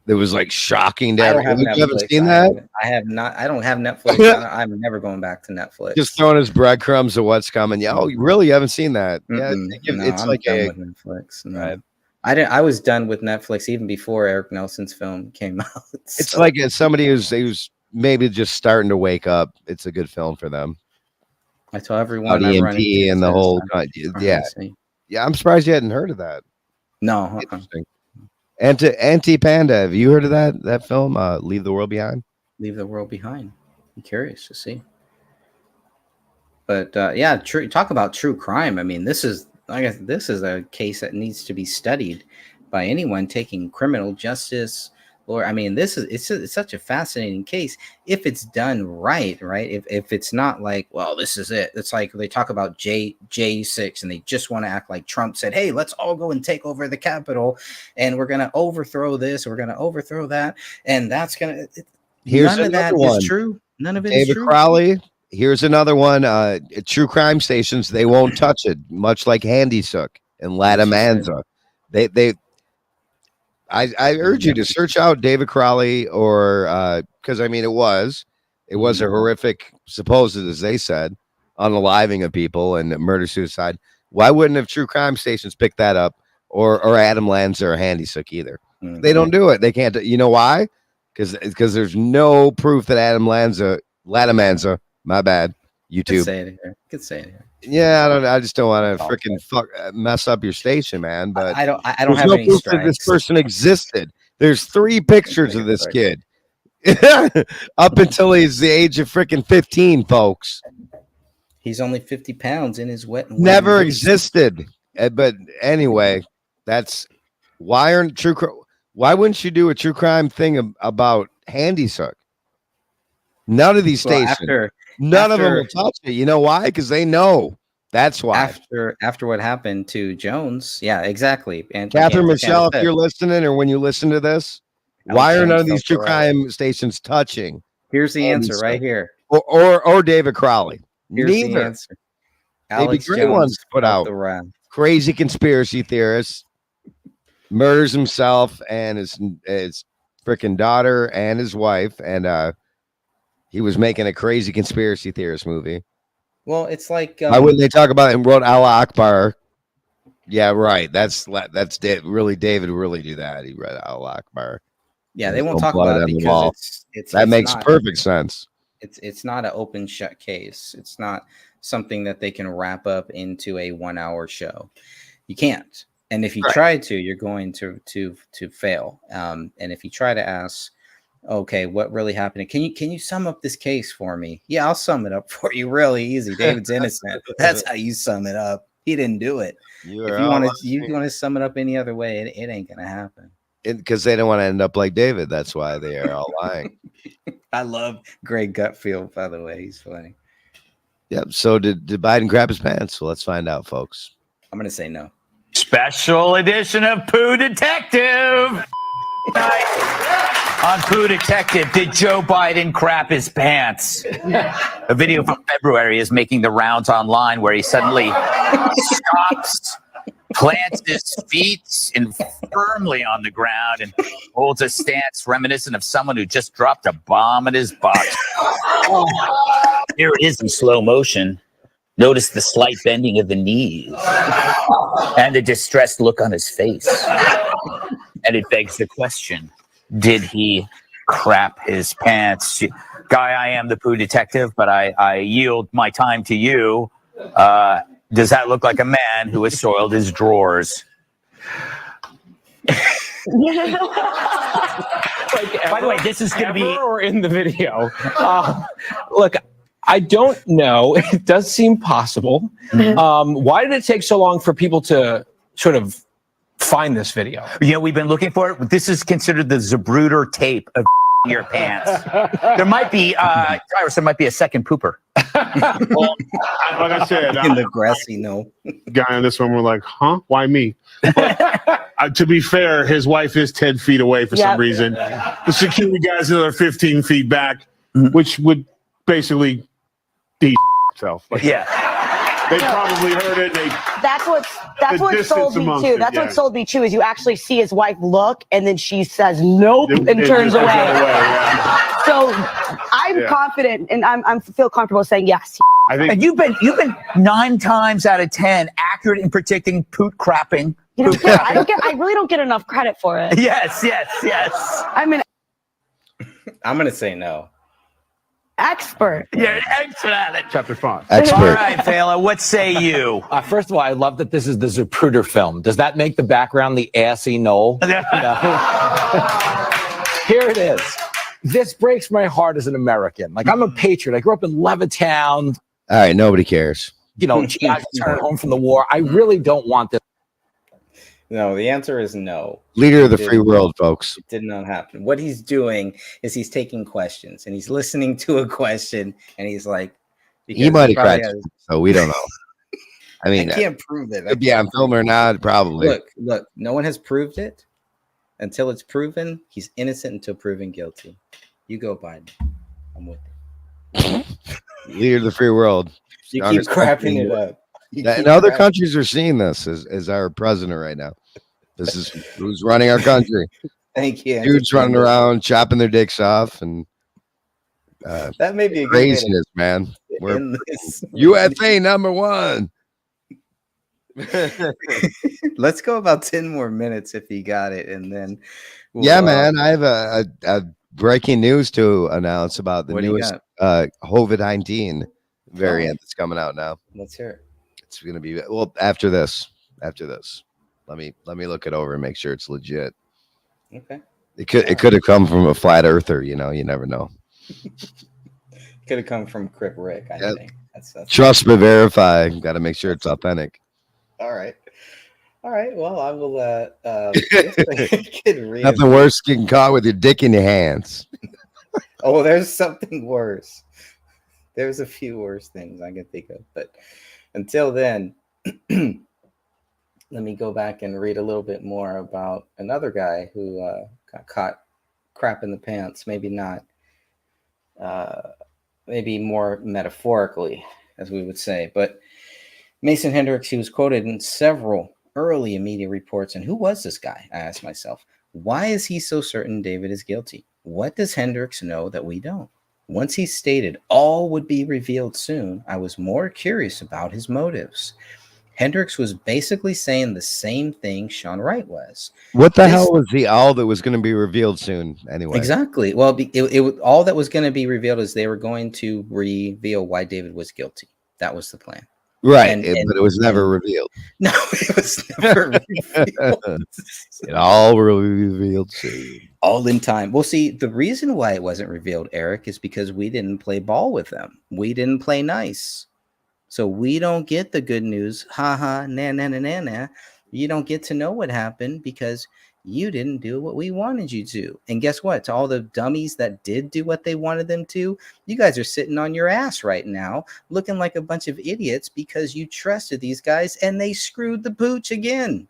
[SPEAKER 3] It was like shocking. You haven't seen that?
[SPEAKER 1] I have not. I don't have Netflix. I'm never going back to Netflix.
[SPEAKER 3] Just throwing his breadcrumbs of what's coming. Yeah. Oh, really? You haven't seen that? Yeah. It's
[SPEAKER 1] I'm
[SPEAKER 3] like
[SPEAKER 1] done with Netflix. No. Right. I was done with Netflix even before Eric Nelson's film came out. So.
[SPEAKER 3] It's like somebody who's maybe just starting to wake up. It's a good film for them.
[SPEAKER 1] I tell everyone.
[SPEAKER 3] EMP and the whole. Yeah. I'm surprised you hadn't heard of that.
[SPEAKER 1] No.
[SPEAKER 3] Interesting. Anti-Panda, have you heard of that film? Leave the World Behind.
[SPEAKER 1] Leave the World Behind. I'm curious to see. But talk about true crime. I mean, this is a case that needs to be studied by anyone taking criminal justice. Or I mean, it's such a fascinating case if it's done right. If it's not like, well, this is it. It's like they talk about J6 and they just want to act like Trump said, hey, let's all go and take over the Capitol and we're going to overthrow this. We're going to overthrow that. And that's going to, none of that is true. None of it is true.
[SPEAKER 3] David Crowley. Here's another one. True crime stations, they won't touch it, much like Handy Sook and Latamanza. I urge you to search out David Crowley, or because I mean it was a horrific, supposed as they said, unaliving of people and murder suicide. Why wouldn't have true crime stations pick that up, or Adam Lanza or Handy Sook either? Mm-hmm. They don't do it. They can't. You know why? Because there's no proof that Latamanza. My bad. YouTube.
[SPEAKER 1] Could say it here.
[SPEAKER 3] Yeah, I just don't want to freaking mess up your station, man. But
[SPEAKER 1] I don't have any
[SPEAKER 3] proof that this person existed. There's 3 pictures of this kid up until he's the age of freaking 15, folks.
[SPEAKER 1] He's only 50 pounds in his wet.
[SPEAKER 3] Never existed. But anyway, that's why wouldn't you do a true crime thing about Handy Sook? None of these stations. None of them will touch it. You know why? Because they know. That's why.
[SPEAKER 1] After what happened to Jones. Yeah, exactly. And
[SPEAKER 3] Catherine Michelle, if you're listening or when you listen to this, why are none of these true crime stations touching?
[SPEAKER 1] Here's the answer right here.
[SPEAKER 3] Or David Crowley.
[SPEAKER 1] Here's
[SPEAKER 3] Neither.
[SPEAKER 1] The answer.
[SPEAKER 3] They'd be great ones to put out. Crazy conspiracy theorist murders himself and his freaking daughter and his wife, and he was making a crazy conspiracy theorist movie.
[SPEAKER 1] Well, it's like
[SPEAKER 3] why wouldn't they talk about it and wrote Allah Akbar? Yeah, right. That's really David really do that. He read Allah Akbar.
[SPEAKER 1] Yeah, they won't talk about it because
[SPEAKER 3] that makes perfect sense.
[SPEAKER 1] It's not an open shut case. It's not something that they can wrap up into a 1-hour show. You can't. And if you try to, you're going to fail. And if you try to ask, okay, what really happened? Can you sum up this case for me? Yeah, I'll sum it up for you really easy. David's innocent. That's how you sum it up. He didn't do it. If you want to sum it up any other way, it ain't gonna happen.
[SPEAKER 3] Because they don't want to end up like David. That's why they are all lying.
[SPEAKER 1] I love Greg Gutfield, by the way. He's funny.
[SPEAKER 3] Yep. So did Biden grab his pants? Well, let's find out, folks.
[SPEAKER 1] I'm gonna say no.
[SPEAKER 11] Special edition of Pooh Detective. On Pooh Detective, did Joe Biden crap his pants? A video from February is making the rounds online where he suddenly stops, plants his feet firmly on the ground, and holds a stance reminiscent of someone who just dropped a bomb in his box. Here it is in slow motion. Notice the slight bending of the knees and the distressed look on his face. And it begs the question, did he crap his pants? Guy, I am the Pooh Detective, but I yield my time to you. Does that look like a man who has soiled his drawers?
[SPEAKER 12] Like
[SPEAKER 11] By the way, this is going to be
[SPEAKER 12] or in the video. Look, I don't know. It does seem possible. Why did it take so long for people to sort of find this video?
[SPEAKER 11] You know, we've been looking for it. This is considered the Zapruder tape of your pants. There might be, Cyrus, there might be a second pooper.
[SPEAKER 13] Well, like I said,
[SPEAKER 1] In the grassy
[SPEAKER 13] guy on this one, we're like, huh? Why me? But, to be fair, his wife is 10 feet away for some reason. The security guy's another 15 feet back, which would basically itself. Like, they probably heard it.
[SPEAKER 14] That's what sold me too. That's what sold me too. Is you actually see his wife look, and then she says nope and turns away. So I'm confident, and I feel comfortable saying yes.
[SPEAKER 11] I think, and you've been 9 times out of 10 accurate in predicting poot crapping.
[SPEAKER 14] You know, I really don't get enough credit for it.
[SPEAKER 11] Yes.
[SPEAKER 14] I'm an
[SPEAKER 1] gonna say no.
[SPEAKER 14] expert.
[SPEAKER 11] You're an expert at it.
[SPEAKER 13] Chapter 5.
[SPEAKER 3] Expert.
[SPEAKER 11] All right, Fela, what say you?
[SPEAKER 12] First of all, I love that this is the Zapruder film. Does that make the background the assy knoll? No. Here it is. This breaks my heart as an American. Like, I'm a patriot. I grew up in Levittown.
[SPEAKER 3] All right, nobody cares.
[SPEAKER 12] You know, GIs returning home from the war. I really don't want this.
[SPEAKER 1] No, the answer is no.
[SPEAKER 3] Leader of the free world, folks.
[SPEAKER 1] It did not happen. What he's doing is he's taking questions and he's listening to a question and he's like,
[SPEAKER 3] He might have cried, so we don't know. I mean,
[SPEAKER 1] I can't prove it.
[SPEAKER 3] Maybe on film or not, probably.
[SPEAKER 1] Look, no one has proved it. Until it's proven, he's innocent until proven guilty. You go, Biden. I'm with you.
[SPEAKER 3] Leader of the free world.
[SPEAKER 1] You keep crapping it up.
[SPEAKER 3] And other countries are seeing this as our president right now. This is who's running our country.
[SPEAKER 1] Thank you.
[SPEAKER 3] Dudes running around, chopping their dicks off, and
[SPEAKER 1] that may be a good
[SPEAKER 3] craziness, man. We're USA #1.
[SPEAKER 1] Let's go about 10 more minutes if you got it, and then
[SPEAKER 3] man, I have a breaking news to announce about the newest COVID-19 variant that's coming out now.
[SPEAKER 1] Let's hear it.
[SPEAKER 3] It's gonna be after this. Let me look it over and make sure it's legit.
[SPEAKER 1] Okay.
[SPEAKER 3] It could have come from a flat earther, you never know.
[SPEAKER 1] Could have come from Crip Rick, I think. That's
[SPEAKER 3] Trust but verify. Got to make sure it's authentic.
[SPEAKER 1] All right. Well, I will
[SPEAKER 3] Nothing worse than getting caught with your dick in your hands.
[SPEAKER 1] Oh, there's something worse. There's a few worse things I can think of, but until then, let me go back and read a little bit more about another guy who got caught crap in the pants. Maybe not. Maybe more metaphorically, as we would say. But Mason Hendricks, he was quoted in several early media reports. And who was this guy? I asked myself. Why is he so certain David is guilty? What does Hendricks know that we don't? Once he stated all would be revealed soon, I was more curious about his motives. Hendricks was basically saying the same thing Sean Wright was.
[SPEAKER 3] What the hell was the all that was going to be revealed soon anyway? Exactly.
[SPEAKER 1] Well, it all that was going to be revealed is they were going to reveal why David was guilty. That was the plan.
[SPEAKER 3] Right, but it was never revealed.
[SPEAKER 1] No, it was never revealed.
[SPEAKER 3] It all will be revealed soon.
[SPEAKER 1] All in time. Well, see, the reason why it wasn't revealed, Eric, is because we didn't play ball with them. We didn't play nice. So we don't get the good news. Ha ha, na na na na na. You don't get to know what happened because you didn't do what we wanted you to. And guess what? To all the dummies that did do what they wanted them to, you guys are sitting on your ass right now, looking like a bunch of idiots because you trusted these guys and they screwed the pooch again.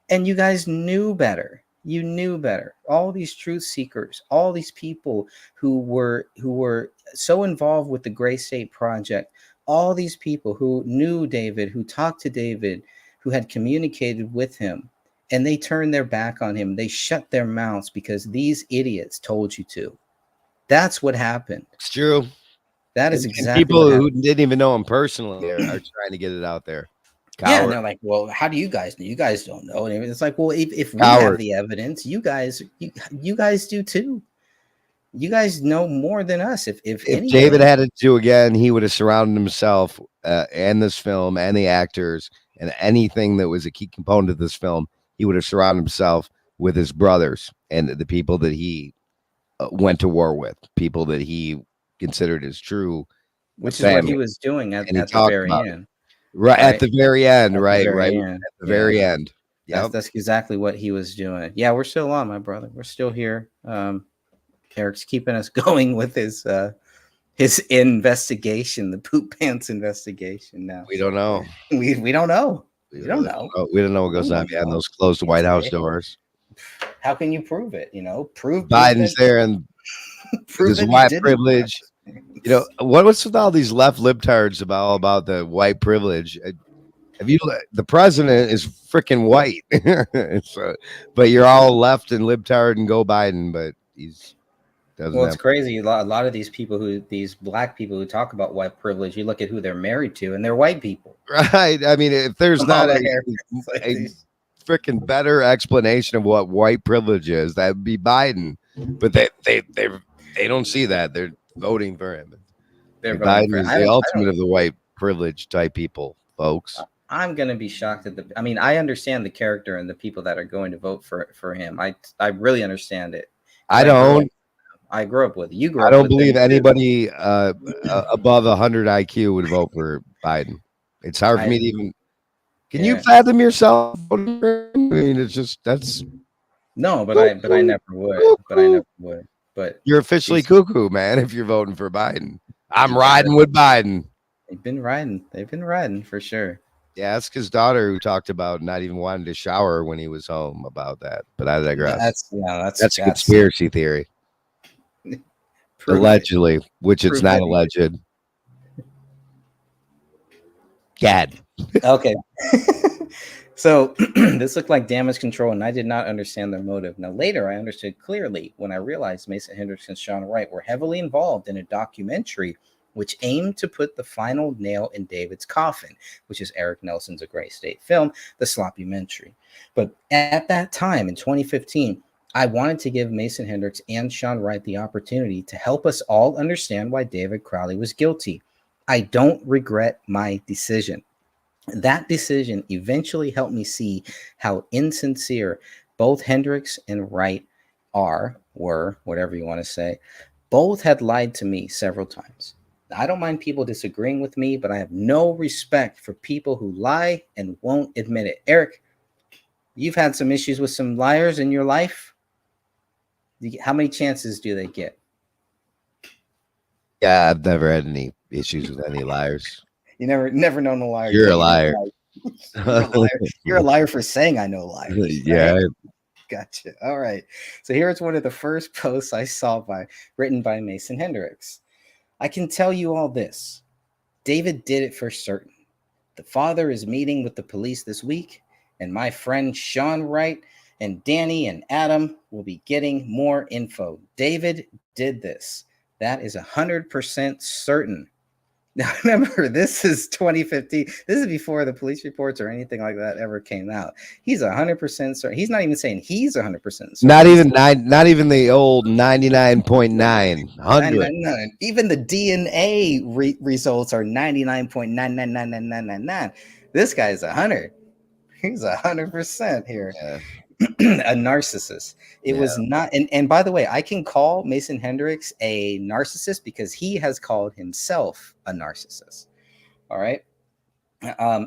[SPEAKER 1] And you guys knew better. You knew better. All these truth seekers, all these people who were so involved with the Gray State Project, all these people who knew David, who talked to David, who had communicated with him, and they turned their back on him. They shut their mouths because these idiots told you to. That's what happened.
[SPEAKER 3] It's true.
[SPEAKER 1] That is
[SPEAKER 3] And
[SPEAKER 1] exactly
[SPEAKER 3] people
[SPEAKER 1] what
[SPEAKER 3] who
[SPEAKER 1] happened.
[SPEAKER 3] didn't even know him personally are trying to get it out there.
[SPEAKER 1] Yeah, and
[SPEAKER 3] Coward.
[SPEAKER 1] they're like, well, how do you guys know? You guys don't know. And it's like, well, if we
[SPEAKER 3] Coward.
[SPEAKER 1] have the evidence, you guys do too. You guys know more than us. If anything.
[SPEAKER 3] David had it to do again, he would have surrounded himself and this film and the actors and anything that was a key component of this film. He would have surrounded himself with his brothers and the people that he went to war with, people that he considered as true,
[SPEAKER 1] which
[SPEAKER 3] family.
[SPEAKER 1] is what he was doing at the very end.
[SPEAKER 3] Right at the very end,
[SPEAKER 1] At the
[SPEAKER 3] right,
[SPEAKER 1] very
[SPEAKER 3] right
[SPEAKER 1] end.
[SPEAKER 3] at the very end.
[SPEAKER 1] That's exactly what he was doing. Yeah, we're still on, my brother. We're still here. Eric's keeping us going with his investigation, the poop pants investigation. Now
[SPEAKER 3] We don't know.
[SPEAKER 1] We don't know. We don't know.
[SPEAKER 3] We don't know what goes on behind those closed White House doors.
[SPEAKER 1] How can you prove it? Prove
[SPEAKER 3] Biden's
[SPEAKER 1] that-
[SPEAKER 3] there and
[SPEAKER 1] prove
[SPEAKER 3] his
[SPEAKER 1] that he
[SPEAKER 3] white
[SPEAKER 1] didn't.
[SPEAKER 3] privilege. What's with all these left libtards about the white privilege? The president is freaking white, but you're all left and libtard and go Biden, but he's doesn't.
[SPEAKER 1] Well, it's
[SPEAKER 3] have,
[SPEAKER 1] crazy. A lot of these black people who talk about white privilege, you look at who they're married to, and they're white people.
[SPEAKER 3] right? I mean, if there's
[SPEAKER 1] All
[SPEAKER 3] not
[SPEAKER 1] the
[SPEAKER 3] a
[SPEAKER 1] hair. It's like these-
[SPEAKER 3] freaking better explanation of what white privilege is, that would be Biden. But they don't see that. They're voting for him.
[SPEAKER 1] They're voting for
[SPEAKER 3] Biden
[SPEAKER 1] him.
[SPEAKER 3] is
[SPEAKER 1] I
[SPEAKER 3] the
[SPEAKER 1] don't-
[SPEAKER 3] ultimate of the white privilege type people, folks.
[SPEAKER 1] I'm gonna be shocked at I understand the character and the people that are going to vote for him. I really understand it.
[SPEAKER 3] I don't.
[SPEAKER 1] I grew up with it. You grew
[SPEAKER 3] I
[SPEAKER 1] up
[SPEAKER 3] don't
[SPEAKER 1] with
[SPEAKER 3] believe
[SPEAKER 1] it.
[SPEAKER 3] anybody above 100 IQ would vote for Biden. It's hard for me to even. Can you fathom yourself voting for him? I mean, it's just
[SPEAKER 1] No, but I never would. But I never would. But
[SPEAKER 3] you're officially cuckoo, man. If you're voting for Biden, I'm riding with Biden.
[SPEAKER 1] They've been riding for sure.
[SPEAKER 3] Yeah, ask his daughter who talked about not even wanting to shower when he was home about that. But I digress. That's a conspiracy theory. Allegedly, which it's not alleged. Gad.
[SPEAKER 1] Okay. So this looked like damage control, and I did not understand their motive. Now, later, I understood clearly when I realized Mason Hendricks and Sean Wright were heavily involved in a documentary which aimed to put the final nail in David's coffin, which is Eric Nelson's A Gray State film, The Sloppymentary. But at that time, in 2015, I wanted to give Mason Hendricks and Sean Wright the opportunity to help us all understand why David Crowley was guilty. I don't regret my decision. That decision eventually helped me see how insincere both Hendricks and Wright were, whatever you want to say. Both had lied to me several times. I don't mind people disagreeing with me, but I have no respect for people who lie and won't admit it. Eric, you've had some issues with some liars in your life. How many chances do they get?
[SPEAKER 3] Yeah, I've never had any issues with any liars.
[SPEAKER 1] You never known a liar.
[SPEAKER 3] You're a liar.
[SPEAKER 1] You're a liar for saying I know liars.
[SPEAKER 3] Yeah.
[SPEAKER 1] Right? Gotcha. All right. So here's one of the first posts I saw written by Mason Hendricks. I can tell you all this. David did it for certain. The father is meeting with the police this week, and my friend Sean Wright and Danny and Adam will be getting more info. David did this. That is 100% certain. Now, remember, this is 2015. This is before the police reports or anything like that ever came out. He's 100% certain. He's not even saying he's 100% certain.
[SPEAKER 3] Not even the old 99.9. 100.
[SPEAKER 1] Even the DNA results are 99.9999999. This guy's 100. He's 100% here.
[SPEAKER 3] Yeah.
[SPEAKER 1] A narcissist. It was not. And by the way, I can call Mason Hendricks a narcissist because he has called himself a narcissist. All right.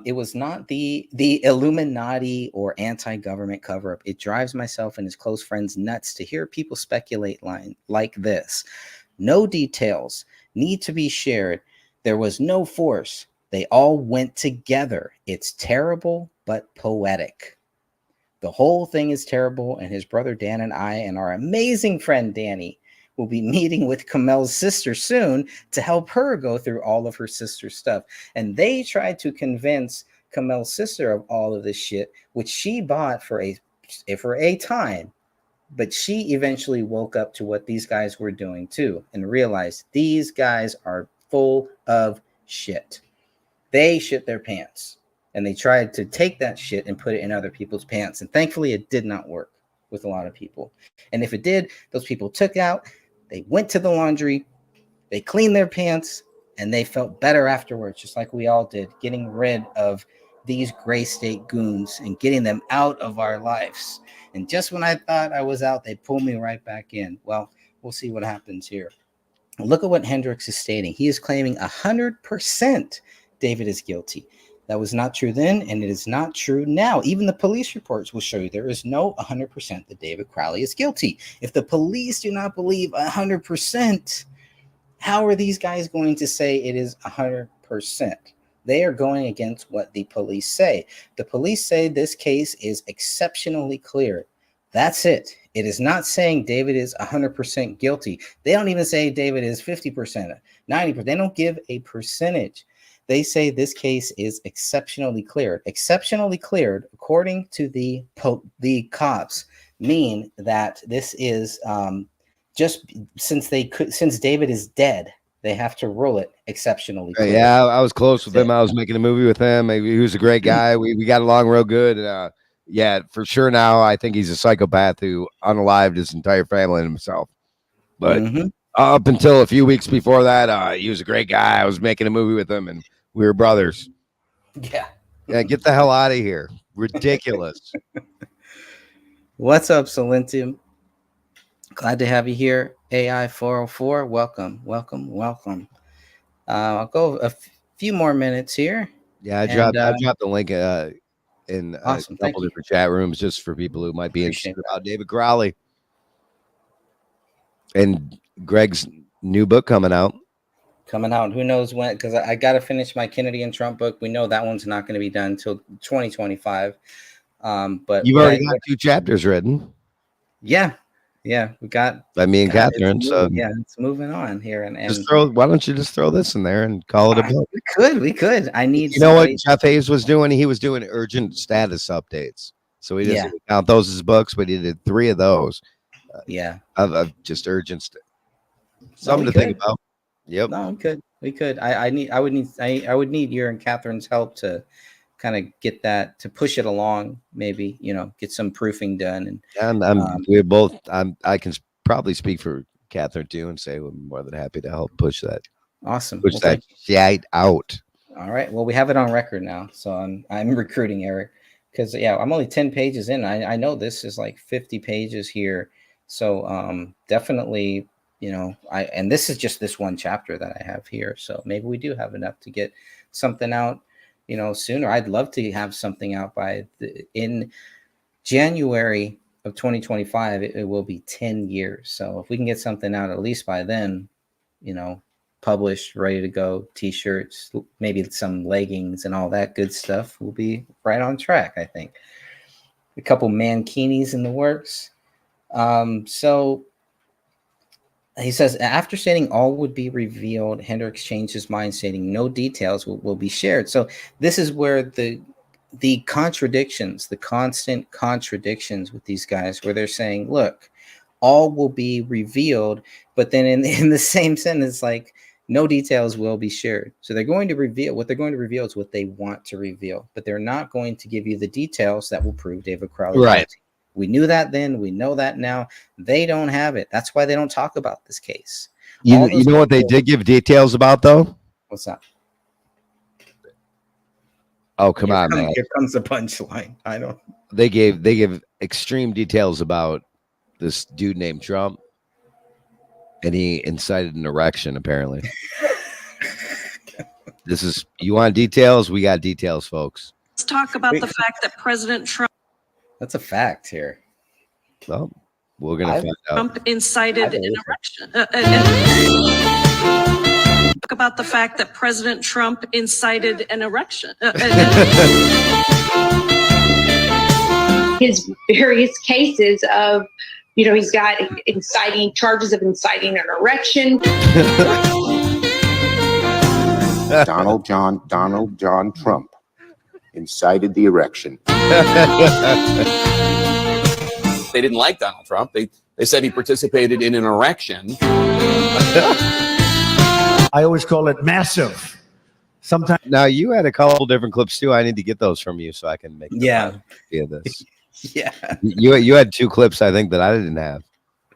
[SPEAKER 1] It was not the Illuminati or anti-government cover-up. It drives myself and his close friends nuts to hear people speculate like this. No details need to be shared. There was no force. They all went together. It's terrible but poetic. The whole thing is terrible, and his brother Dan and I and our amazing friend Danny will be meeting with Kamel's sister soon to help her go through all of her sister's stuff. And they tried to convince Kamel's sister of all of this shit, which she bought for a time. But she eventually woke up to what these guys were doing too and realized these guys are full of shit. They shit their pants. And they tried to take that shit and put it in other people's pants. And thankfully, it did not work with a lot of people. And if it did, those people took out, they went to the laundry, they cleaned their pants, and they felt better afterwards, just like we all did, getting rid of these gray state goons and getting them out of our lives. And just when I thought I was out, they pulled me right back in. Well, we'll see what happens here. Look at what Hendricks is stating. He is claiming 100% David is guilty. That was not true then, and it is not true now. Even the police reports will show you there is no 100% that David Crowley is guilty. If the police do not believe 100%, how are these guys going to say it is 100%? They are going against what the police say. The police say this case is exceptionally clear. That's it. It is not saying David is 100% guilty. They don't even say David is 50%, 90%. They don't give a percentage. They say this case is exceptionally cleared. Exceptionally cleared, according to the cops, mean that this is just since David is dead, they have to rule it exceptionally clear.
[SPEAKER 3] Yeah, I was close with him. I was making a movie with him. He was a great guy. We got along real good. Yeah, for sure. Now I think he's a psychopath who unalived his entire family and himself. But up until a few weeks before that, he was a great guy. I was making a movie with him, and we were brothers.
[SPEAKER 1] Yeah.
[SPEAKER 3] Get the hell out of here. Ridiculous.
[SPEAKER 1] What's up, Solentium? Glad to have you here. AI 404. Welcome. I'll go a few more minutes here.
[SPEAKER 3] Yeah, I dropped the link in
[SPEAKER 1] awesome.
[SPEAKER 3] a couple different chat rooms just for people who might be interested about David Crowley. And Greg's new book coming out.
[SPEAKER 1] Who knows when? Because I got to finish my Kennedy and Trump book. We know that one's not going to be done until 2025. But
[SPEAKER 3] you've already got 2 chapters written.
[SPEAKER 1] Yeah, we got
[SPEAKER 3] by me and Catherine. So
[SPEAKER 1] yeah, it's moving on here. And
[SPEAKER 3] why don't you just throw this in there and call it a book?
[SPEAKER 1] We could. I need.
[SPEAKER 3] You know what Jeff Hayes was doing? He was doing urgent status updates. So he doesn't count those as books, but he did 3 of those. Of just urgent. Something to think about. Yep.
[SPEAKER 1] No, we could. I would need your and Catherine's help to kind of get that, to push it along, maybe, get some proofing done. And
[SPEAKER 3] we're both, I can probably speak for Catherine too and say we're more than happy to help push that.
[SPEAKER 1] Awesome.
[SPEAKER 3] Push that shit out.
[SPEAKER 1] All right. Well, we have it on record now. So I'm recruiting Eric because I'm only 10 pages in. I know this is like 50 pages here. So definitely, and this is just this one chapter that I have here. So maybe we do have enough to get something out, sooner. I'd love to have something out in January of 2025. It will be 10 years. So if we can get something out at least by then, published, ready to go, t-shirts, maybe some leggings and all that good stuff, we'll be right on track. I think a couple mankinis in the works. So he says, after stating all would be revealed, Hendricks changed his mind, stating no details will be shared. So this is where the contradictions, the constant contradictions with these guys, where they're saying, look, all will be revealed, but then in the same sentence, like, no details will be shared. So they're going to reveal, what they're going to reveal is what they want to reveal, but they're not going to give you the details that will prove David Crowley.
[SPEAKER 3] Right.
[SPEAKER 1] We knew that then. We know that now. They don't have it. That's why they don't talk about this case.
[SPEAKER 3] You know what they did give details about, though?
[SPEAKER 1] What's that?
[SPEAKER 3] Oh, come on, man.
[SPEAKER 1] Here comes the punchline. I don't.
[SPEAKER 3] They gave extreme details about this dude named Trump, and he incited an erection, apparently. You want details? We got details, folks.
[SPEAKER 15] Let's talk about the fact that President Trump.
[SPEAKER 1] That's a fact here.
[SPEAKER 3] Well, we're going to find out.
[SPEAKER 15] Trump incited an erection. Talk about the fact that President Trump incited an erection.
[SPEAKER 16] his various cases of, you know, he's got charges of inciting an erection.
[SPEAKER 17] Donald John Trump incited the erection.
[SPEAKER 18] They didn't like Donald Trump. They said he participated in an erection.
[SPEAKER 19] I always call it massive. Sometimes.
[SPEAKER 3] Now you had a couple different clips too. I need to get those from you so I can make
[SPEAKER 1] yeah
[SPEAKER 3] this.
[SPEAKER 1] Yeah,
[SPEAKER 3] you had 2 clips I think that I didn't have.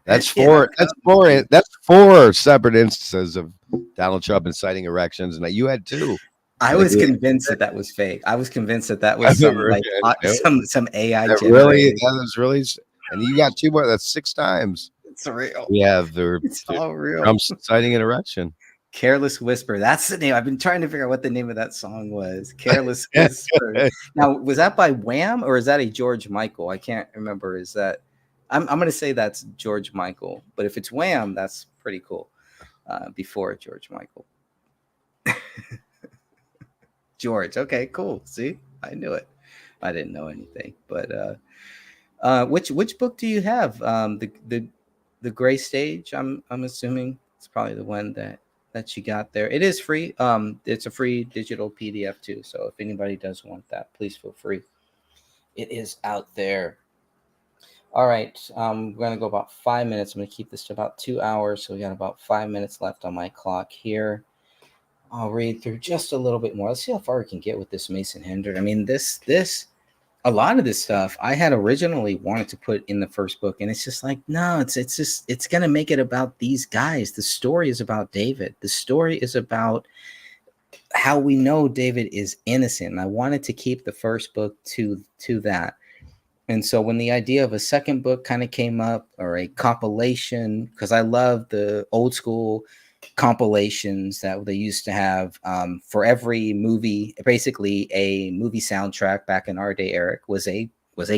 [SPEAKER 3] That's four. That's 4 separate instances of Donald Trump inciting erections, and you had 2.
[SPEAKER 1] I was convinced that was fake. I was convinced that was some AI.
[SPEAKER 3] That was really, and you got 2 more. That's 6 times.
[SPEAKER 1] It's real.
[SPEAKER 3] We have
[SPEAKER 1] It's all real.
[SPEAKER 3] Trump's inciting an erection.
[SPEAKER 1] Careless Whisper. That's the name. I've been trying to figure out what the name of that song was. Careless Whisper. Now, was that by Wham or is that a George Michael? I can't remember. Is that? I'm going to say that's George Michael. But if it's Wham, that's pretty cool. Before George Michael. George. Okay, cool. See, I knew it. I didn't know anything. But which book do you have? The Gray Stage. I'm assuming it's probably the one that you got there. It is free. It's a free digital PDF too. So if anybody does want that, please feel free. It is out there. All right. We're going to go about 5 minutes. I'm going to keep this to about 2 hours. So we got about 5 minutes left on my clock here. I'll read through just a little bit more. Let's see how far we can get with this Mason Hendrick. I mean, a lot of this stuff I had originally wanted to put in the first book, and it's just like, no, it's gonna make it about these guys. The story is about David. The story is about how we know David is innocent. And I wanted to keep the first book to that. And so when the idea of a second book kind of came up, or a compilation, because I love the old school compilations that they used to have for every movie. Basically a movie soundtrack back in our day, Eric, was a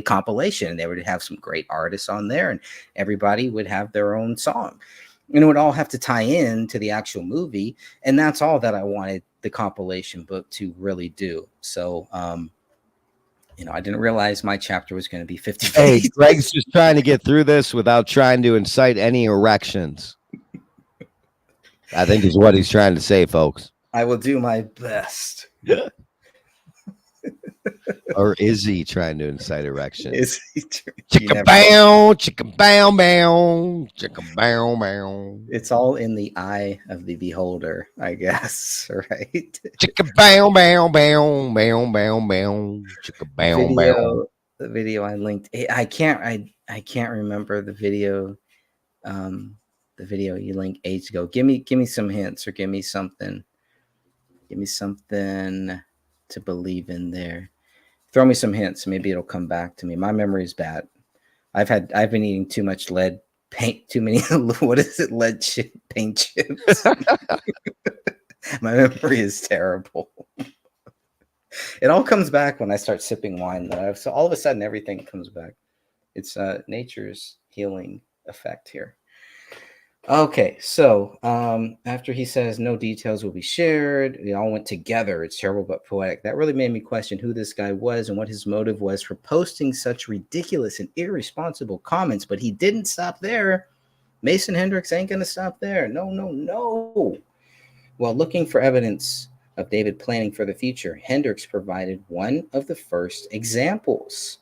[SPEAKER 1] compilation, and they would have some great artists on there, and everybody would have their own song, and it would all have to tie in to the actual movie. And that's all that I wanted the compilation book to really do. So I didn't realize my chapter was going to be 50 pages.
[SPEAKER 3] Hey, Greg's just trying to get through this without trying to incite any erections. I think is what he's trying to say, folks.
[SPEAKER 1] I will do my best.
[SPEAKER 3] Or is he trying to incite erection?
[SPEAKER 1] Is he?
[SPEAKER 3] Chicka bow, chicka bow, bow, chicka bow, bow.
[SPEAKER 1] It's all in the eye of the beholder, I guess. Right?
[SPEAKER 3] Chicka bow, bow, bow, bow, bow, bow, chicka bow, bow.
[SPEAKER 1] The video I linked. I can't remember the video. The video you linked ages ago. Give me some hints, or give me something to believe in there. Throw me some hints. Maybe it'll come back to me. My memory is bad. I've been eating too much lead paint, too many, lead paint chips. My memory is terrible. It all comes back when I start sipping wine, though. So all of a sudden, everything comes back. It's nature's healing effect here. Okay, so after he says no details will be shared, we all went together. It's terrible but poetic. That really made me question who this guy was and what his motive was for posting such ridiculous and irresponsible comments. But he didn't stop there. Mason Hendricks ain't going to stop there. No. While looking for evidence of David planning for the future, Hendricks provided one of the first examples.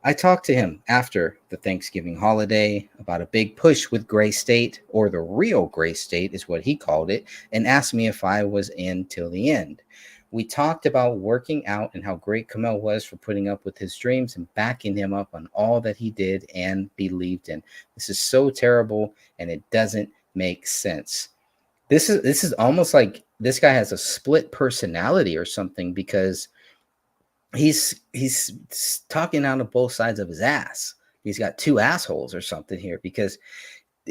[SPEAKER 1] I talked to him after the Thanksgiving holiday about a big push with Gray State, or the real Gray State is what he called it, and asked me if I was in till the end. We talked about working out and how great Kamel was for putting up with his dreams and backing him up on all that he did and believed in. This is so terrible, and it doesn't make sense. This is almost like this guy has a split personality or something, because he's talking out of both sides of his ass. He's got 2 assholes or something here, because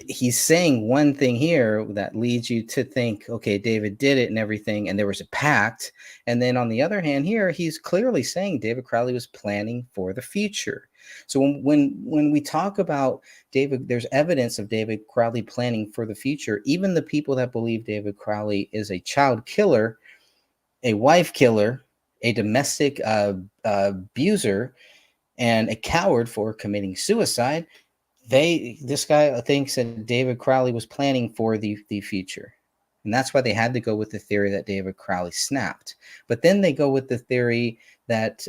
[SPEAKER 1] he's saying one thing here that leads you to think, okay, David did it and everything, and there was a pact. And then on the other hand here, he's clearly saying David Crowley was planning for the future. So when we talk about David, there's evidence of David Crowley planning for the future. Even the people that believe David Crowley is a child killer, a wife killer, a domestic abuser, and a coward for committing suicide. This guy thinks that David Crowley was planning for the future. And that's why they had to go with the theory that David Crowley snapped. But then they go with the theory that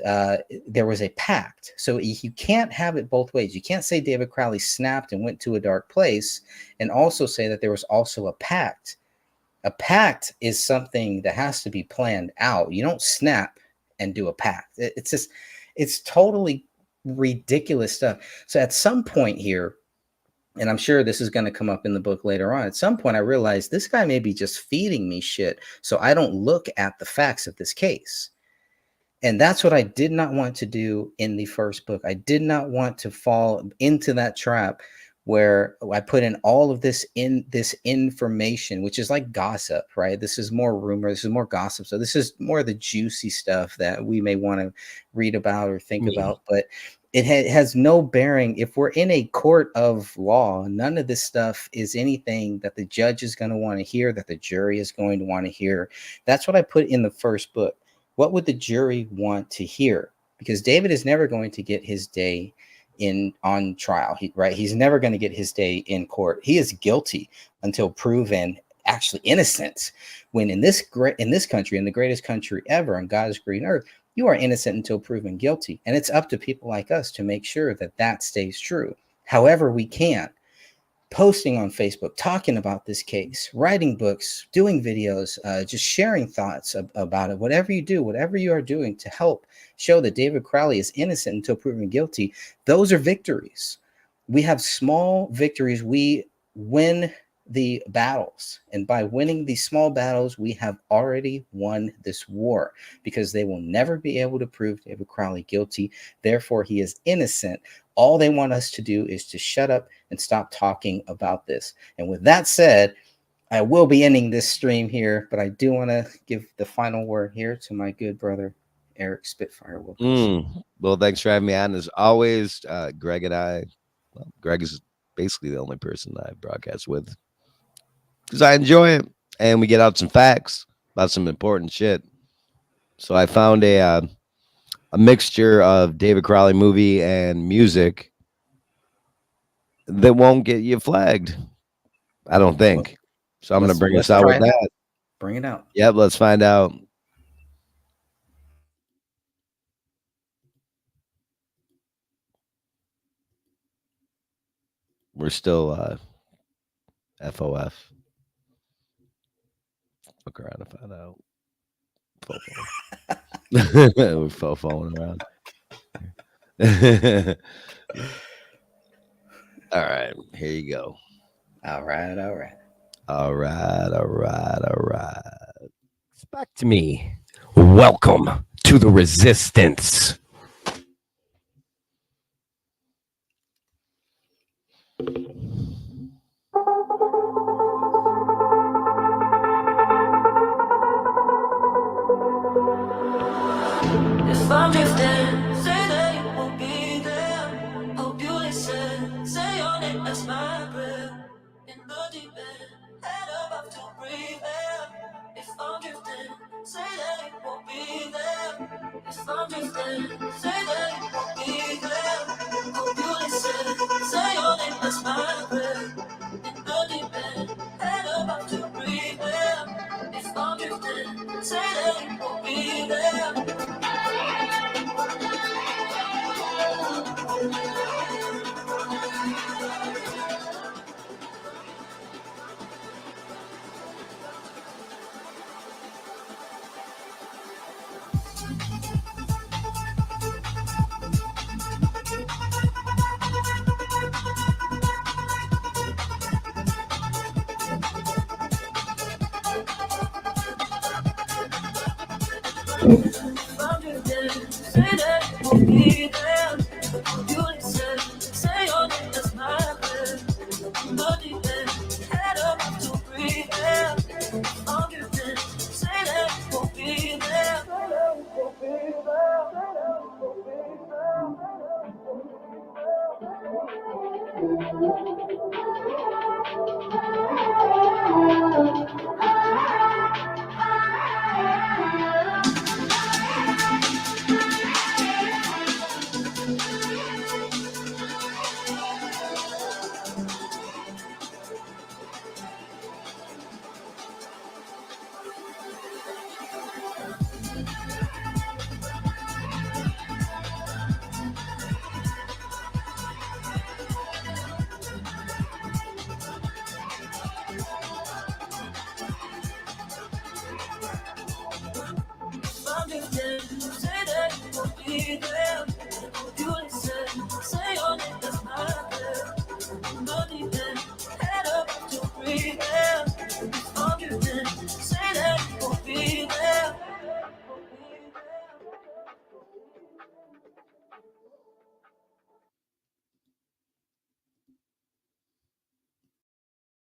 [SPEAKER 1] there was a pact. So you can't have it both ways. You can't say David Crowley snapped and went to a dark place and also say that there was also a pact. A pact is something that has to be planned out. You don't snap and do a pact. It's totally ridiculous stuff. So at some point here, and I'm sure this is going to come up in the book later on, at some point I realized this guy may be just feeding me shit so I don't look at the facts of this case. And that's what I did not want to do in the first book. I did not want to fall into that trap where I put in all of this information, which is like gossip, right? This is more rumor, this is more gossip. So this is more the juicy stuff that we may want to read about or think about, but it has no bearing. If we're in a court of law, none of this stuff is anything that the judge is going to want to hear, that the jury is going to want to hear. That's what I put in the first book. What would the jury want to hear? Because David is never going to get his day on trial, right? He's never going to get his day in court. He is guilty until proven actually innocent. When in this country, in the greatest country ever on God's green earth, you are innocent until proven guilty. And it's up to people like us to make sure that that stays true. However we can. Posting on Facebook, talking about this case, writing books, doing videos, just sharing thoughts about it. Whatever you do, whatever you are doing to help show that David Crowley is innocent until proven guilty, those are victories. We have small victories. We win the battles. And by winning these small battles, we have already won this war, because they will never be able to prove David Crowley guilty. Therefore, he is innocent. All they want us to do is to shut up and stop talking about this. And with that said, I will be ending this stream here, but I do want to give the final word here to my good brother, Eric Spitfire Wilkins.
[SPEAKER 3] Well, thanks for having me on. As always, Greg and I, well, Greg is basically the only person I broadcast with, because I enjoy it, and we get out some facts about some important shit. So I found a mixture of David Crowley movie and music that won't get you flagged, I don't think. So I'm going to bring us out with that.
[SPEAKER 1] Bring it out.
[SPEAKER 3] Yep, let's find out. We're still FOF. Look around and find out. We're falling around. All right, here you go.
[SPEAKER 1] All right.
[SPEAKER 12] It's back to me. Welcome to the resistance.
[SPEAKER 20] If I'm drifting, say that you won't be there. Hope you listen, say your name as my breath. In the deep end, head above to breathe air. If I'm drifting, say that you won't be there. If I'm drifting, say that you won't be there. Hope you listen, say your name as my breath. In the deep end, head above to breathe air. If I'm drifting, say that you won't be there. be there. Hope you listen. Say your name, that's my prayer. In the deep end, head up to breathe there. Before you then, say that you won't be there.